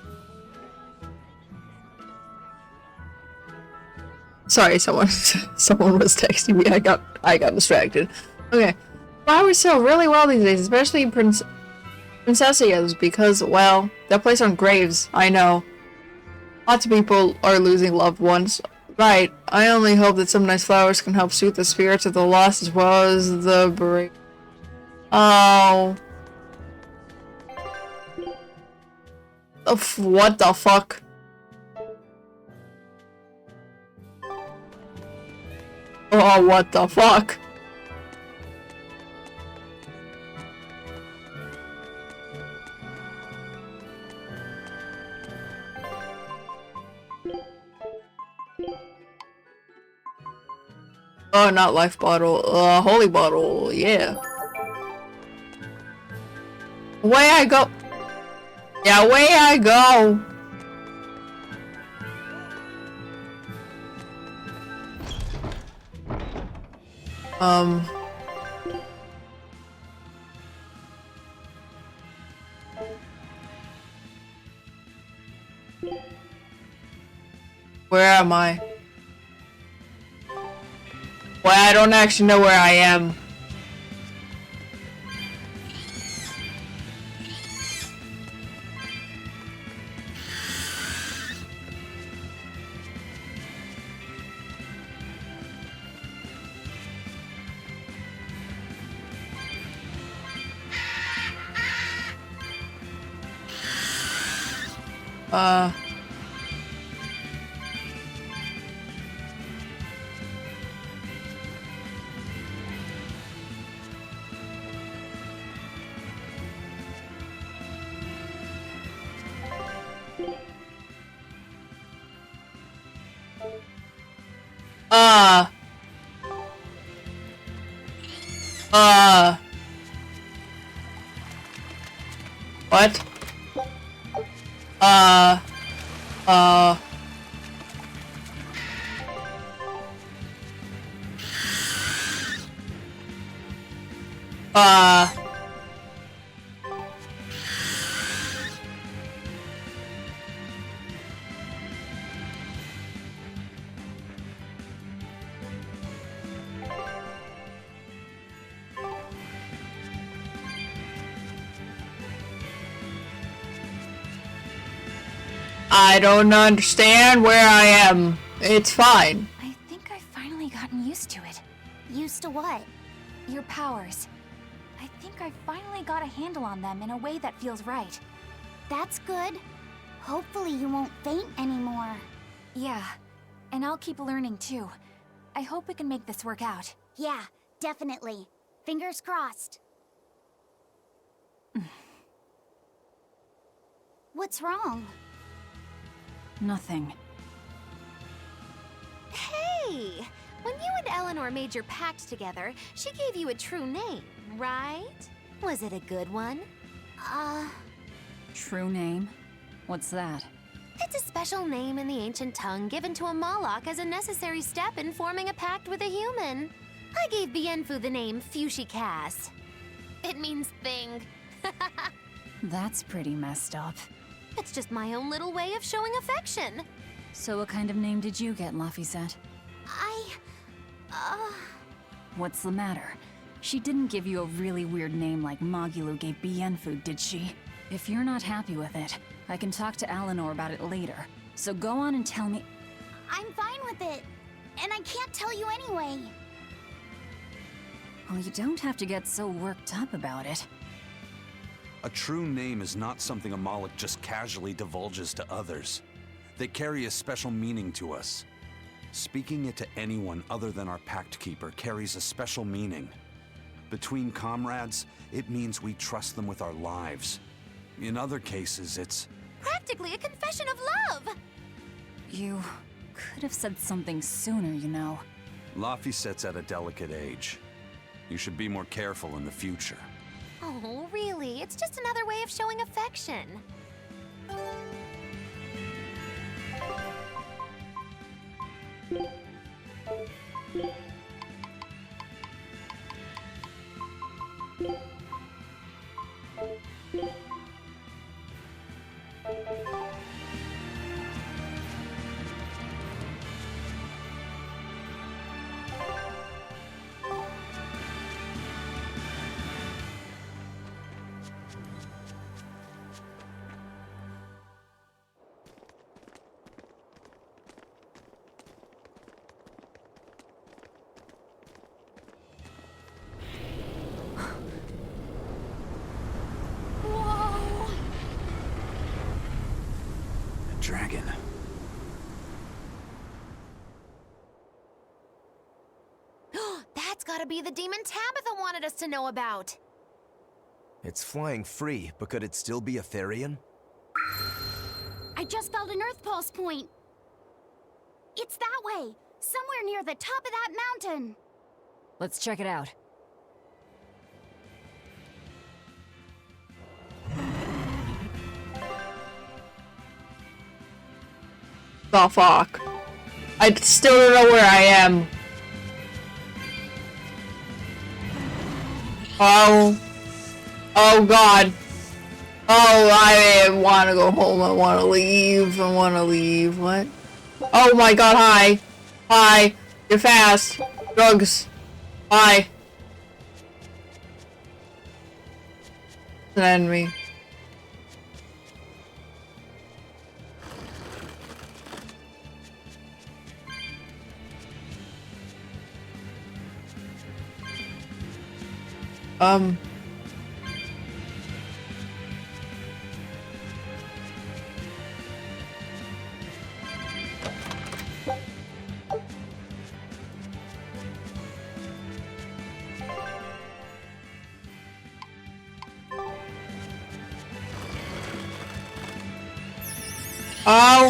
Sorry, someone was texting me. I got distracted. Okay. Flowers sell really well these days, especially princessias, because, well, they're placed on graves. I know. Lots of people are losing loved ones. Right. I only hope that some nice flowers can help soothe the spirits of the lost as well as the brave. Oh. What the fuck? Oh, what the fuck? Oh, not life bottle. Holy bottle. Yeah. Away I go. Yeah, away I go. Where am I? Well, I don't actually know where I am. What? I don't understand where I am. It's fine. I think I've finally gotten used to it. Used to what? Your powers. I think I finally got a handle on them in a way that feels right. That's good. Hopefully you won't faint anymore. Yeah, and I'll keep learning too. I hope we can make this work out. Yeah, definitely. Fingers crossed. What's wrong? Nothing. Hey! When you and Eleanor made your pact together, she gave you a true name, right? Was it a good one? True name? What's that? It's a special name in the ancient tongue given to a Moloch as a necessary step in forming a pact with a human. I gave Bienfu the name Fushi Cass. It means thing. That's pretty messed up. It's just my own little way of showing affection. So what kind of name did you get, Laphicet? What's the matter? She didn't give you a really weird name like Magulu gave Bienfu, did she? If you're not happy with it, I can talk to Eleanor about it later. So go on and tell me— I'm fine with it. And I can't tell you anyway. Well, you don't have to get so worked up about it. A true name is not something a Moloch just casually divulges to others. They carry a special meaning to us. Speaking it to anyone other than our Pact Keeper carries a special meaning. Between comrades, it means we trust them with our lives. In other cases, it's practically a confession of love! You could have said something sooner, you know. Laphicet's at a delicate age. You should be more careful in the future. Oh, really? It's just another way of showing affection. Dragon. That's gotta be the demon Tabitha wanted us to know about. It's flying free, but could it still be a Therian? I just felt an Earth Pulse point. It's that way, somewhere near the top of that mountain. Let's check it out. Oh fuck. I still don't know where I am. Oh. Oh god. Oh, I wanna go home. I wanna leave. I wanna leave. What? Oh my god, hi. Hi. You're fast. Drugs. Hi. An enemy. Oh.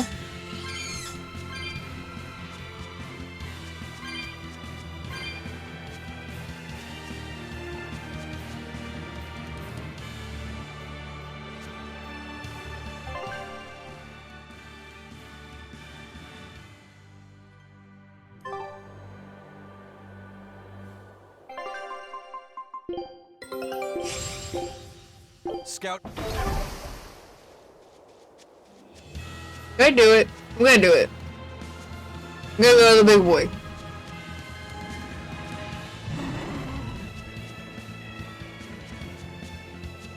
Scout. I'm gonna do it. I'm gonna do it. I'm gonna go to the big boy.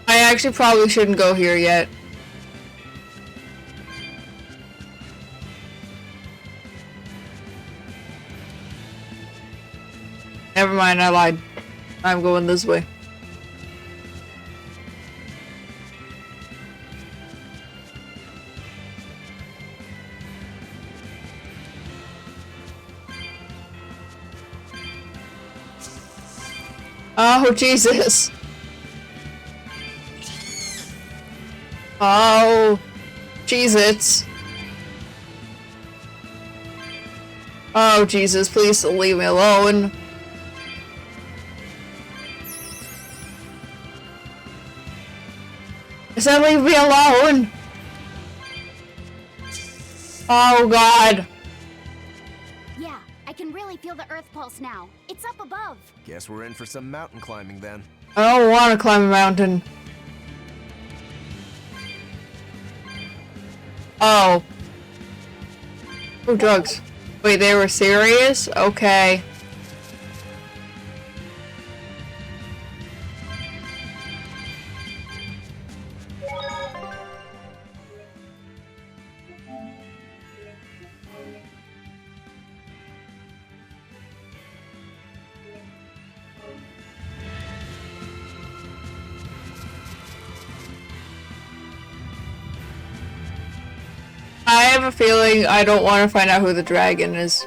I actually probably shouldn't go here yet. Never mind, I lied. I'm going this way. Oh, Jesus. Oh, Jesus. Oh, Jesus, please leave me alone. I said leave me alone. Oh, God. Yeah, I can really feel the Earth pulse now. It's up above. Guess we're in for some mountain climbing then. I don't want to climb a mountain. Oh. Oh, drugs. Wait, they were serious? Okay. I have a feeling I don't want to find out who the dragon is.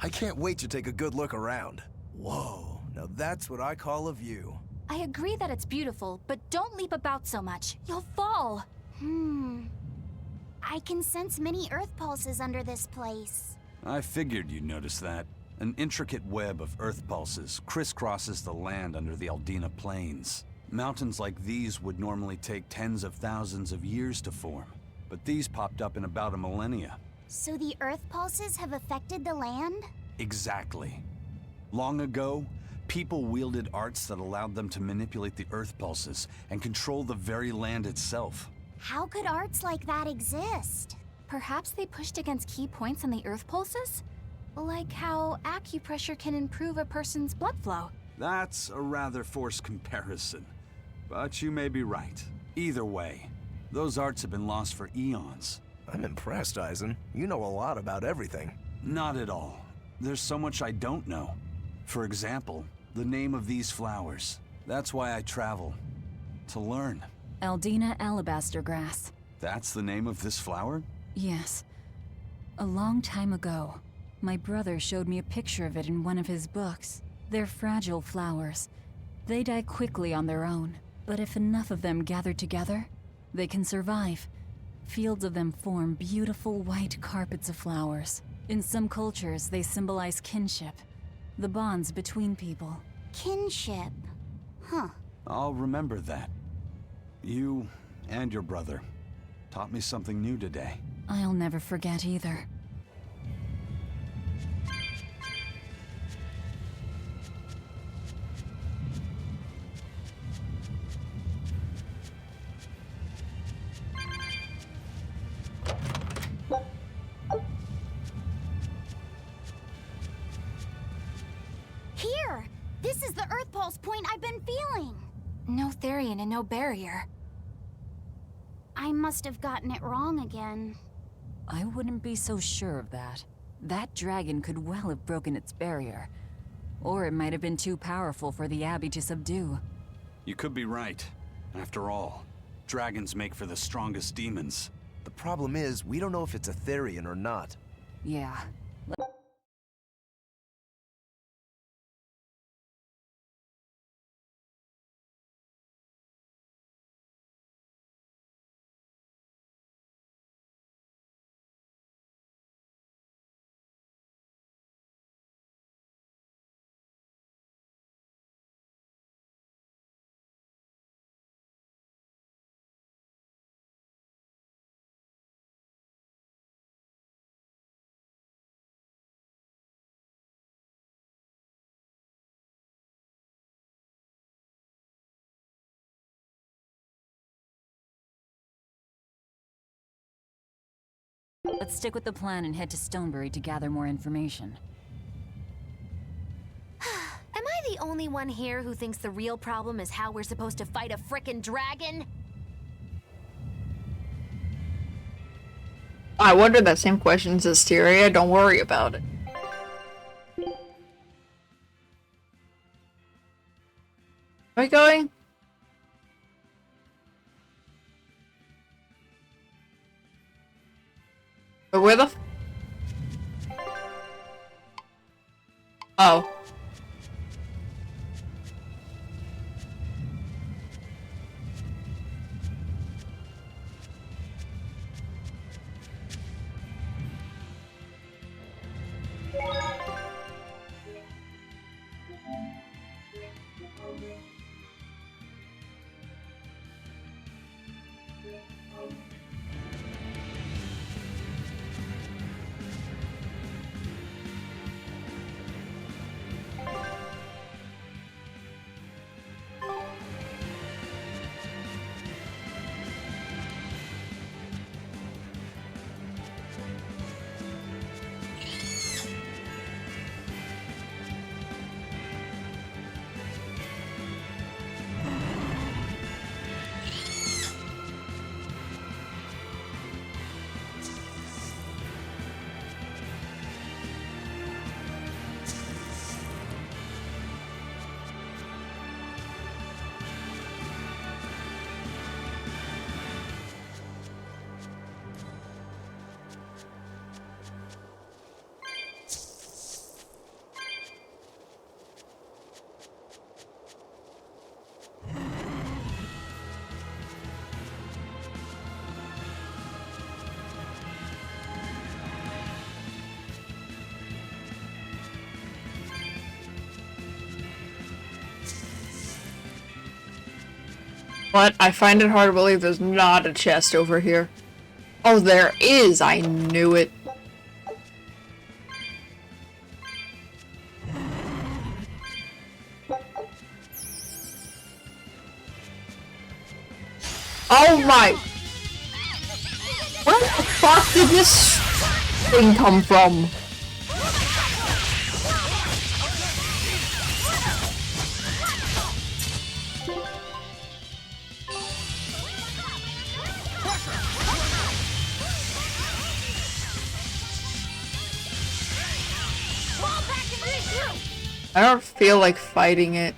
I can't wait to take a good look around. Whoa, now that's what I call a view. I agree that it's beautiful, but don't leap about so much. You'll fall. I can sense many Earth pulses under this place. I figured you'd notice that. An intricate web of earth pulses crisscrosses the land under the Aldina Plains. Mountains like these would normally take tens of thousands of years to form, but these popped up in about a millennia. So the Earth pulses have affected the land? Exactly. Long ago, people wielded arts that allowed them to manipulate the earth pulses and control the very land itself. How could arts like that exist? Perhaps they pushed against key points on the Earth pulses? Like how acupressure can improve a person's blood flow. That's a rather forced comparison, but you may be right. Either way, those arts have been lost for eons. I'm impressed, Eisen. You know a lot about everything. Not at all. There's so much I don't know. For example, the name of these flowers. That's why I travel. To learn. Aldina alabaster grass. That's the name of this flower? Yes. A long time ago, my brother showed me a picture of it in one of his books. They're fragile flowers. They die quickly on their own, but if enough of them gather together, they can survive. Fields of them form beautiful white carpets of flowers. In some cultures, they symbolize kinship, the bonds between people. Kinship. Huh. I'll remember that. You and your brother taught me something new today. I'll never forget either. Here! This is the Earth pulse point I've been feeling! No Therian and no barrier. I must have gotten it wrong again. I wouldn't be so sure of that. That dragon could well have broken its barrier. Or it might have been too powerful for the Abbey to subdue. You could be right. After all, dragons make for the strongest demons. The problem is, we don't know if it's a Therian or not. Yeah. Let's stick with the plan and head to Stonebury to gather more information. Am I the only one here who thinks the real problem is how we're supposed to fight a frickin' dragon? I wondered that same question, Asteria. Don't worry about it. Are we going? But where the f- Oh. What? I find it hard to believe there's not a chest over here. Oh, there is! I knew it. Oh my! Where the fuck did this thing come from? I don't feel like fighting it.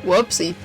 Whoopsie.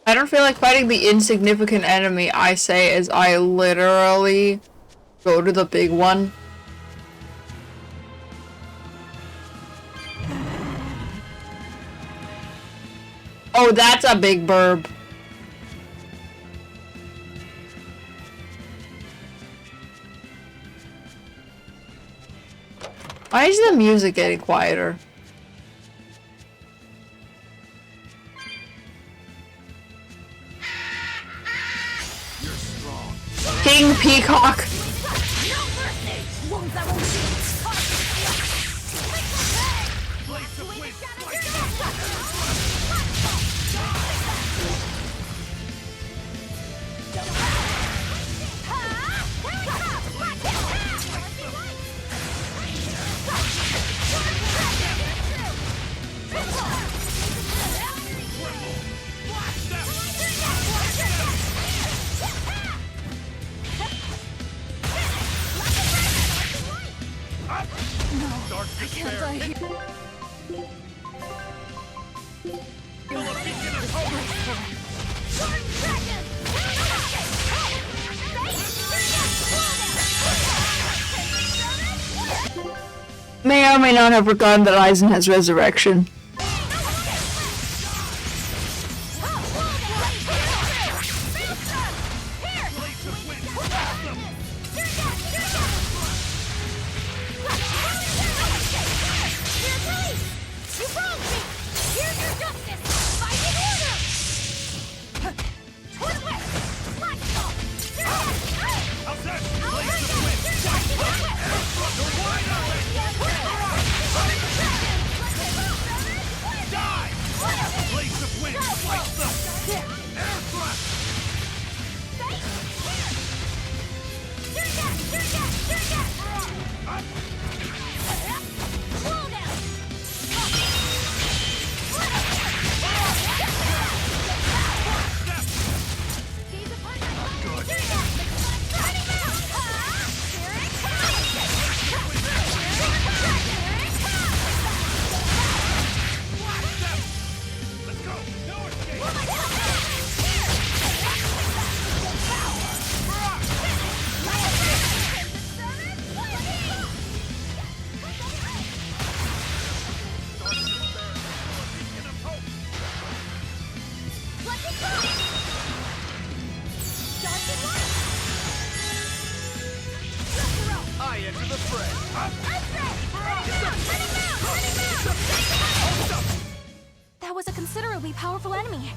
I don't feel like fighting the insignificant enemy, I say, as I literally go to the big one. Oh, that's a big burb. Why is the music getting quieter? King Peacock. may not have forgotten that Aizen has resurrection. That was a considerably powerful enemy.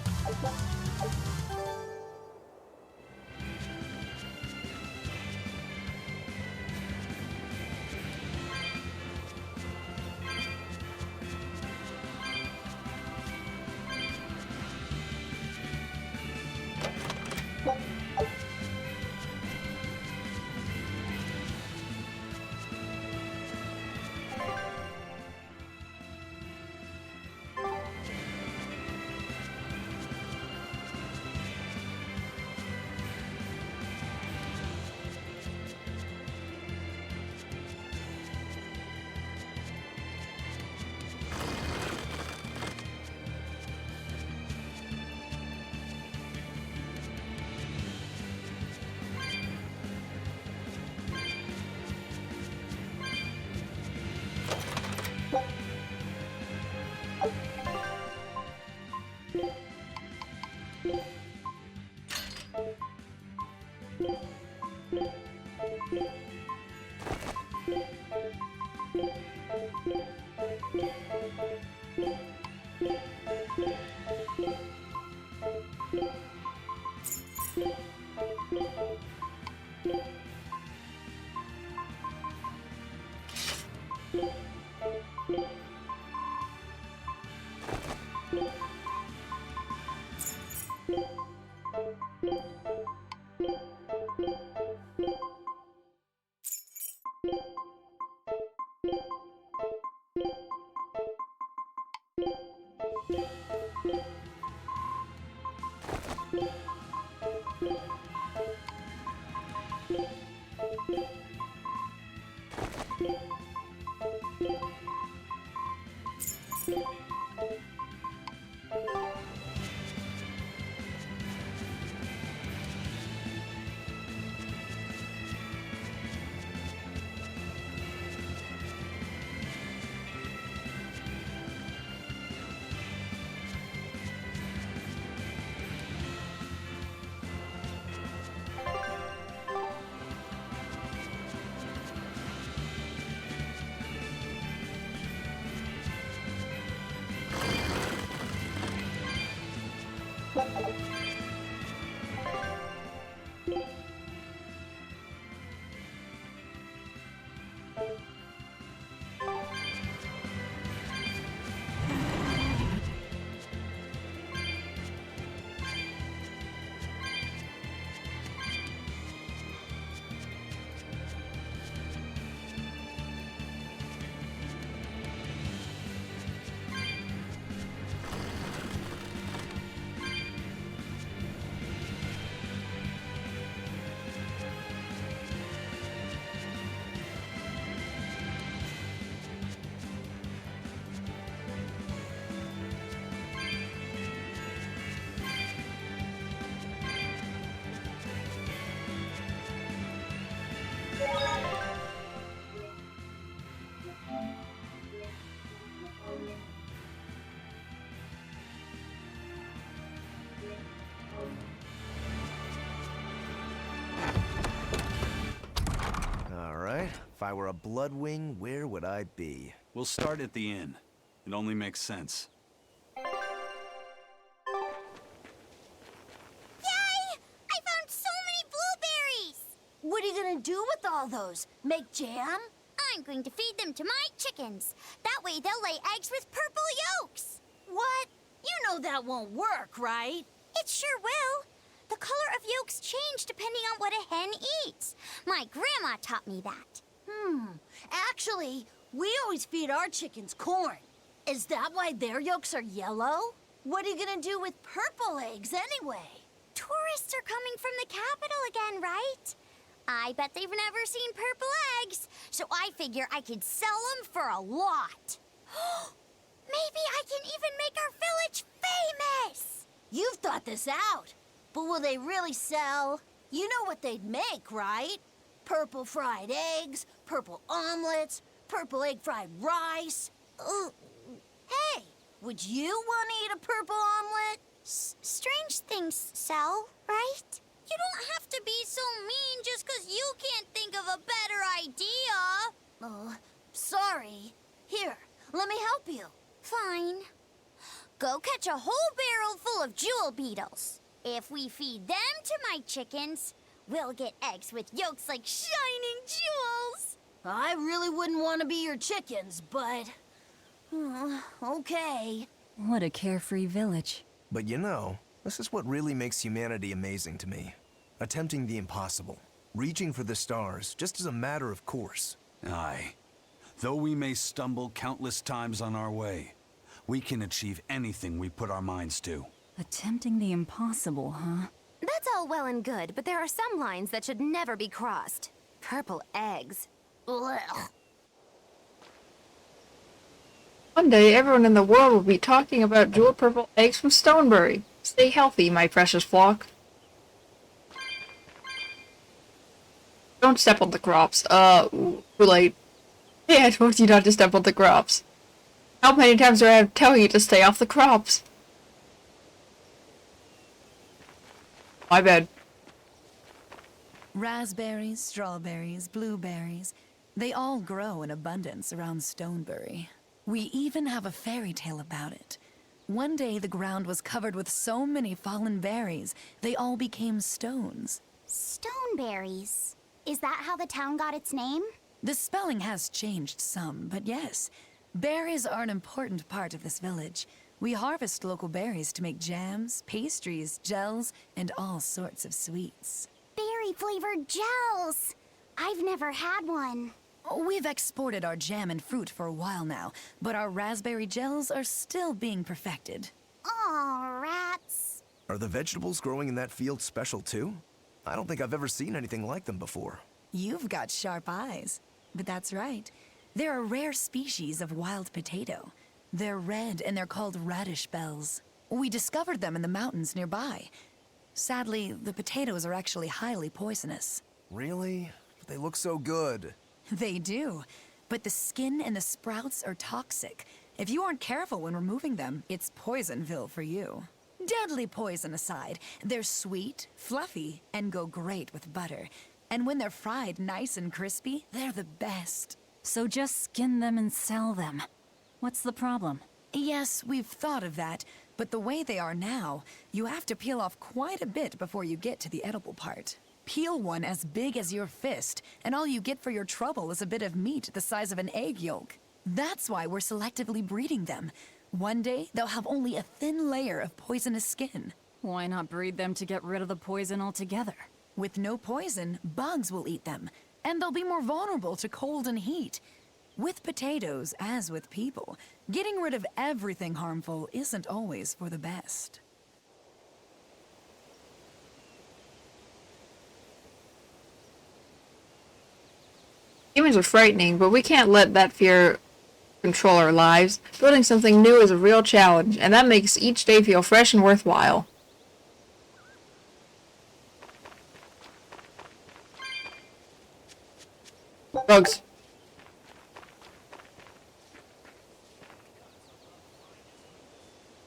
I were a Bloodwing, where would I be? We'll start at the inn. It only makes sense. Yay! I found so many blueberries! What are you gonna do with all those? Make jam? I'm going to feed them to my chickens. That way they'll lay eggs with purple yolks. What? You know that won't work, right? It sure will. The color of yolks change depending on what a hen eats. My grandma taught me that. Actually, we always feed our chickens corn. Is that why their yolks are yellow? What are you gonna do with purple eggs anyway? Tourists are coming from the capital again, right? I bet they've never seen purple eggs, so I figure I could sell them for a lot. Maybe I can even make our village famous! You've thought this out. But will they really sell? You know what they'd make, right? Purple fried eggs, purple omelets, purple egg fried rice. Hey, would you want to eat a purple omelet? Strange things sell, right? You don't have to be so mean just 'cause you can't think of a better idea. Oh, sorry. Here, let me help you. Fine. Go catch a whole barrel full of jewel beetles. If we feed them to my chickens, we'll get eggs with yolks like shining jewels. I really wouldn't want to be your chickens, but... okay. What a carefree village. But you know, this is what really makes humanity amazing to me. Attempting the impossible. Reaching for the stars, just as a matter of course. Aye. Though we may stumble countless times on our way, we can achieve anything we put our minds to. Attempting the impossible, huh? That's all well and good, but there are some lines that should never be crossed. Purple eggs. Ugh. One day, everyone in the world will be talking about jewel purple eggs from Stoneberry. Stay healthy, my precious flock. Don't step on the crops. Too late. Hey, I told you not to step on the crops. How many times do I have to tell you to stay off the crops? My bad. Raspberries, strawberries, blueberries, they all grow in abundance around Stoneberry. We even have a fairy tale about it. One day the ground was covered with so many fallen berries, they all became stones. Stoneberries. Is that how the town got its name? The spelling has changed some, but yes. Berries are an important part of this village. We harvest local berries to make jams, pastries, gels, and all sorts of sweets. Berry-flavored gels! I've never had one. We've exported our jam and fruit for a while now, but our raspberry gels are still being perfected. Aw, rats. Are the vegetables growing in that field special too? I don't think I've ever seen anything like them before. You've got sharp eyes. But that's right. They're a rare species of wild potato. They're red and they're called radish bells. We discovered them in the mountains nearby. Sadly, the potatoes are actually highly poisonous. Really? They look so good. They do. But the skin and the sprouts are toxic. If you aren't careful when removing them, it's Poisonville for you. Deadly poison aside, they're sweet, fluffy, and go great with butter. And when they're fried nice and crispy, they're the best. So just skin them and sell them. What's the problem? Yes, we've thought of that, but the way they are now, you have to peel off quite a bit before you get to the edible part. Peel one as big as your fist, and all you get for your trouble is a bit of meat the size of an egg yolk. That's why we're selectively breeding them. One day, they'll have only a thin layer of poisonous skin. Why not breed them to get rid of the poison altogether? With no poison, bugs will eat them, and they'll be more vulnerable to cold and heat. With potatoes, as with people, getting rid of everything harmful isn't always for the best. Demons are frightening, but we can't let that fear control our lives. Building something new is a real challenge, and that makes each day feel fresh and worthwhile. Bugs.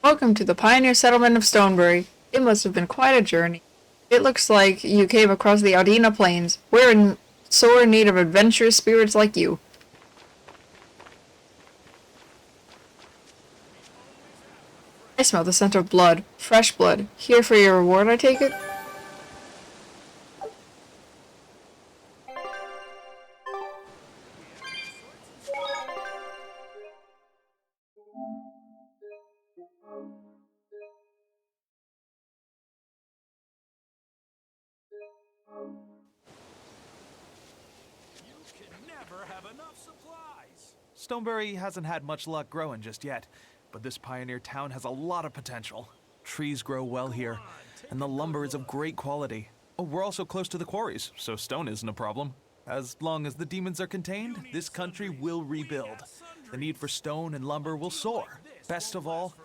Welcome to the pioneer settlement of Stoneberry. It must have been quite a journey. It looks like you came across the Aldina Plains. Where in sore in need of adventurous spirits like you. I smell the scent of blood. Fresh blood. Here for your reward, I take it? Stoneberry hasn't had much luck growing just yet, but this pioneer town has a lot of potential. Trees grow well here, and the lumber is of great quality. Oh, we're also close to the quarries, so stone isn't a problem. As long as the demons are contained, this country will rebuild. The need for stone and lumber will soar. Best of all,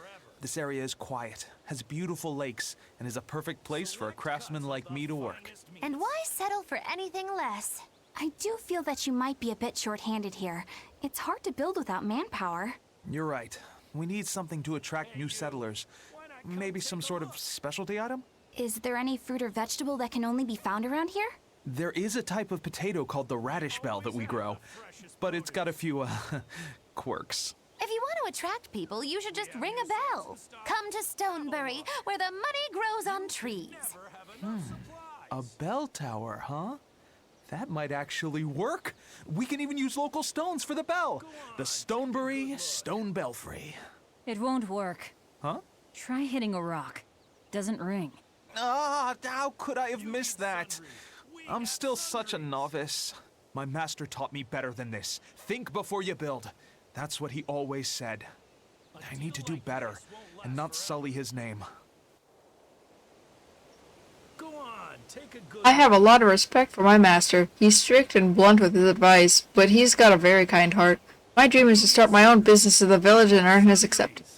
this area is quiet, has beautiful lakes, and is a perfect place for a craftsman like me to work. And why settle for anything less? I do feel that you might be a bit short-handed here. It's hard to build without manpower. You're right. We need something to attract new settlers. Maybe some sort of specialty item? Is there any fruit or vegetable that can only be found around here? There is a type of potato called the radish bell that we grow, but it's got a few, quirks. If you want to attract people, you should just ring a bell. Come to Stoneberry, where the money grows on trees. A bell tower, huh? That might actually work. We can even use local stones for the bell. The Stoneberry Stone Belfry. It won't work. Huh? Try hitting a rock. Doesn't ring. Ah, how could I have missed that? I'm still such a novice. My master taught me better than this. Think before you build. That's what he always said. I need to do better and not sully his name. I have a lot of respect for my master. He's strict and blunt with his advice, but he's got a very kind heart. My dream is to start my own business in the village and earn his acceptance.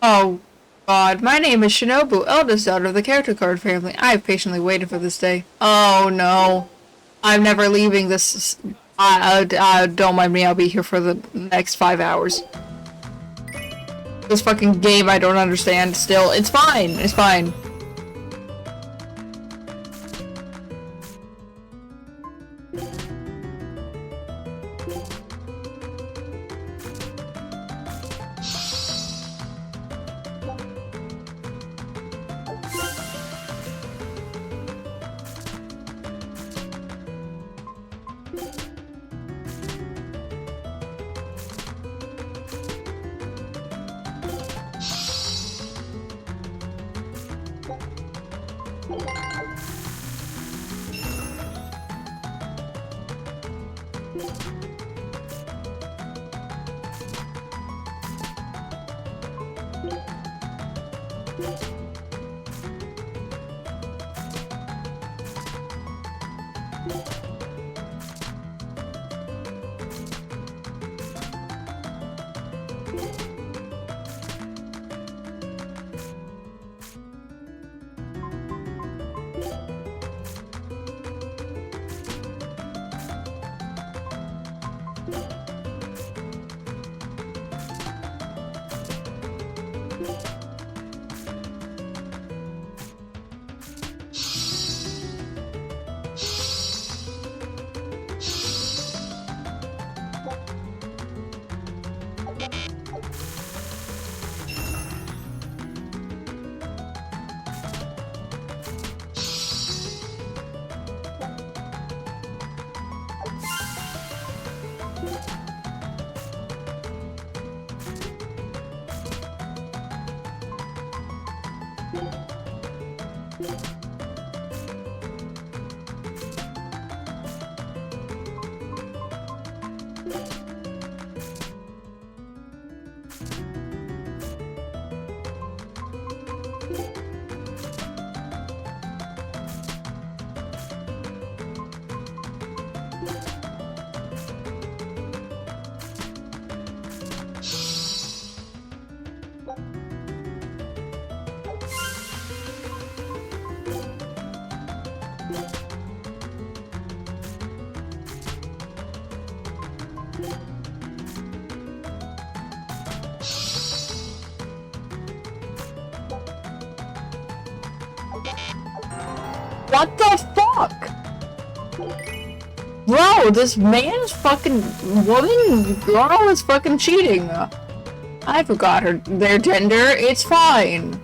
Oh, God. My name is Shinobu, eldest daughter of the character card family. I have patiently waited for this day. Oh, no. I'm never leaving this. Don't mind me. I'll be here for the next 5 hours. This fucking game I don't understand still. It's fine. It's fine. What the fuck? Bro, this man's fucking girl is fucking cheating. I forgot their gender. It's fine.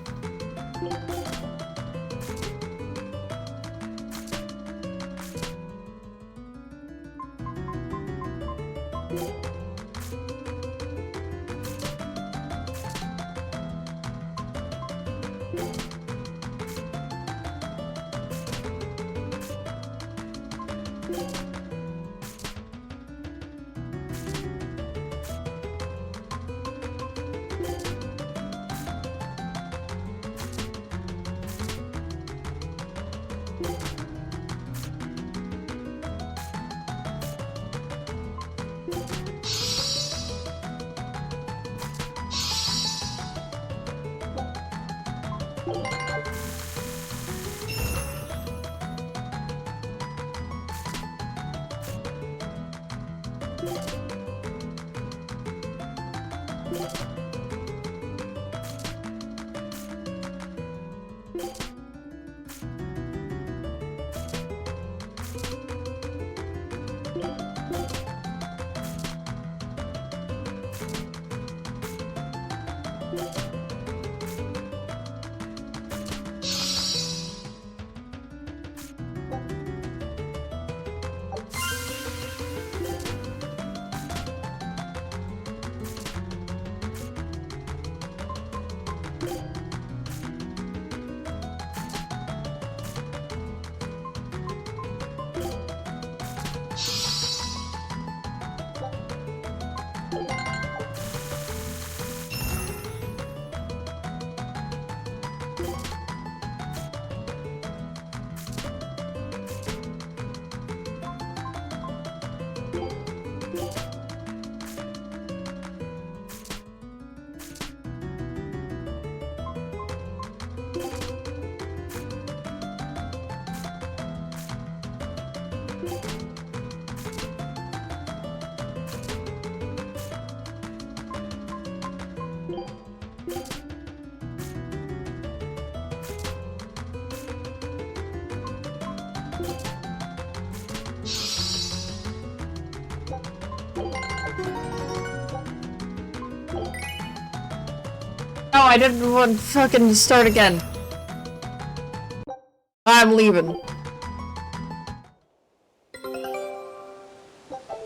No, I didn't want to fucking start again. I'm leaving.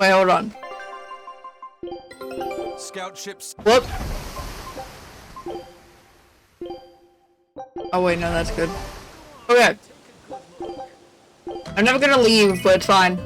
Wait, hold on. Scout ships. Whoop. Oh wait, no, that's good. Okay. I'm never gonna leave, but it's fine.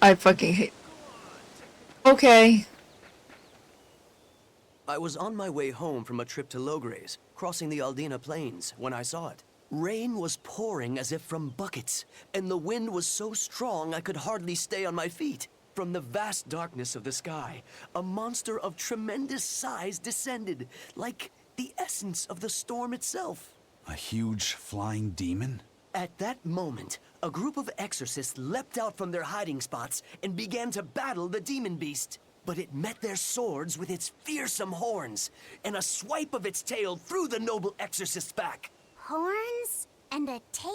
I fucking hate. Okay. I was on my way home from a trip to Logres, crossing the Aldina Plains, when I saw it. Rain was pouring as if from buckets, and the wind was so strong I could hardly stay on my feet. From the vast darkness of the sky, a monster of tremendous size descended, like the essence of the storm itself. A huge flying demon? At that moment, a group of exorcists leapt out from their hiding spots and began to battle the demon beast. But it met their swords with its fearsome horns, and a swipe of its tail threw the noble exorcist's back. Horns? And a tail?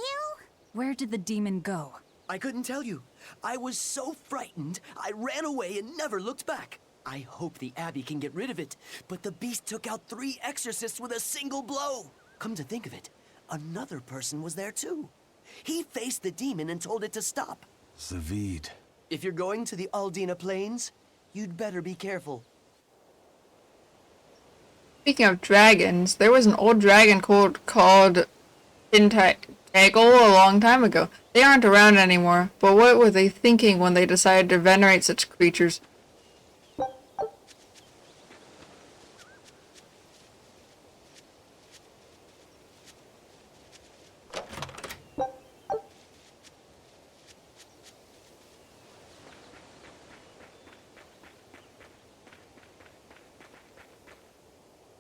Where did the demon go? I couldn't tell you. I was so frightened, I ran away and never looked back. I hope the Abbey can get rid of it, but the beast took out 3 exorcists with a single blow. Come to think of it, another person was there too. He faced the demon and told it to stop. Zavid. If you're going to the Aldina Plains, you'd better be careful. Speaking of dragons, there was an old dragon called Tintagel a long time ago. They aren't around anymore, but what were they thinking when they decided to venerate such creatures?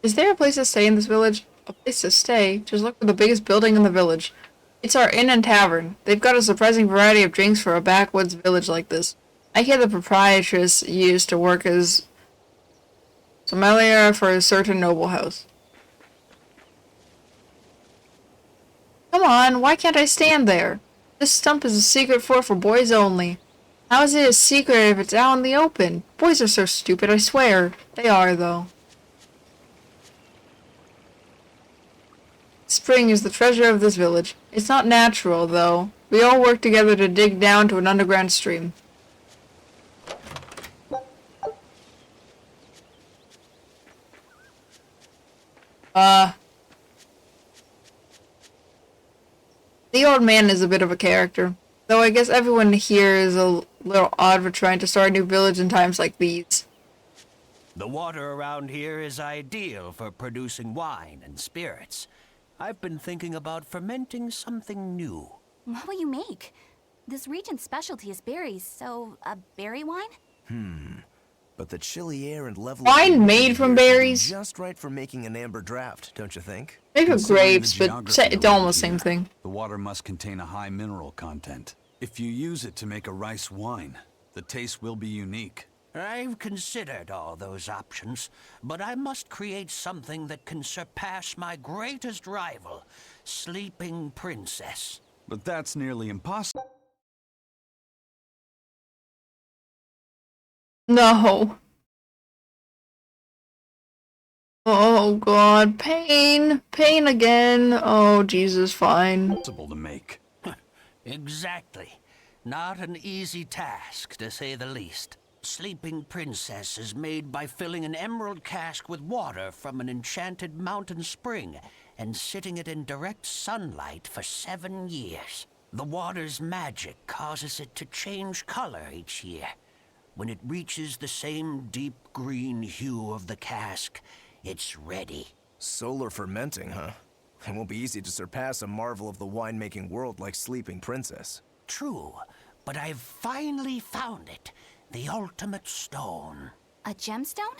Is there a place to stay in this village? A place to stay? Just look for the biggest building in the village. It's our inn and tavern. They've got a surprising variety of drinks for a backwoods village like this. I hear the proprietress used to work as sommelier for a certain noble house. Come on, why can't I stand there? This stump is a secret fort for boys only. How is it a secret if it's out in the open? Boys are so stupid, I swear. They are, though. Spring is the treasure of this village. It's not natural, though. We all work together to dig down to an underground stream. The old man is a bit of a character. Though I guess everyone here is a little odd for trying to start a new village in times like these. The water around here is ideal for producing wine and spirits. I've been thinking about fermenting something new. What will you make? This region's specialty is berries, so a berry wine? But the chilly air and level Wine made from berries? Just right for making an amber draft, don't you think? Maybe Considering grapes, the but geography it's around almost the same here, thing. The water must contain a high mineral content. If you use it to make a rice wine, the taste will be unique. I've considered all those options, but I must create something that can surpass my greatest rival, Sleeping Princess. But that's nearly impossible. No. Oh god, pain. Pain again. Oh Jesus, fine. Possible to make. Exactly. Not an easy task, to say the least. Sleeping Princess is made by filling an emerald cask with water from an enchanted mountain spring and sitting it in direct sunlight for 7 years. The water's magic causes it to change color each year. When it reaches the same deep green hue of the cask, it's ready. Solar fermenting, huh? It won't be easy to surpass a marvel of the winemaking world like Sleeping Princess. True, but I've finally found it. The ultimate stone. A gemstone?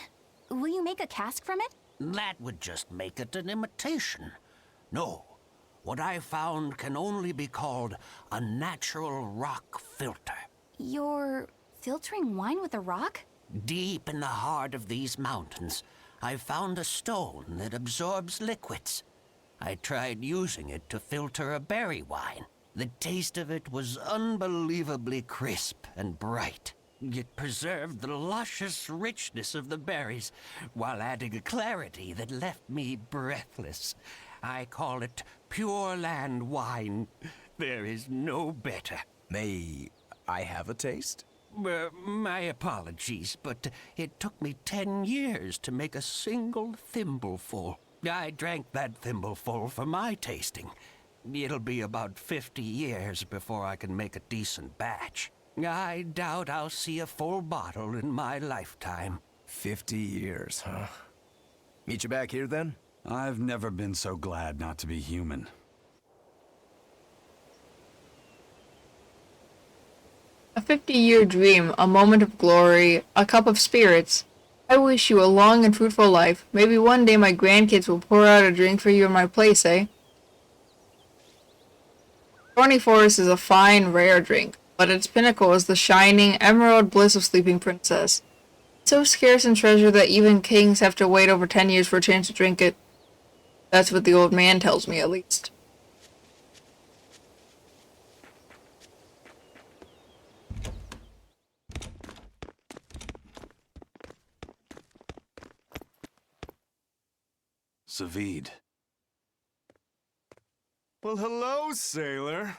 Will you make a cask from it? That would just make it an imitation. No, what I found can only be called a natural rock filter. You're filtering wine with a rock? Deep in the heart of these mountains, I found a stone that absorbs liquids. I tried using it to filter a berry wine. The taste of it was unbelievably crisp and bright. It preserved the luscious richness of the berries, while adding a clarity that left me breathless. I call it Pure Land wine. There is no better. May I have a taste? My apologies, but it took me 10 years to make a single thimbleful. I drank that thimbleful for my tasting. It'll be about 50 years before I can make a decent batch. I doubt I'll see a full bottle in my lifetime. 50 years, huh? Meet you back here then? I've never been so glad not to be human. A 50-year dream, a moment of glory, a cup of spirits. I wish you a long and fruitful life. Maybe one day my grandkids will pour out a drink for you in my place, eh? Thorny Forest is a fine, rare drink, but its pinnacle is the shining, emerald bliss of Sleeping Princess. So scarce and treasure that even kings have to wait over 10 years for a chance to drink it. That's what the old man tells me, at least. Savid. Well, hello, sailor.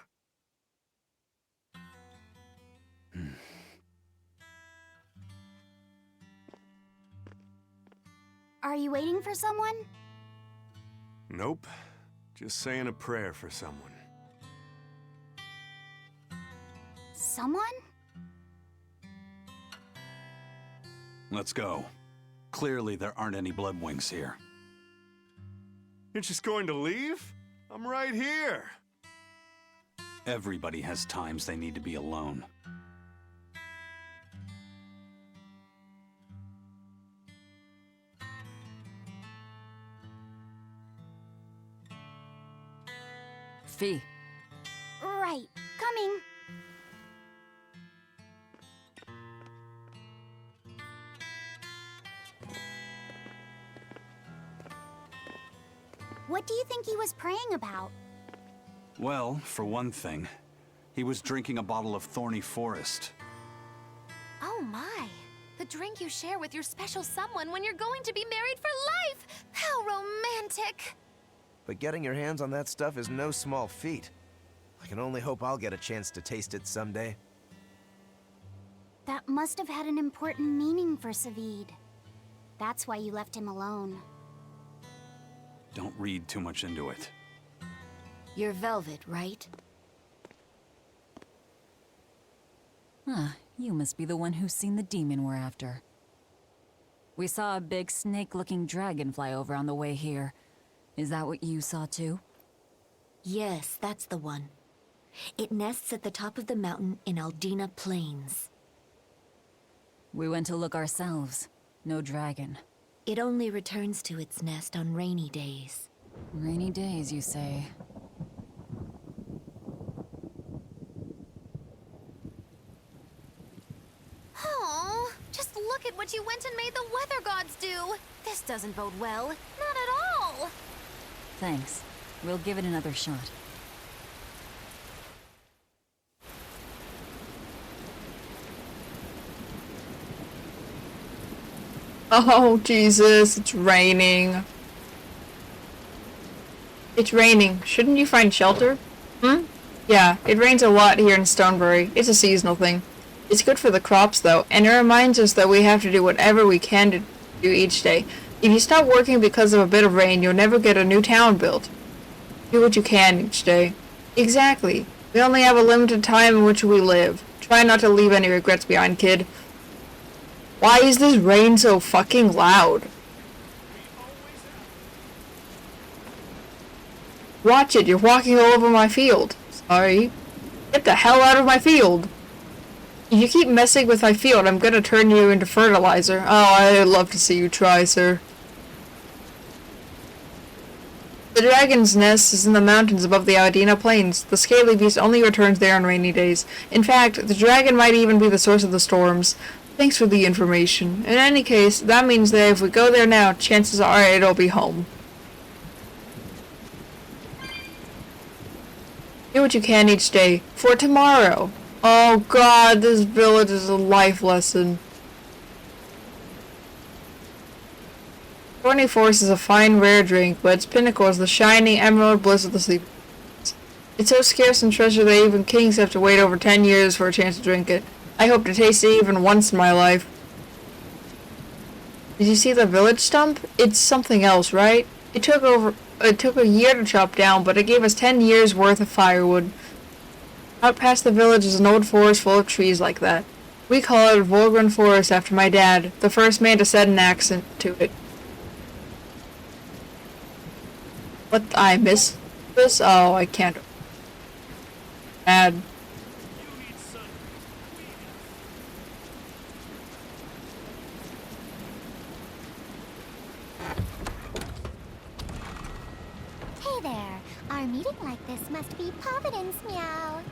Are you waiting for someone? Nope. Just saying a prayer for someone. Someone? Let's go. Clearly there aren't any Bloodwings here. You're just going to leave? I'm right here. Everybody has times they need to be alone. Fee. Right. Coming. What do you think he was praying about? Well, for one thing, he was drinking a bottle of Thorny Forest. Oh my. The drink you share with your special someone when you're going to be married for life! How romantic! But getting your hands on that stuff is no small feat. I can only hope I'll get a chance to taste it someday. That must have had an important meaning for Savid. That's why you left him alone. Don't read too much into it. You're Velvet, right? Ah, you must be the one who's seen the demon we're after. We saw a big snake-looking dragon fly over on the way here. Is that what you saw too? Yes, that's the one. It nests at the top of the mountain in Aldina Plains. We went to look ourselves. No dragon. It only returns to its nest on rainy days. Rainy days, you say? Oh, just look at what you went and made the weather gods do. This doesn't bode well. Not at all. Thanks. We'll give it another shot. Oh, Jesus, it's raining. It's raining. Shouldn't you find shelter? Yeah, it rains a lot here in Stonebury. It's a seasonal thing. It's good for the crops, though, and it reminds us that we have to do whatever we can to do each day. If you stop working because of a bit of rain, you'll never get a new town built. Do what you can each day. Exactly. We only have a limited time in which we live. Try not to leave any regrets behind, kid. Why is this rain so fucking loud? Watch it, you're walking all over my field. Sorry. Get the hell out of my field. If you keep messing with my field, I'm gonna turn you into fertilizer. Oh, I'd love to see you try, sir. The dragon's nest is in the mountains above the Aldina Plains. The scaly beast only returns there on rainy days. In fact, the dragon might even be the source of the storms. Thanks for the information. In any case, that means that if we go there now, chances are it'll be home. Do what you can each day. For tomorrow. Oh god, this village is a life lesson. Thorny Forest is a fine, rare drink, but its pinnacle is the shining emerald bliss of the sleep. It's so scarce and treasure that even kings have to wait over 10 years for a chance to drink it. I hope to taste it even once in my life. Did you see the village stump? It's something else, right? It took a year to chop down, but it gave us 10 years worth of firewood. Out past the village is an old forest full of trees like that. We call it Volgren Forest after my dad, the first man to set an accent to it. What? I missed this? Oh, I can't. Add. Hey there. Our meeting like this must be Providence, meow.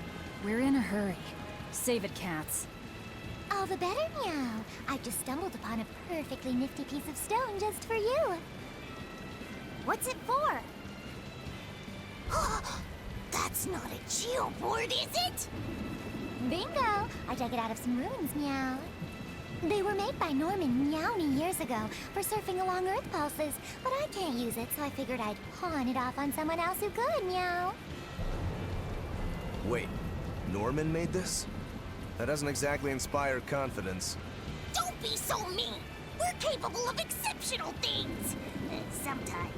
We're in a hurry. Save it, cats. All the better, meow. I just stumbled upon a perfectly nifty piece of stone just for you. What's it for? That's not a geoboard, is it? Bingo! I dug it out of some ruins, meow. They were made by Norman Meowny years ago for surfing along Earth pulses, but I can't use it, so I figured I'd pawn it off on someone else who could, meow. Wait, Norman made this? That doesn't exactly inspire confidence. Don't be so mean! We're capable of exceptional things! Sometimes.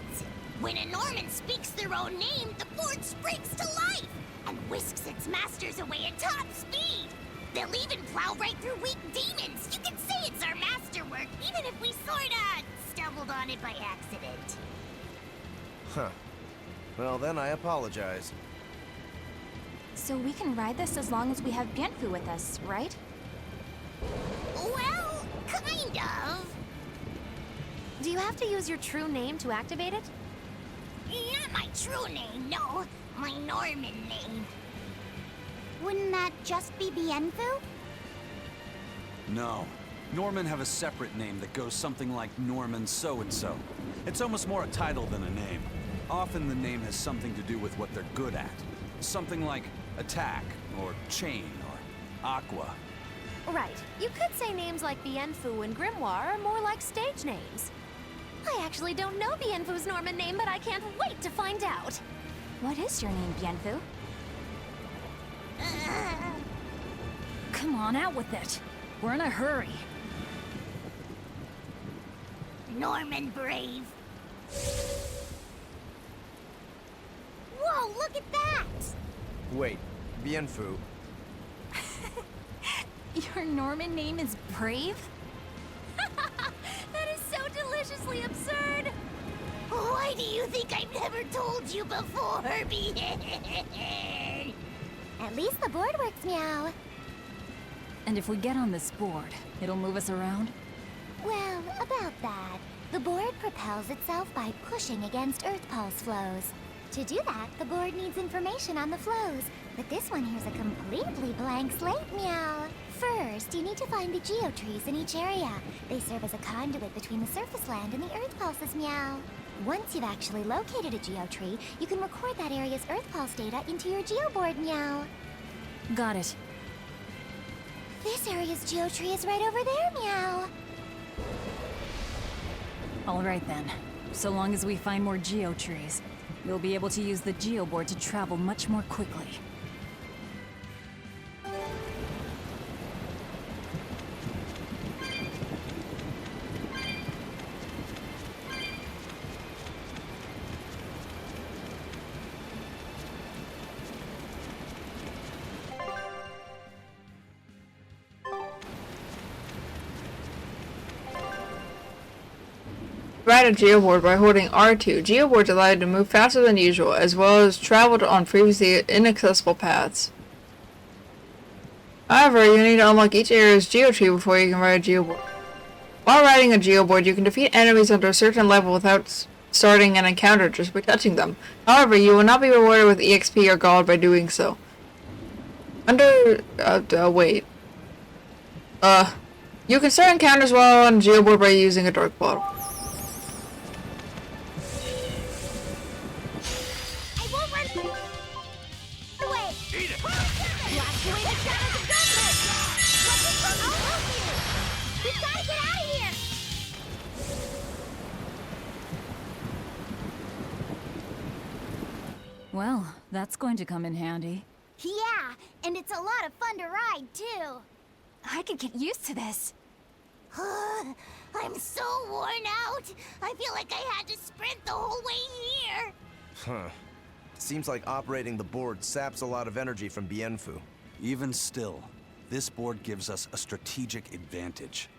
When a Norman speaks their own name, the board springs to life and whisks its masters away at top speed. They'll even plow right through weak demons. You can say it's our masterwork, even if we sorta stumbled on it by accident. Huh. Well, then I apologize. So we can ride this as long as we have Bienfu with us, right? Well, kind of. Do you have to use your true name to activate it? Not my true name, no. My Norman name. Wouldn't that just be Bienfu? No. Norman have a separate name that goes something like Norman so-and-so. It's almost more a title than a name. Often the name has something to do with what they're good at. Something like attack, or chain, or aqua. Right. You could say names like Bienfu and Grimoire are more like stage names. I actually don't know Bienfu's Norman name, but I can't wait to find out. What is your name, Bienfu? Come on, out with it. We're in a hurry. Norman Brave. Whoa, look at that! Wait, Bienfu. Your Norman name is Brave? That is so deliciously absurd! Why do you think I've never told you before, Bien? At least the board works, meow. And if we get on this board, it'll move us around? Well, about that. The board propels itself by pushing against Earth pulse flows. To do that, the board needs information on the flows, but this one here's a completely blank slate, meow. First, you need to find the geotrees in each area. They serve as a conduit between the surface land and the Earth pulses, meow. Once you've actually located a geotree, you can record that area's Earth pulse data into your geoboard, meow. Got it. This area's geotree is right over there, meow. All right then. So long as we find more geotrees, we'll be able to use the geoboard to travel much more quickly. Ride a geoboard by holding R2. Geoboards allow you to move faster than usual, as well as travel on previously inaccessible paths. However, you need to unlock each area's geotree before you can ride a geoboard. While riding a geoboard, you can defeat enemies under a certain level without starting an encounter just by touching them. However, you will not be rewarded with EXP or gold by doing so. Wait. You can start encounters while on a geoboard by using a dark bottle. Well, that's going to come in handy. Yeah, and it's a lot of fun to ride, too. I could get used to this. I'm so worn out. I feel like I had to sprint the whole way here. Huh. Seems like operating the board saps a lot of energy from Bienfu. Even still, this board gives us a strategic advantage.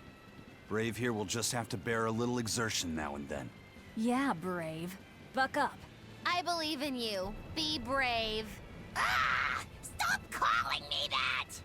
Brave here will just have to bear a little exertion now and then. Yeah, Brave. Buck up. I believe in you. Be brave. Ah! Stop calling me that!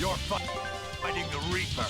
You're fighting the Reaper.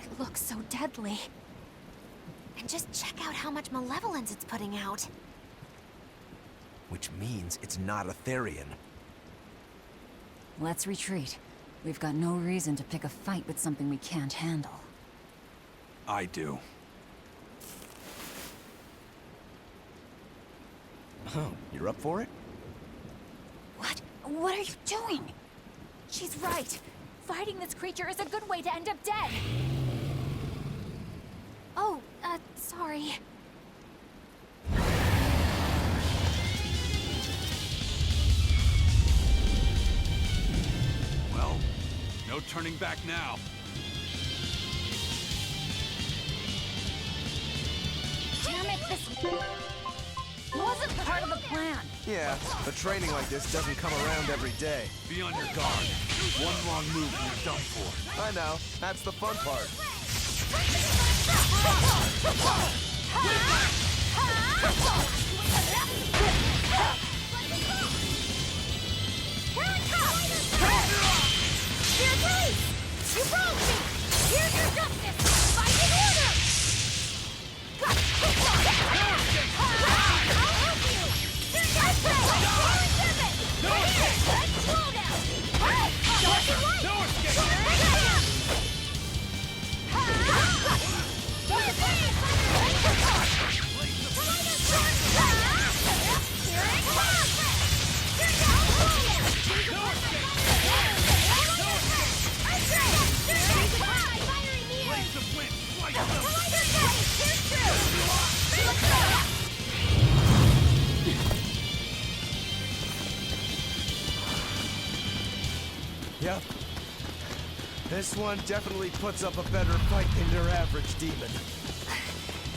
It looks so deadly. And just check out how much malevolence it's putting out. Which means it's not a Therian. Let's retreat. We've got no reason to pick a fight with something we can't handle. I do. Oh, you're up for it? What? What are you doing? She's right. Fighting this creature is a good way to end up dead. Oh, sorry. Well, no turning back now. Damn it, this wasn't part of the plan. Yeah, but training like this doesn't come around every day. Be on your guard. One wrong move and you're done for. I know. That's the fun part. Here it is! You broke me! Here's your justice! Fighting order! I'll help you! Here's your No escape! Let's slow down! Hey! No Yep. This one definitely puts up a better fight than your average demon.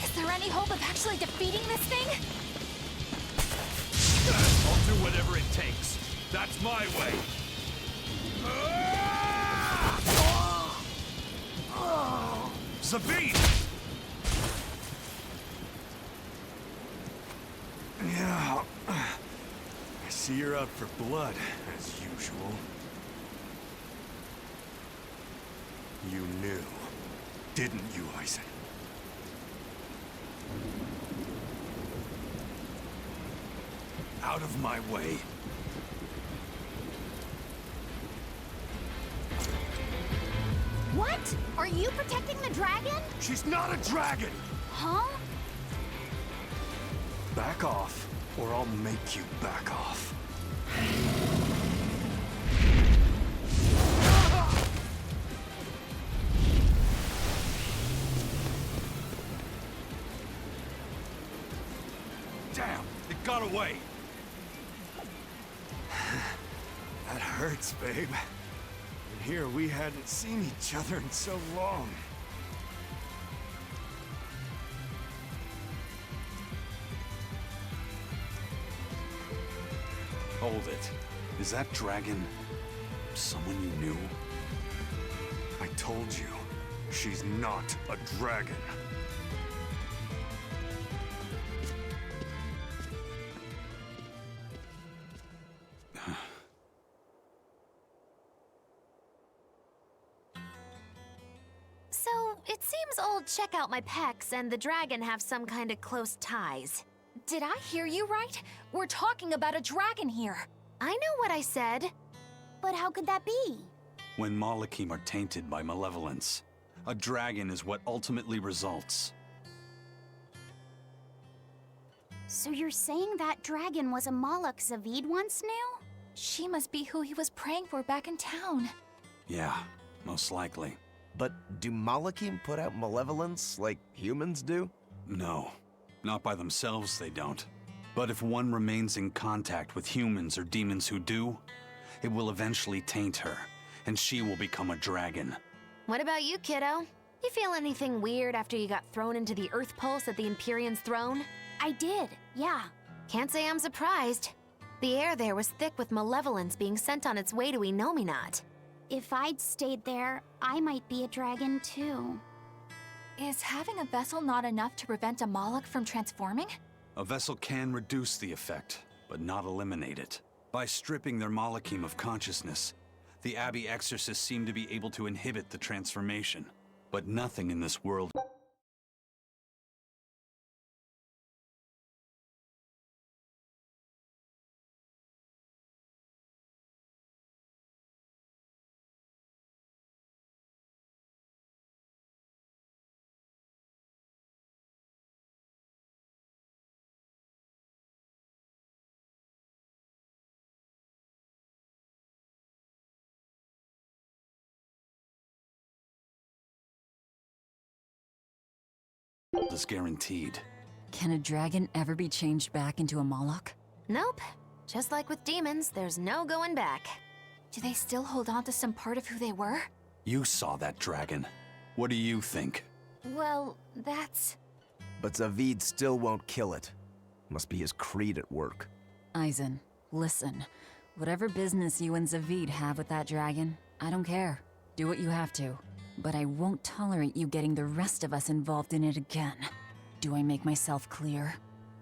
Is there any hope of actually defeating this thing? I'll do whatever it takes. That's my way. Sabine! Yeah. I see you're out for blood, as usual. You knew, didn't you, Aizen? Out of my way. What? Are you protecting the dragon? She's not a dragon! Huh? Back off, or I'll make you back off. Damn, it got away! That hurts, babe. And here we hadn't seen each other in so long. Hold it. Is that dragon someone you knew? I told you, she's not a dragon. So, it seems old Check Out My Pecs and the dragon have some kind of close ties. Did I hear you right? We're talking about a dragon here. I know what I said. But how could that be? When Malakim are tainted by malevolence, a dragon is what ultimately results. So you're saying that dragon was a Malak Zavid once knew? She must be who he was praying for back in town. Yeah, most likely. But do Malakim put out malevolence like humans do? No, not by themselves they don't. But if one remains in contact with humans or demons who do, it will eventually taint her, and she will become a dragon. What about you, kiddo? You feel anything weird after you got thrown into the Earth Pulse at the Empyrean's throne? I did, yeah. Can't say I'm surprised. The air there was thick with malevolence being sent on its way to Enominat. If I'd stayed there, I might be a dragon too. Is having a vessel not enough to prevent a Malak from transforming? A vessel can reduce the effect, but not eliminate it. By stripping their Malakim of consciousness, the Abbey exorcists seem to be able to inhibit the transformation. But nothing in this world is guaranteed. Can a dragon ever be changed back into a Malak? Nope. Just like with demons, there's no going back. Do they still hold on to some part of who they were? You saw that dragon. What do you think? Well, that's... But Zavid still won't kill it. Must be his creed at work. Aizen, listen. Whatever business you and Zavid have with that dragon, I don't care. Do what you have to. But I won't tolerate you getting the rest of us involved in it again. Do I make myself clear?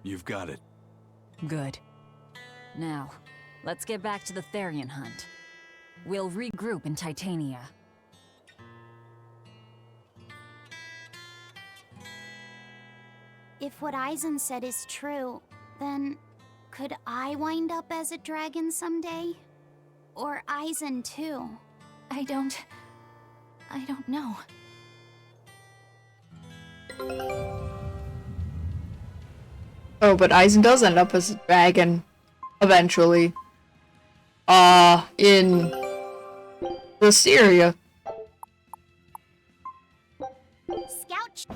You've got it. Good. Now, let's get back to the Therian hunt. We'll regroup in Titania. If what Aizen said is true, then could I wind up as a dragon someday? Or Aizen too? I don't know. Oh, but Aizen does end up as a dragon. Eventually. In Berseria. Scout.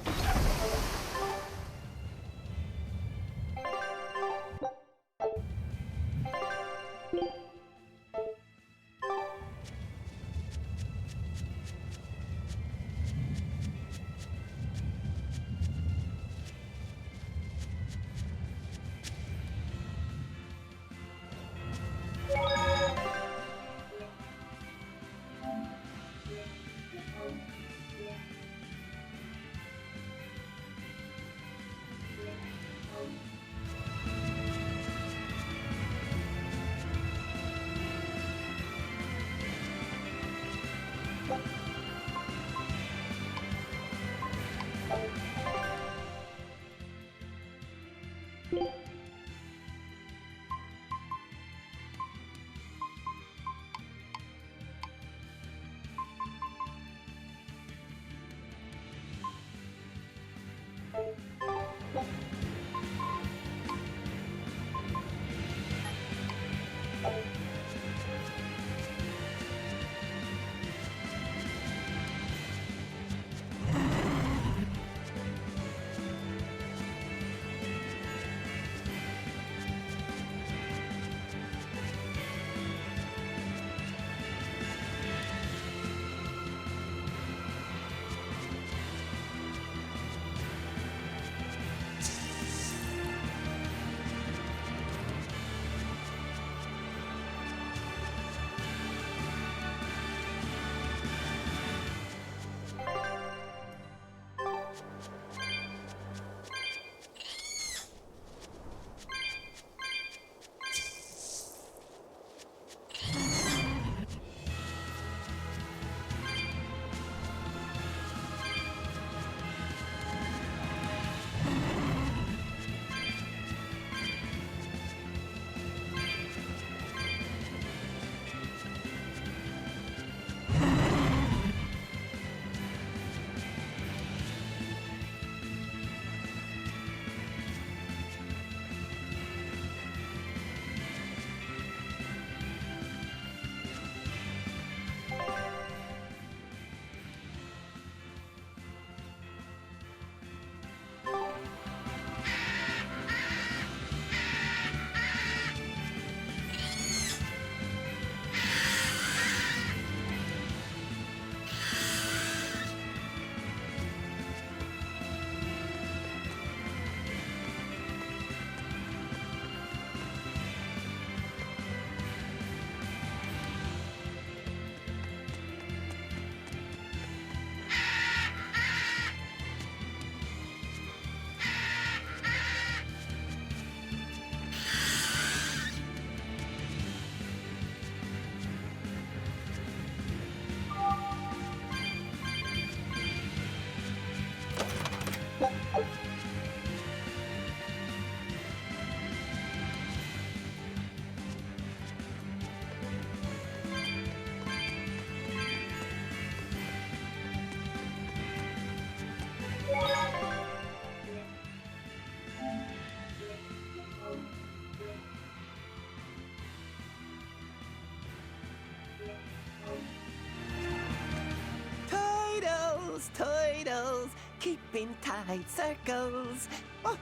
turtles, keeping tight circles. Oh,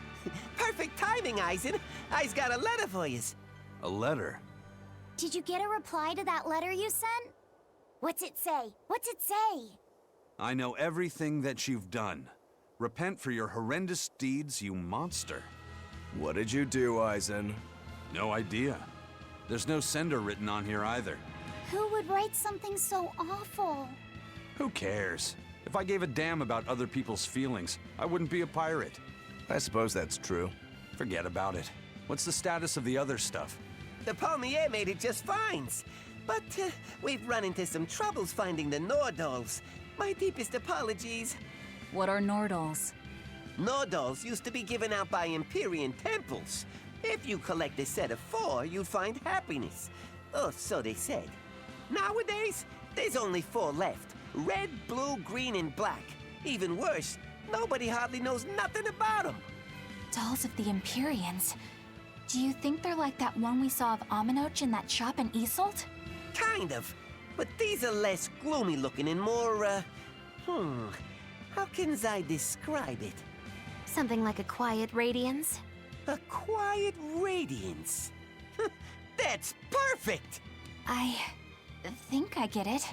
perfect timing, Eisen. I's got a letter for yous. A letter? Did you get a reply to that letter you sent? What's it say? What's it say? I know everything that you've done. Repent for your horrendous deeds, you monster. What did you do, Eisen? No idea. There's no sender written on here either. Who would write something so awful? Who cares? If I gave a damn about other people's feelings, I wouldn't be a pirate. I suppose that's true. Forget about it. What's the status of the other stuff? The Palmier made it just fine. But we've run into some troubles finding the Nordals. My deepest apologies. What are Nordals? Nordals used to be given out by Empyrean temples. If you collect a set of 4, you'd find happiness. Oh, so they said. Nowadays, there's only 4 left. Red, blue, green, and black. Even worse, nobody hardly knows nothing about them. Dolls of the Empyreans. Do you think they're like that one we saw of Aminoch in that shop in Isolt? Kind of. But these are less gloomy looking and more, how can I describe it? Something like a quiet radiance? A quiet radiance. That's perfect! I think I get it.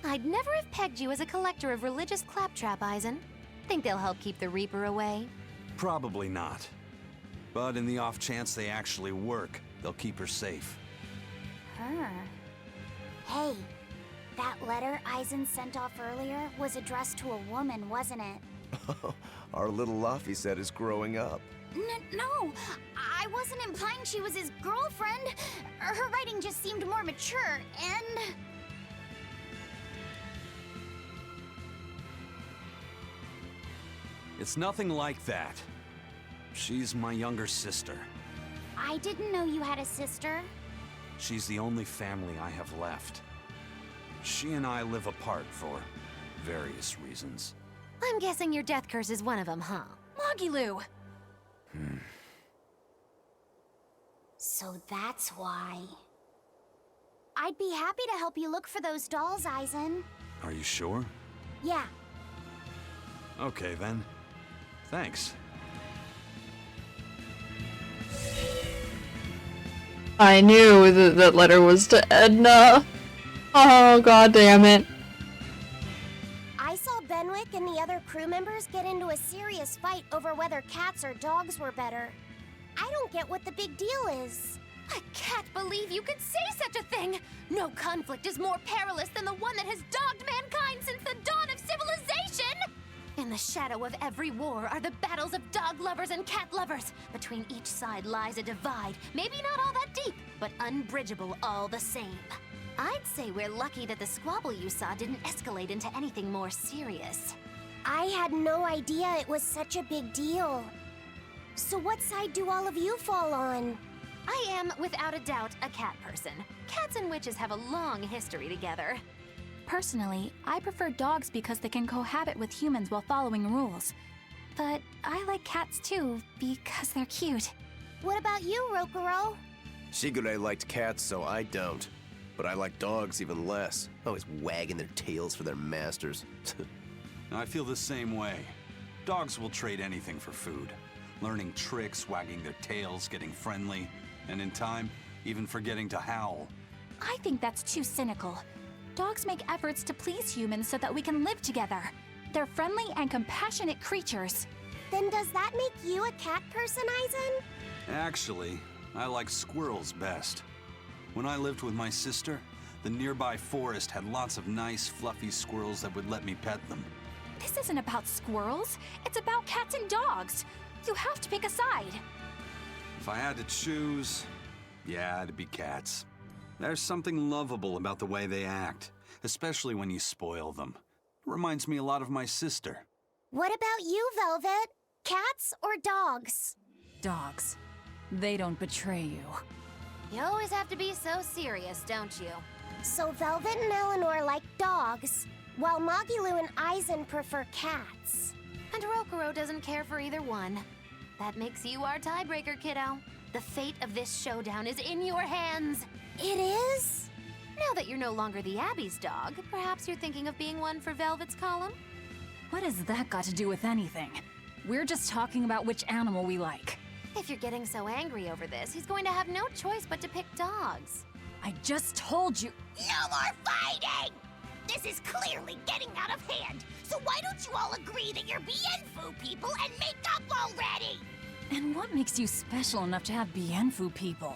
I'd never have pegged you as a collector of religious claptrap, Eisen. Think they'll help keep the Reaper away? Probably not. But in the off chance they actually work, they'll keep her safe. Her? Hey, that letter Eisen sent off earlier was addressed to a woman, wasn't it? Our little Laphicet is growing up. No, I wasn't implying she was his girlfriend. Her writing just seemed more mature, and... It's nothing like that. She's my younger sister. I didn't know you had a sister. She's the only family I have left. She and I live apart for various reasons. I'm guessing your death curse is one of them, huh? Magilou! So that's why. I'd be happy to help you look for those dolls, Eisen. Are you sure? Yeah. Okay then. Thanks. I knew that that letter was to Edna. Oh, god damn it. I saw Benwick and the other crew members get into a serious fight over whether cats or dogs were better. I don't get what the big deal is. I can't believe you could say such a thing! No conflict is more perilous than the one that has dogged mankind since the dawn of civilization! In the shadow of every war are the battles of dog lovers and cat lovers. Between each side lies a divide, maybe not all that deep, but unbridgeable all the same. I'd say we're lucky that the squabble you saw didn't escalate into anything more serious. I had no idea it was such a big deal. So what side do all of you fall on? I am, without a doubt, a cat person. Cats and witches have a long history together. Personally, I prefer dogs because they can cohabit with humans while following rules. But I like cats too, because they're cute. What about you, Rokuro? Shigure liked cats, so I don't. But I like dogs even less. Always wagging their tails for their masters. I feel the same way. Dogs will trade anything for food. Learning tricks, wagging their tails, getting friendly, and in time, even forgetting to howl. I think that's too cynical. Dogs make efforts to please humans so that we can live together. They're friendly and compassionate creatures. Then does that make you a cat person, Eisen? Actually, I like squirrels best. When I lived with my sister, the nearby forest had lots of nice, fluffy squirrels that would let me pet them. This isn't about squirrels. It's about cats and dogs. You have to pick a side. If I had to choose, yeah, it'd be cats. There's something lovable about the way they act, especially when you spoil them. It reminds me a lot of my sister. What about you, Velvet? Cats or dogs? Dogs. They don't betray you. You always have to be so serious, don't you? So Velvet and Eleanor like dogs, while Magilou and Eisen prefer cats. And Rokuro doesn't care for either one. That makes you our tiebreaker, kiddo. The fate of this showdown is in your hands. It is? Now that you're no longer the Abbey's dog, perhaps you're thinking of being one for Velvet's column? What has that got to do with anything? We're just talking about which animal we like. If you're getting so angry over this, he's going to have no choice but to pick dogs. I just told you. No more fighting! This is clearly getting out of hand, so why don't you all agree that you're Bienfu people and make up already? And what makes you special enough to have Bienfu people?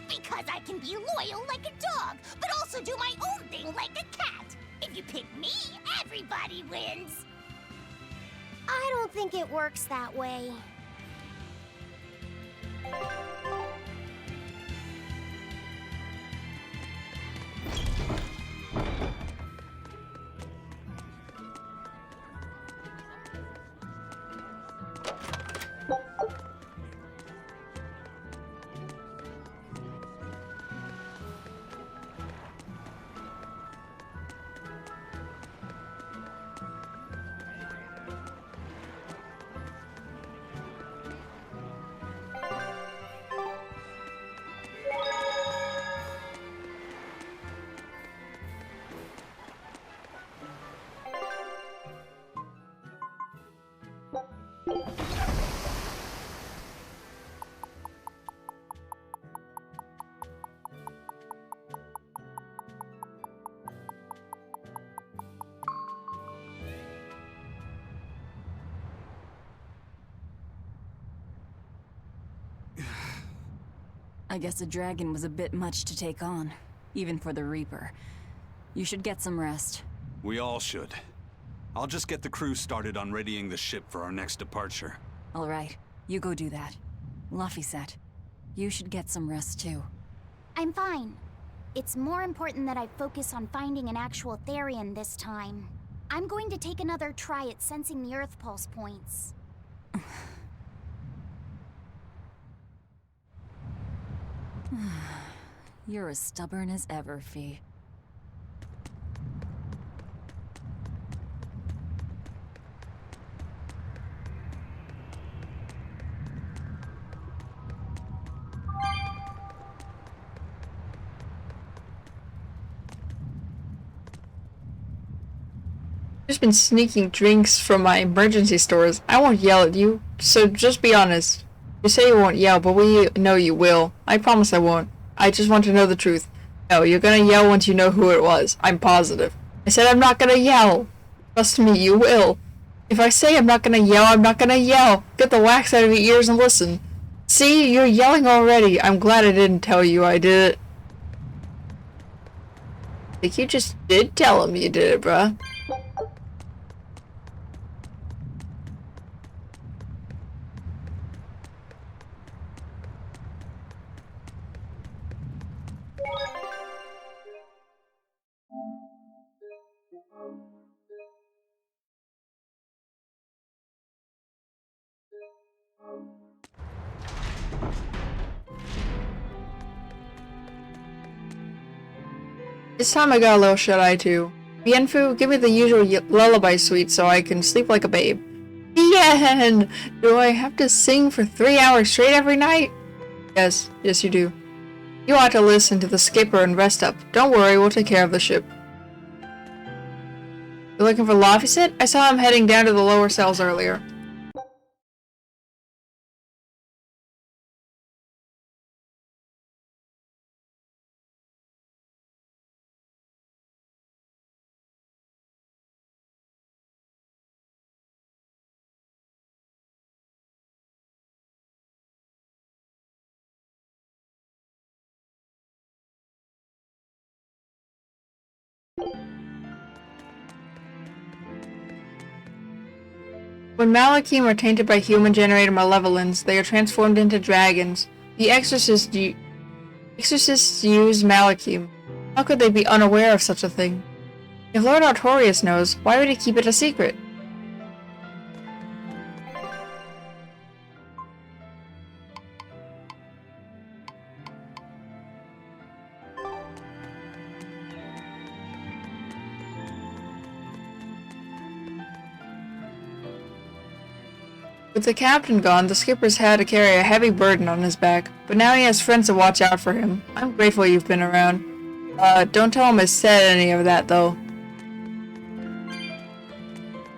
Because I can be loyal like a dog, but also do my own thing like a cat. If you pick me, everybody wins. I don't think it works that way. I guess a dragon was a bit much to take on, even for the Reaper. You should get some rest. We all should. I'll just get the crew started on readying the ship for our next departure. All right, you go do that. Laphicet, you should get some rest too. I'm fine. It's more important that I focus on finding an actual Therian this time. I'm going to take another try at sensing the Earth Pulse points. You're as stubborn as ever, Fee. I've just been sneaking drinks from my emergency stores. I won't yell at you, so just be honest. You say you won't yell, but we know you will. I promise I won't. I just want to know the truth. No, you're gonna yell once you know who it was. I'm positive. I said I'm not gonna yell. Trust me, you will. If I say I'm not gonna yell, I'm not gonna yell. Get the wax out of your ears and listen. See, you're yelling already. I'm glad I didn't tell you I did it. I think you just did tell him you did it, bruh. This time I got a little shut-eye too. Bienfu, give me the usual lullaby suite so I can sleep like a babe. Bien! Do I have to sing for 3 hours straight every night? Yes, you do. You ought to listen to the skipper and rest up. Don't worry, we'll take care of the ship. You're looking for Laphicet? I saw him heading down to the lower cells earlier. When Malachim are tainted by human-generated malevolence, they are transformed into dragons. The exorcists use Malachim. How could they be unaware of such a thing? If Lord Artorius knows, why would he keep it a secret? With the captain gone, the skipper's had to carry a heavy burden on his back, but now he has friends to watch out for him. I'm grateful you've been around. Don't tell him I said any of that, though.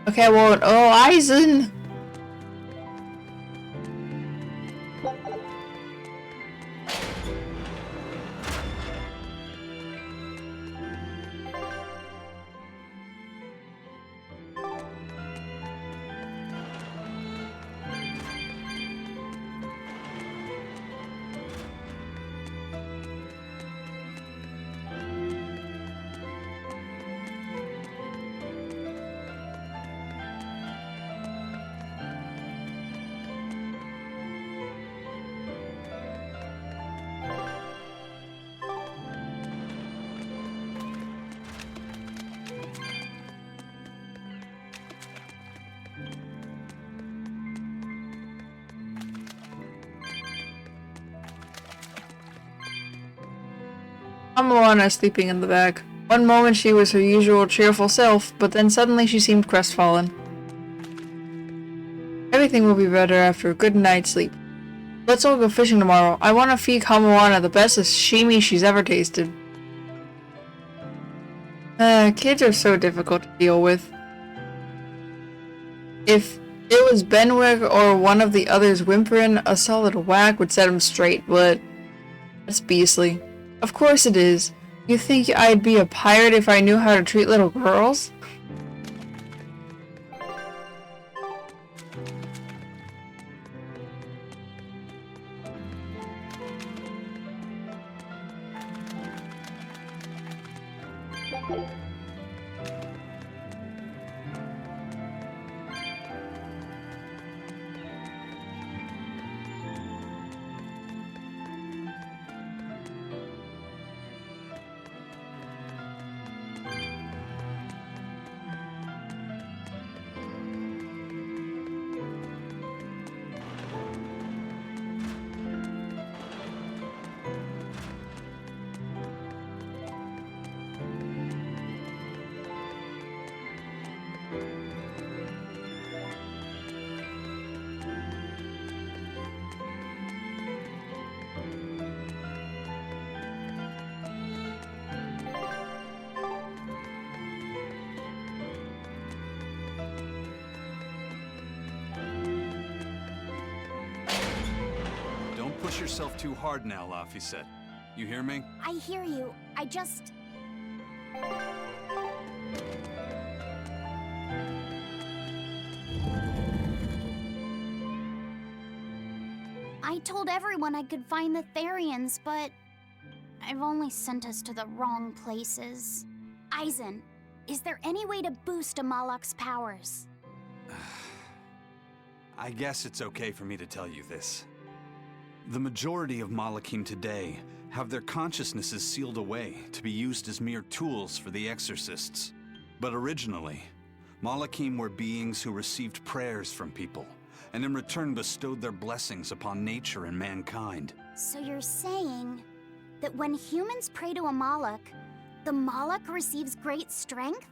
Okay, well, oh, Eisen! Moana sleeping in the back. One moment she was her usual cheerful self, but then suddenly she seemed crestfallen. Everything will be better after a good night's sleep. Let's all go fishing tomorrow. I want to feed Moana the best sashimi she's ever tasted. Kids are so difficult to deal with. If it was Benwick or one of the others whimpering, a solid whack would set him straight, but that's beastly. Of course it is. You think I'd be a pirate if I knew how to treat little girls? Push yourself too hard now, Laphicet. You hear me? I hear you. I just... I told everyone I could find the Therians, but I've only sent us to the wrong places. Eisen, is there any way to boost Amalok's powers? I guess it's okay for me to tell you this. The majority of Malakim today have their consciousnesses sealed away to be used as mere tools for the exorcists. But originally, Malakim were beings who received prayers from people, and in return bestowed their blessings upon nature and mankind. So you're saying that when humans pray to Amalok, the Malak receives great strength?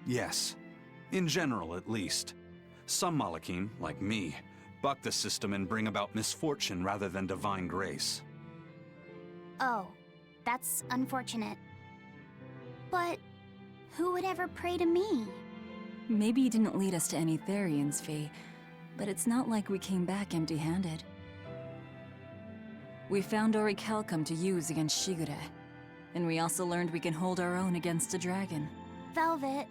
Yes, in general at least. Some Malakim, like me, buck the system and bring about misfortune rather than divine grace. Oh, that's unfortunate. But who would ever pray to me? Maybe you didn't lead us to any Therians, Fee, but it's not like we came back empty-handed. We found Orichalcum to use against Shigure, and we also learned we can hold our own against a dragon. Velvet.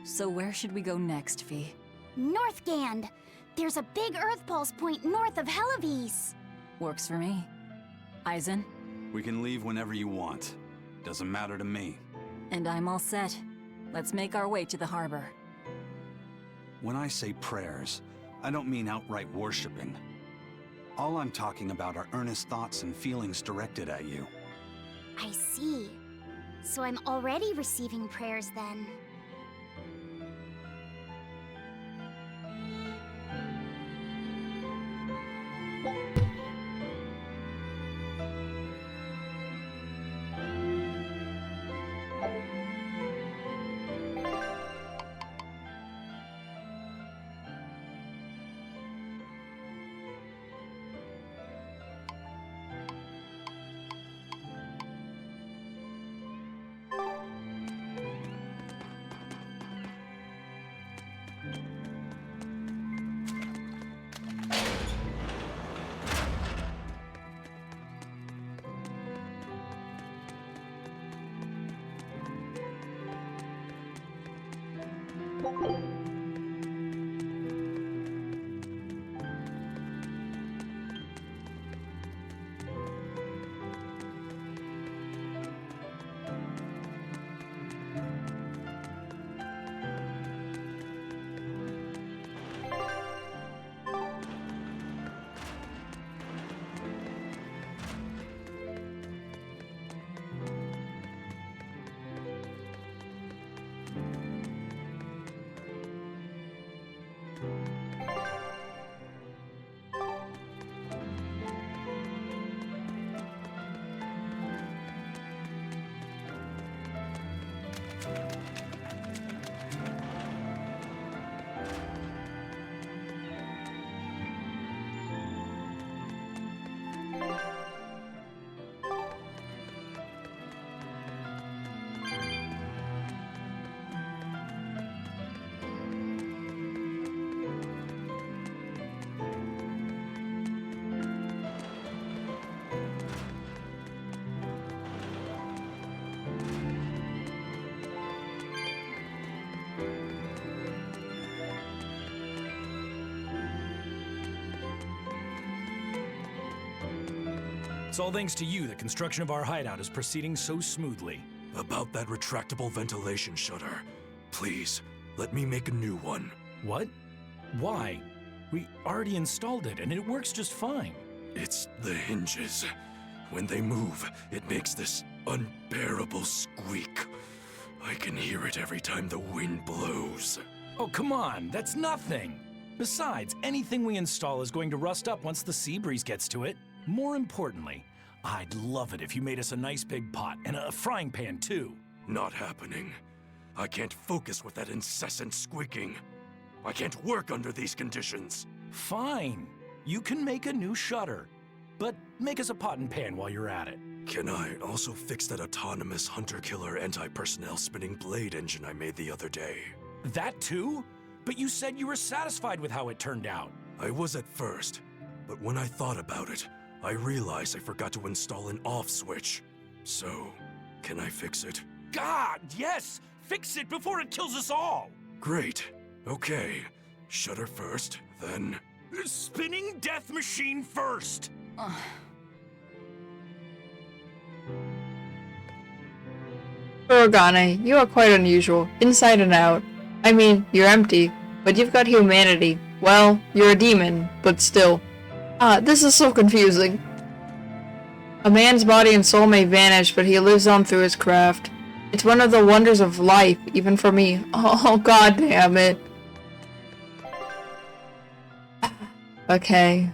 So where should we go next, Fee? Northgand! There's a big Earth Pulse point north of Helivis. Works for me. Eisen? We can leave whenever you want. Doesn't matter to me. And I'm all set. Let's make our way to the harbor. When I say prayers, I don't mean outright worshipping. All I'm talking about are earnest thoughts and feelings directed at you. I see. So I'm already receiving prayers then. It's all thanks to you that construction of our hideout is proceeding so smoothly. About that retractable ventilation shutter, please, let me make a new one. What? Why? We already installed it, and it works just fine. It's the hinges. When they move, it makes this unbearable squeak. I can hear it every time the wind blows. Oh, come on, that's nothing. Besides, anything we install is going to rust up once the sea breeze gets to it. More importantly, I'd love it if you made us a nice big pot and a frying pan, too. Not happening. I can't focus with that incessant squeaking. I can't work under these conditions. Fine. You can make a new shutter. But make us a pot and pan while you're at it. Can I also fix that autonomous hunter-killer anti-personnel spinning blade engine I made the other day? That too? But you said you were satisfied with how it turned out. I was at first, but when I thought about it, I realized I forgot to install an off switch. So, can I fix it? God, yes! Fix it before it kills us all! Great. Okay. Shutter first, then... Spinning death machine first! Organe, you are quite unusual, inside and out. I mean, you're empty, but you've got humanity. Well, you're a demon, but still. This is so confusing. A man's body and soul may vanish, but he lives on through his craft. It's one of the wonders of life, even for me. Oh, god damn it. Okay.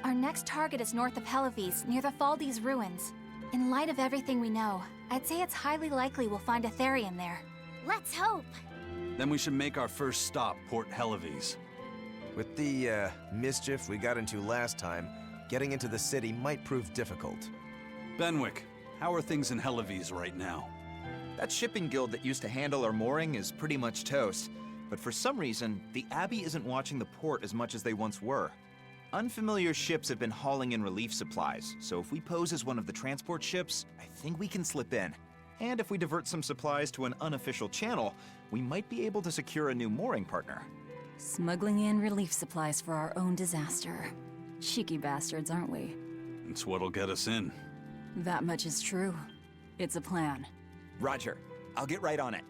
Our next target is north of Helives, near the Faldes ruins. In light of everything we know, I'd say it's highly likely we'll find a Therian there. Let's hope. Then we should make our first stop, Port Helives. With the, mischief we got into last time, getting into the city might prove difficult. Benwick, how are things in Helives right now? That shipping guild that used to handle our mooring is pretty much toast. But for some reason, the Abbey isn't watching the port as much as they once were. Unfamiliar ships have been hauling in relief supplies, so if we pose as one of the transport ships, I think we can slip in. And if we divert some supplies to an unofficial channel, we might be able to secure a new mooring partner. Smuggling in relief supplies for our own disaster. Cheeky bastards, aren't we? It's what'll get us in. That much is true. It's a plan. Roger. I'll get right on it.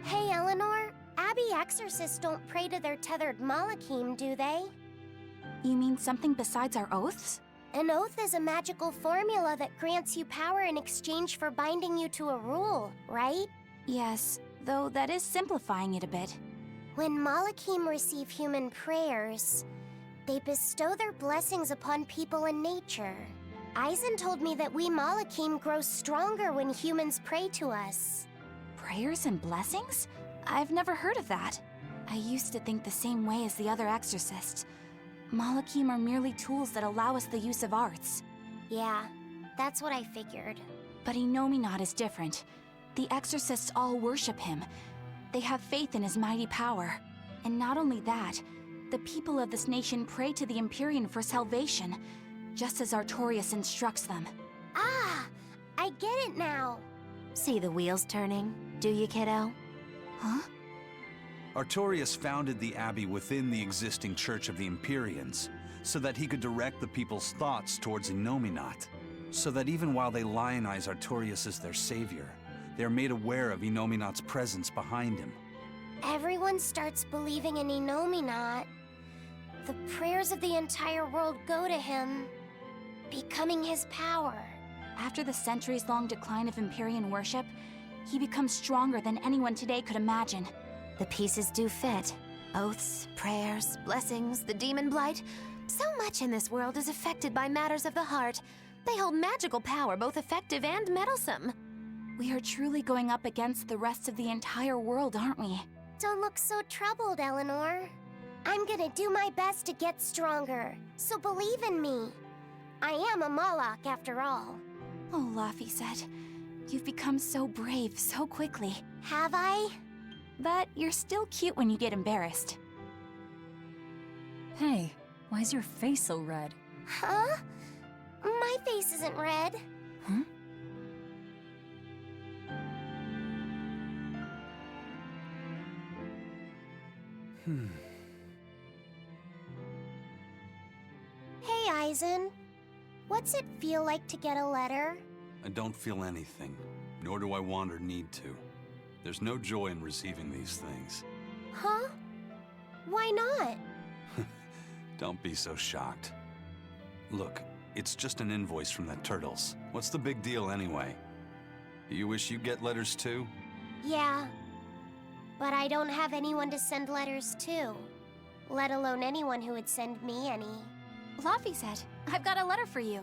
Hey, Eleanor. Abbey exorcists don't pray to their tethered Malachim, do they? You mean something besides our oaths? An oath is a magical formula that grants you power in exchange for binding you to a rule, right? Yes, though that is simplifying it a bit. When Malachim receive human prayers, they bestow their blessings upon people and nature. Eisen told me that we Malachim grow stronger when humans pray to us. Prayers and blessings? I've never heard of that. I used to think the same way as the other exorcists. Malachim are merely tools that allow us the use of arts. Yeah, that's what I figured. But Inominat is different. The exorcists all worship him. They have faith in his mighty power. And not only that, the people of this nation pray to the Empyrean for salvation, just as Artorias instructs them. Ah, I get it now. See the wheels turning, do you, kiddo? Huh? Artorias founded the Abbey within the existing Church of the Empyreans, so that he could direct the people's thoughts towards Inominat, so that even while they lionize Artorias as their savior, they are made aware of Inominat's presence behind him. Everyone starts believing in Inominat. The prayers of the entire world go to him, becoming his power. After the centuries-long decline of Empyrean worship, he becomes stronger than anyone today could imagine. The pieces do fit. Oaths, prayers, blessings, the demon blight. So much in this world is affected by matters of the heart. They hold magical power, both effective and meddlesome. We are truly going up against the rest of the entire world, aren't we? Don't look so troubled, Eleanor. I'm gonna do my best to get stronger, so believe in me. I am a Malak, after all. Oh, Laphicet, you've become so brave so quickly. Have I? But you're still cute when you get embarrassed. Hey, why is your face so red? Huh? My face isn't red. Huh? Hey, Aizen. What's it feel like to get a letter? I don't feel anything, nor do I want or need to. There's no joy in receiving these things. Huh? Why not? Don't be so shocked. Look, it's just an invoice from the Turtles. What's the big deal anyway? Do you wish you get letters too? Yeah. But I don't have anyone to send letters to. Let alone anyone who would send me any. Laphicet, I've got a letter for you.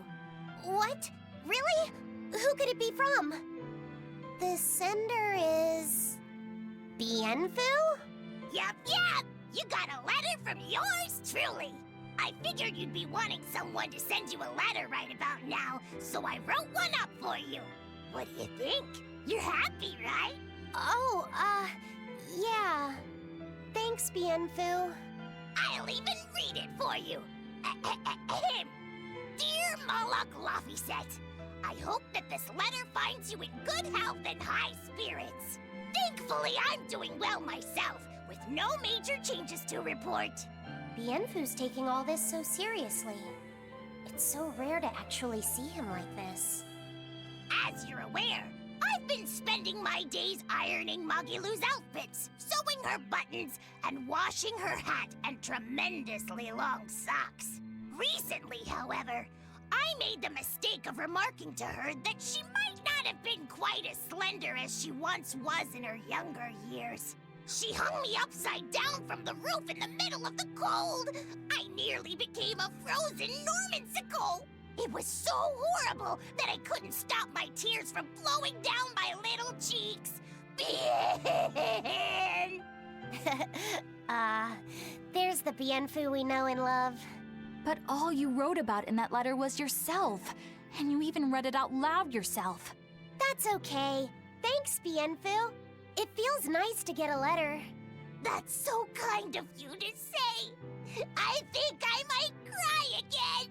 What? Really? Who could it be from? The sender is... Bienfu? Yup. You got a letter from yours truly. I figured you'd be wanting someone to send you a letter right about now, so I wrote one up for you. What do you think? You're happy, right? Oh, yeah. Thanks, Bienfu. I'll even read it for you. Dear Moloch Laphicet, I hope that this letter finds you in good health and high spirits. Thankfully, I'm doing well myself, with no major changes to report. Bienfu's taking all this so seriously. It's so rare to actually see him like this. As you're aware, I've been spending my days ironing Magilu's outfits, sewing her buttons, and washing her hat and tremendously long socks. Recently, however, I made the mistake of remarking to her that she might not have been quite as slender as she once was in her younger years. She hung me upside down from the roof in the middle of the cold. I nearly became a frozen Normansicle. It was so horrible that I couldn't stop my tears from flowing down my little cheeks. There's the Bienfu we know and love. But all you wrote about in that letter was yourself. And you even read it out loud yourself. That's okay. Thanks, Bienfu. It feels nice to get a letter. That's so kind of you to say. I think I might cry again.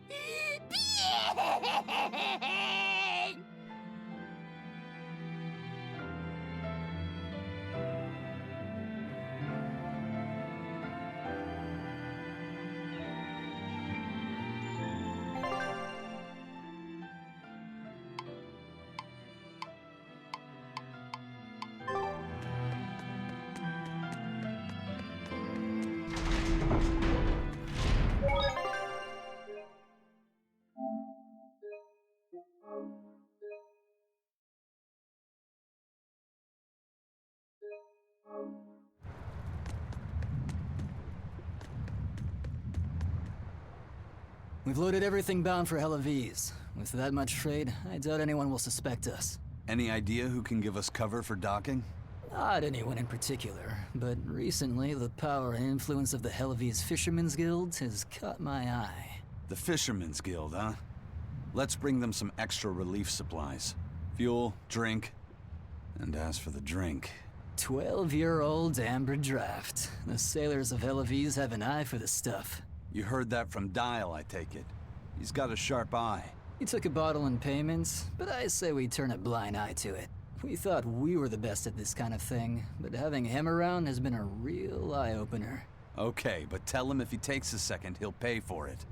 We've loaded everything bound for Helaviz. With that much trade, I doubt anyone will suspect us. Any idea who can give us cover for docking? Not anyone in particular, but recently the power and influence of the Helaviz Fishermen's Guild has caught my eye. The Fishermen's Guild, huh? Let's bring them some extra relief supplies. Fuel, drink, and as for the drink... 12-year-old amber draft. The sailors of Helaviz have an eye for the stuff. You heard that from Dial, I take it. He's got a sharp eye. He took a bottle in payments, but I say we turn a blind eye to it. We thought we were the best at this kind of thing, but having him around has been a real eye-opener. Okay, but tell him if he takes a second, he'll pay for it.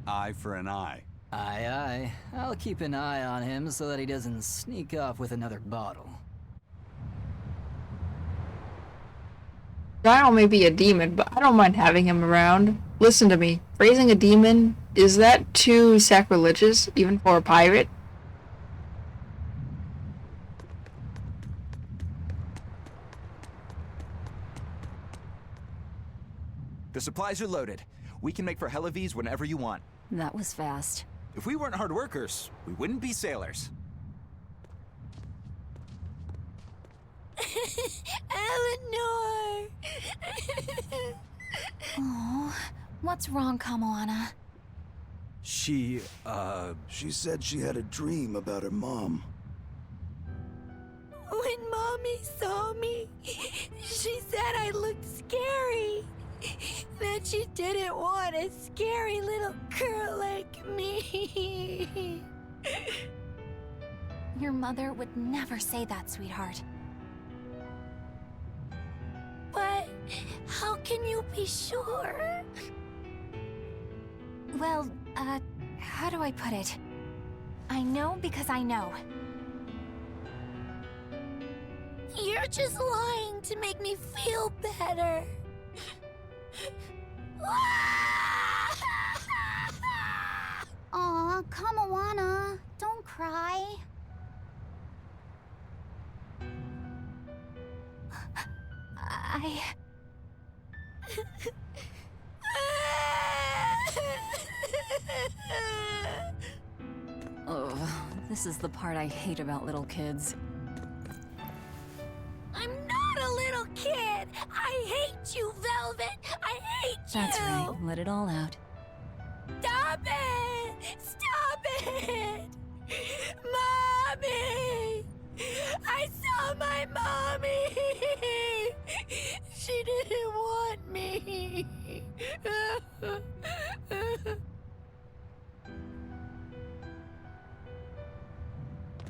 Eye for an eye. Aye, aye. I'll keep an eye on him so that he doesn't sneak off with another bottle. Dial may be a demon, but I don't mind having him around. Listen to me. Raising a demon, is that too sacrilegious, even for a pirate? The supplies are loaded. We can make for Helaviz whenever you want. That was fast. If we weren't hard workers, we wouldn't be sailors. Eleanor! Oh, what's wrong, Kamoana? She said she had a dream about her mom. When Mommy saw me, she said I looked scary. That she didn't want a scary little girl like me. Your mother would never say that, sweetheart. But how can you be sure? Well, how do I put it? I know because I know. You're just lying to make me feel better. Aw, Kamawana, don't cry. Oh, this is the part I hate about little kids. I'm not a little kid. I hate you, Velvet. I hate you. That's right, let it all out. Stop it! Stop it! Mommy! I saw my mommy! She didn't want me.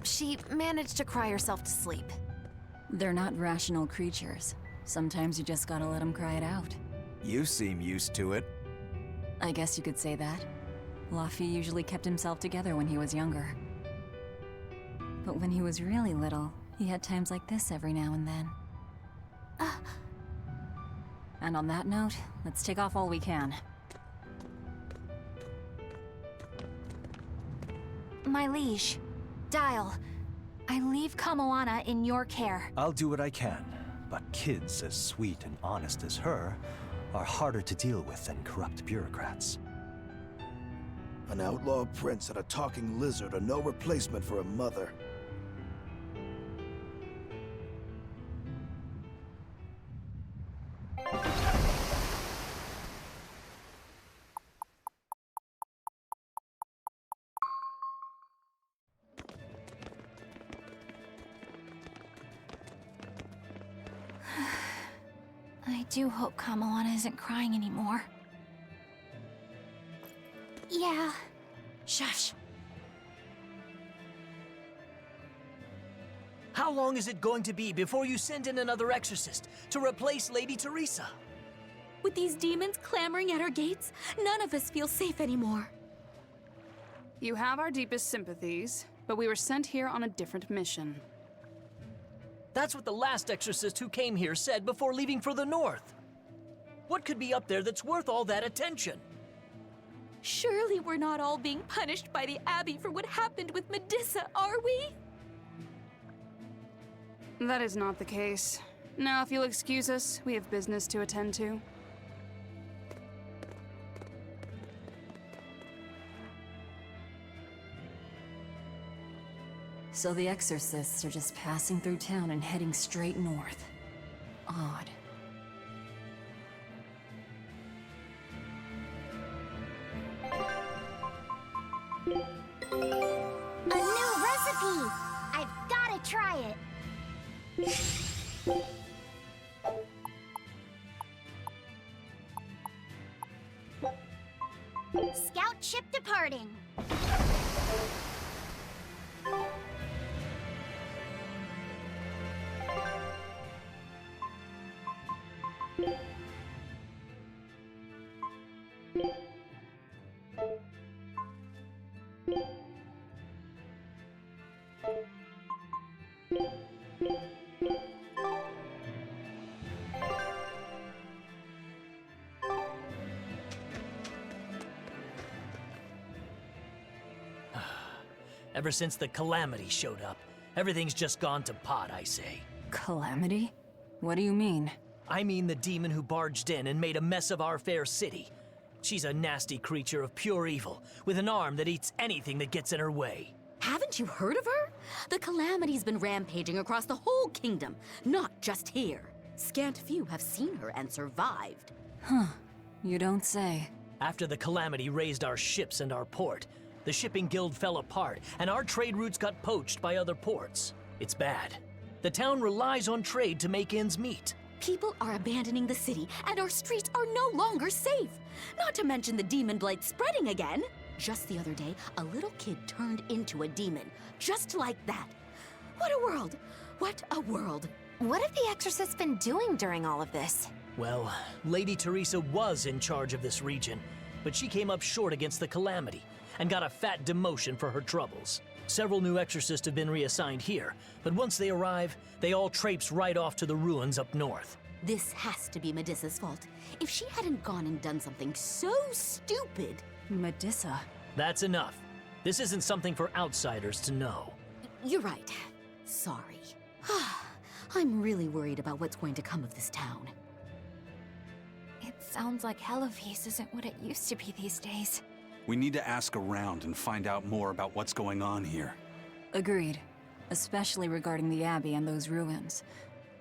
She managed to cry herself to sleep. They're not rational creatures. Sometimes you just gotta let them cry it out. You seem used to it. I guess you could say that. Luffy usually kept himself together when he was younger. But when he was really little, he had times like this every now and then. And on that note, let's take off all we can. My liege, Dial, I leave Kamoana in your care. I'll do what I can, but kids as sweet and honest as her are harder to deal with than corrupt bureaucrats. An outlaw prince and a talking lizard are no replacement for a mother. I do hope Kamoana isn't crying anymore. Yeah. Shush. How long is it going to be before you send in another exorcist to replace Lady Teresa? With these demons clamoring at our gates, none of us feel safe anymore. You have our deepest sympathies, but we were sent here on a different mission. That's what the last exorcist who came here said before leaving for the north. What could be up there that's worth all that attention? Surely we're not all being punished by the Abbey for what happened with Medusa, are we? That is not the case. Now, if you'll excuse us, we have business to attend to. So the exorcists are just passing through town and heading straight north. Odd. A new recipe! I've gotta try it. Scout ship departing. Ever since the Calamity showed up, everything's just gone to pot, I say. Calamity? What do you mean? I mean the demon who barged in and made a mess of our fair city. She's a nasty creature of pure evil, with an arm that eats anything that gets in her way. Haven't you heard of her? The Calamity's been rampaging across the whole kingdom, not just here. Scant few have seen her and survived. Huh. You don't say. After the Calamity razed our ships and our port, the shipping guild fell apart, and our trade routes got poached by other ports. It's bad. The town relies on trade to make ends meet. People are abandoning the city, and our streets are no longer safe. Not to mention the demon blight spreading again. Just the other day, a little kid turned into a demon. Just like that. What a world! What a world! What have the Exorcists been doing during all of this? Well, Lady Teresa was in charge of this region, but she came up short against the Calamity and got a fat demotion for her troubles. Several new exorcists have been reassigned here, but once they arrive, they all traipse right off to the ruins up north. This has to be Medissa's fault. If she hadn't gone and done something so stupid... Medissa? That's enough. This isn't something for outsiders to know. You're right. Sorry. I'm really worried about what's going to come of this town. It sounds like Hellafeast isn't what it used to be these days. We need to ask around and find out more about what's going on here. Agreed. Especially regarding the Abbey and those ruins.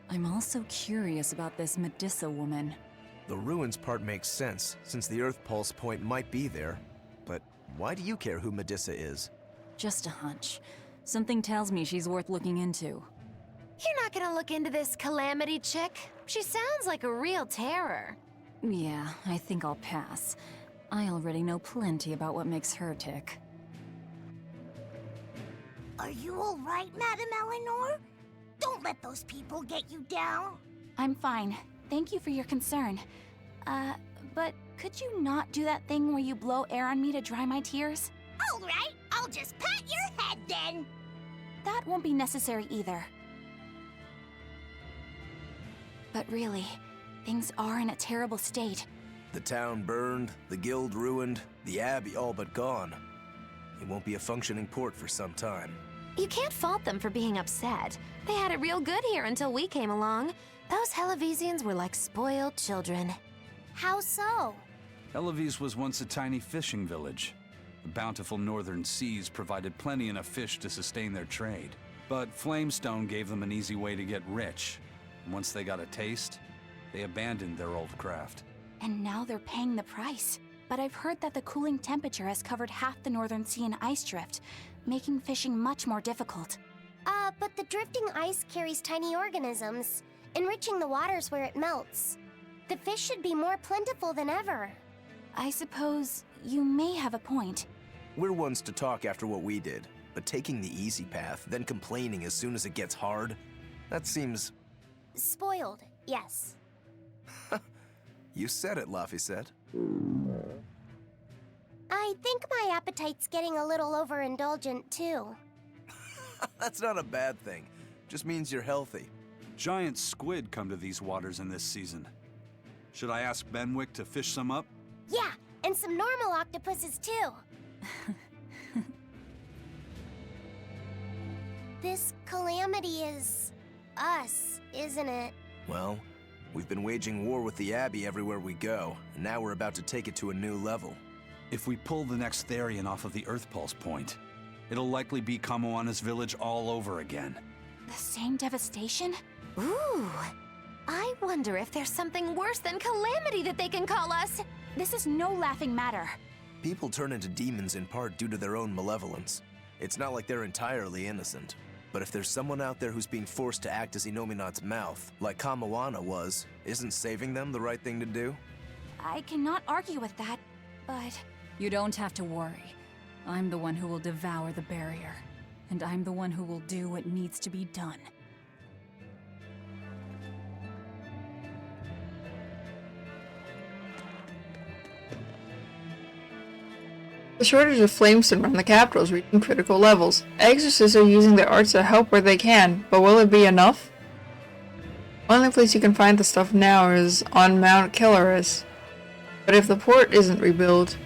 I'm also curious about this Medissa woman. The ruins part makes sense, since the Earth Pulse point might be there. But why do you care who Medissa is? Just a hunch. Something tells me she's worth looking into. You're not gonna look into this Calamity chick? She sounds like a real terror. Yeah, I think I'll pass. I already know plenty about what makes her tick. Are you all right, Madame Eleanor? Don't let those people get you down. I'm fine. Thank you for your concern. But could you not do that thing where you blow air on me to dry my tears? All right, I'll just pat your head then. That won't be necessary either. But really, things are in a terrible state. The town burned, the guild ruined, the abbey all but gone. It won't be a functioning port for some time. You can't fault them for being upset. They had it real good here until we came along. Those Hellavesians were like spoiled children. How so? Hellawes was once a tiny fishing village. The bountiful northern seas provided plenty enough fish to sustain their trade. But Flamestone gave them an easy way to get rich. And once they got a taste, they abandoned their old craft. And now they're paying the price. But I've heard that the cooling temperature has covered half the northern sea in ice drift, making fishing much more difficult. But the drifting ice carries tiny organisms, enriching the waters where it melts. The fish should be more plentiful than ever. I suppose you may have a point. We're ones to talk after what we did, but taking the easy path, then complaining as soon as it gets hard, that seems... Spoiled, yes. You said it, Laphicet. I think my appetite's getting a little overindulgent, too. That's not a bad thing. Just means you're healthy. Giant squid come to these waters in this season. Should I ask Benwick to fish some up? Yeah, and some normal octopuses, too. This calamity is... us, isn't it? Well, we've been waging war with the Abbey everywhere we go, and now we're about to take it to a new level. If we pull the next Therian off of the Earth Pulse point, it'll likely be Kamoana's village all over again. The same devastation? Ooh. I wonder if there's something worse than Calamity that they can call us. This is no laughing matter. People turn into demons in part due to their own malevolence. It's not like they're entirely innocent. But if there's someone out there who's being forced to act as Inominat's mouth, like Kamoana was, isn't saving them the right thing to do? I cannot argue with that, but... You don't have to worry. I'm the one who will devour the barrier. And I'm the one who will do what needs to be done. The shortage of flamestone around the capital is reaching critical levels. Exorcists are using their arts to help where they can, but will it be enough? Only place you can find the stuff now is on Mount Killaris. But if the port isn't rebuilt...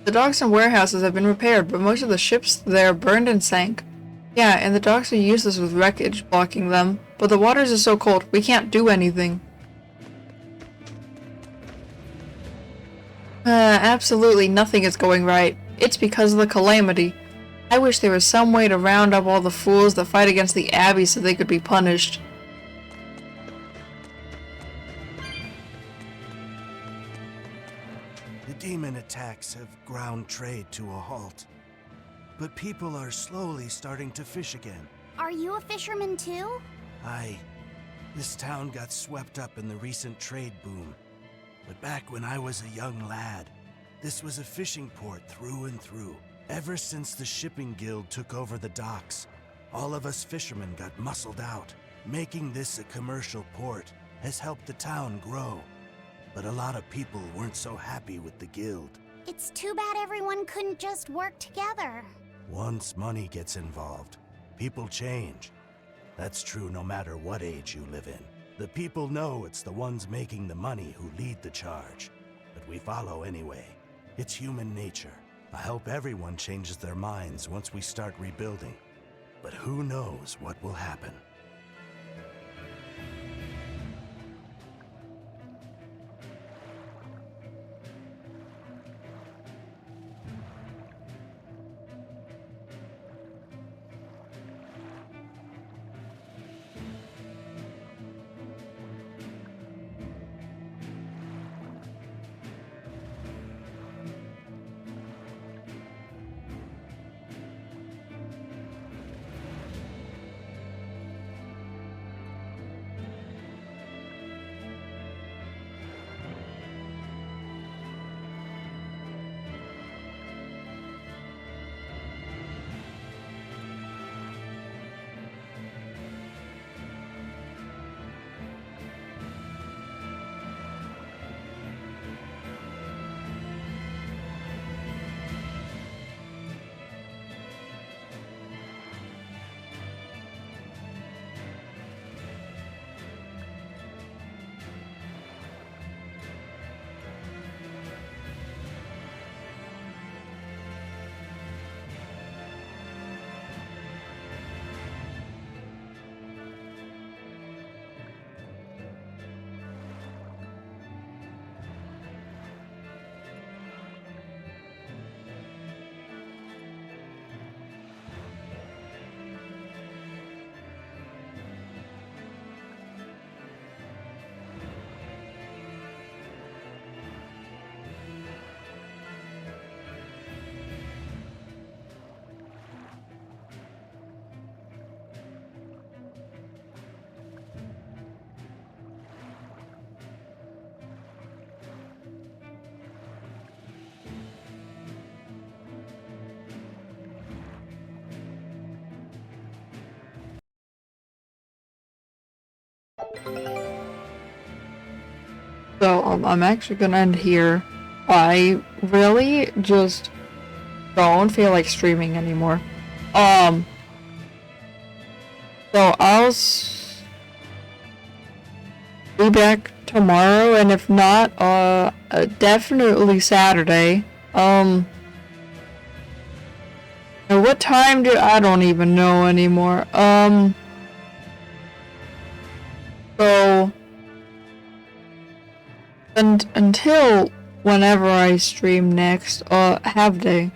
The docks and warehouses have been repaired, but most of the ships there burned and sank. Yeah, and the docks are useless with wreckage blocking them, but the waters are so cold, we can't do anything. Absolutely nothing is going right. It's because of the calamity. I wish there was some way to round up all the fools that fight against the Abbey so they could be punished. The demon attacks have ground trade to a halt. But people are slowly starting to fish again. Are you a fisherman too? This town got swept up in the recent trade boom. But back when I was a young lad, this was a fishing port through and through. Ever since the shipping guild took over the docks, all of us fishermen got muscled out. Making this a commercial port has helped the town grow. But a lot of people weren't so happy with the guild. It's too bad everyone couldn't just work together. Once money gets involved, people change. That's true no matter what age you live in. The people know it's the ones making the money who lead the charge. But we follow anyway. It's human nature. I hope everyone changes their minds once we start rebuilding. But who knows what will happen. So, I'm actually gonna end here. I really just don't feel like streaming anymore. So I'll be back tomorrow, and if not, definitely Saturday. What time I don't even know anymore. So, and until whenever I stream next, have day.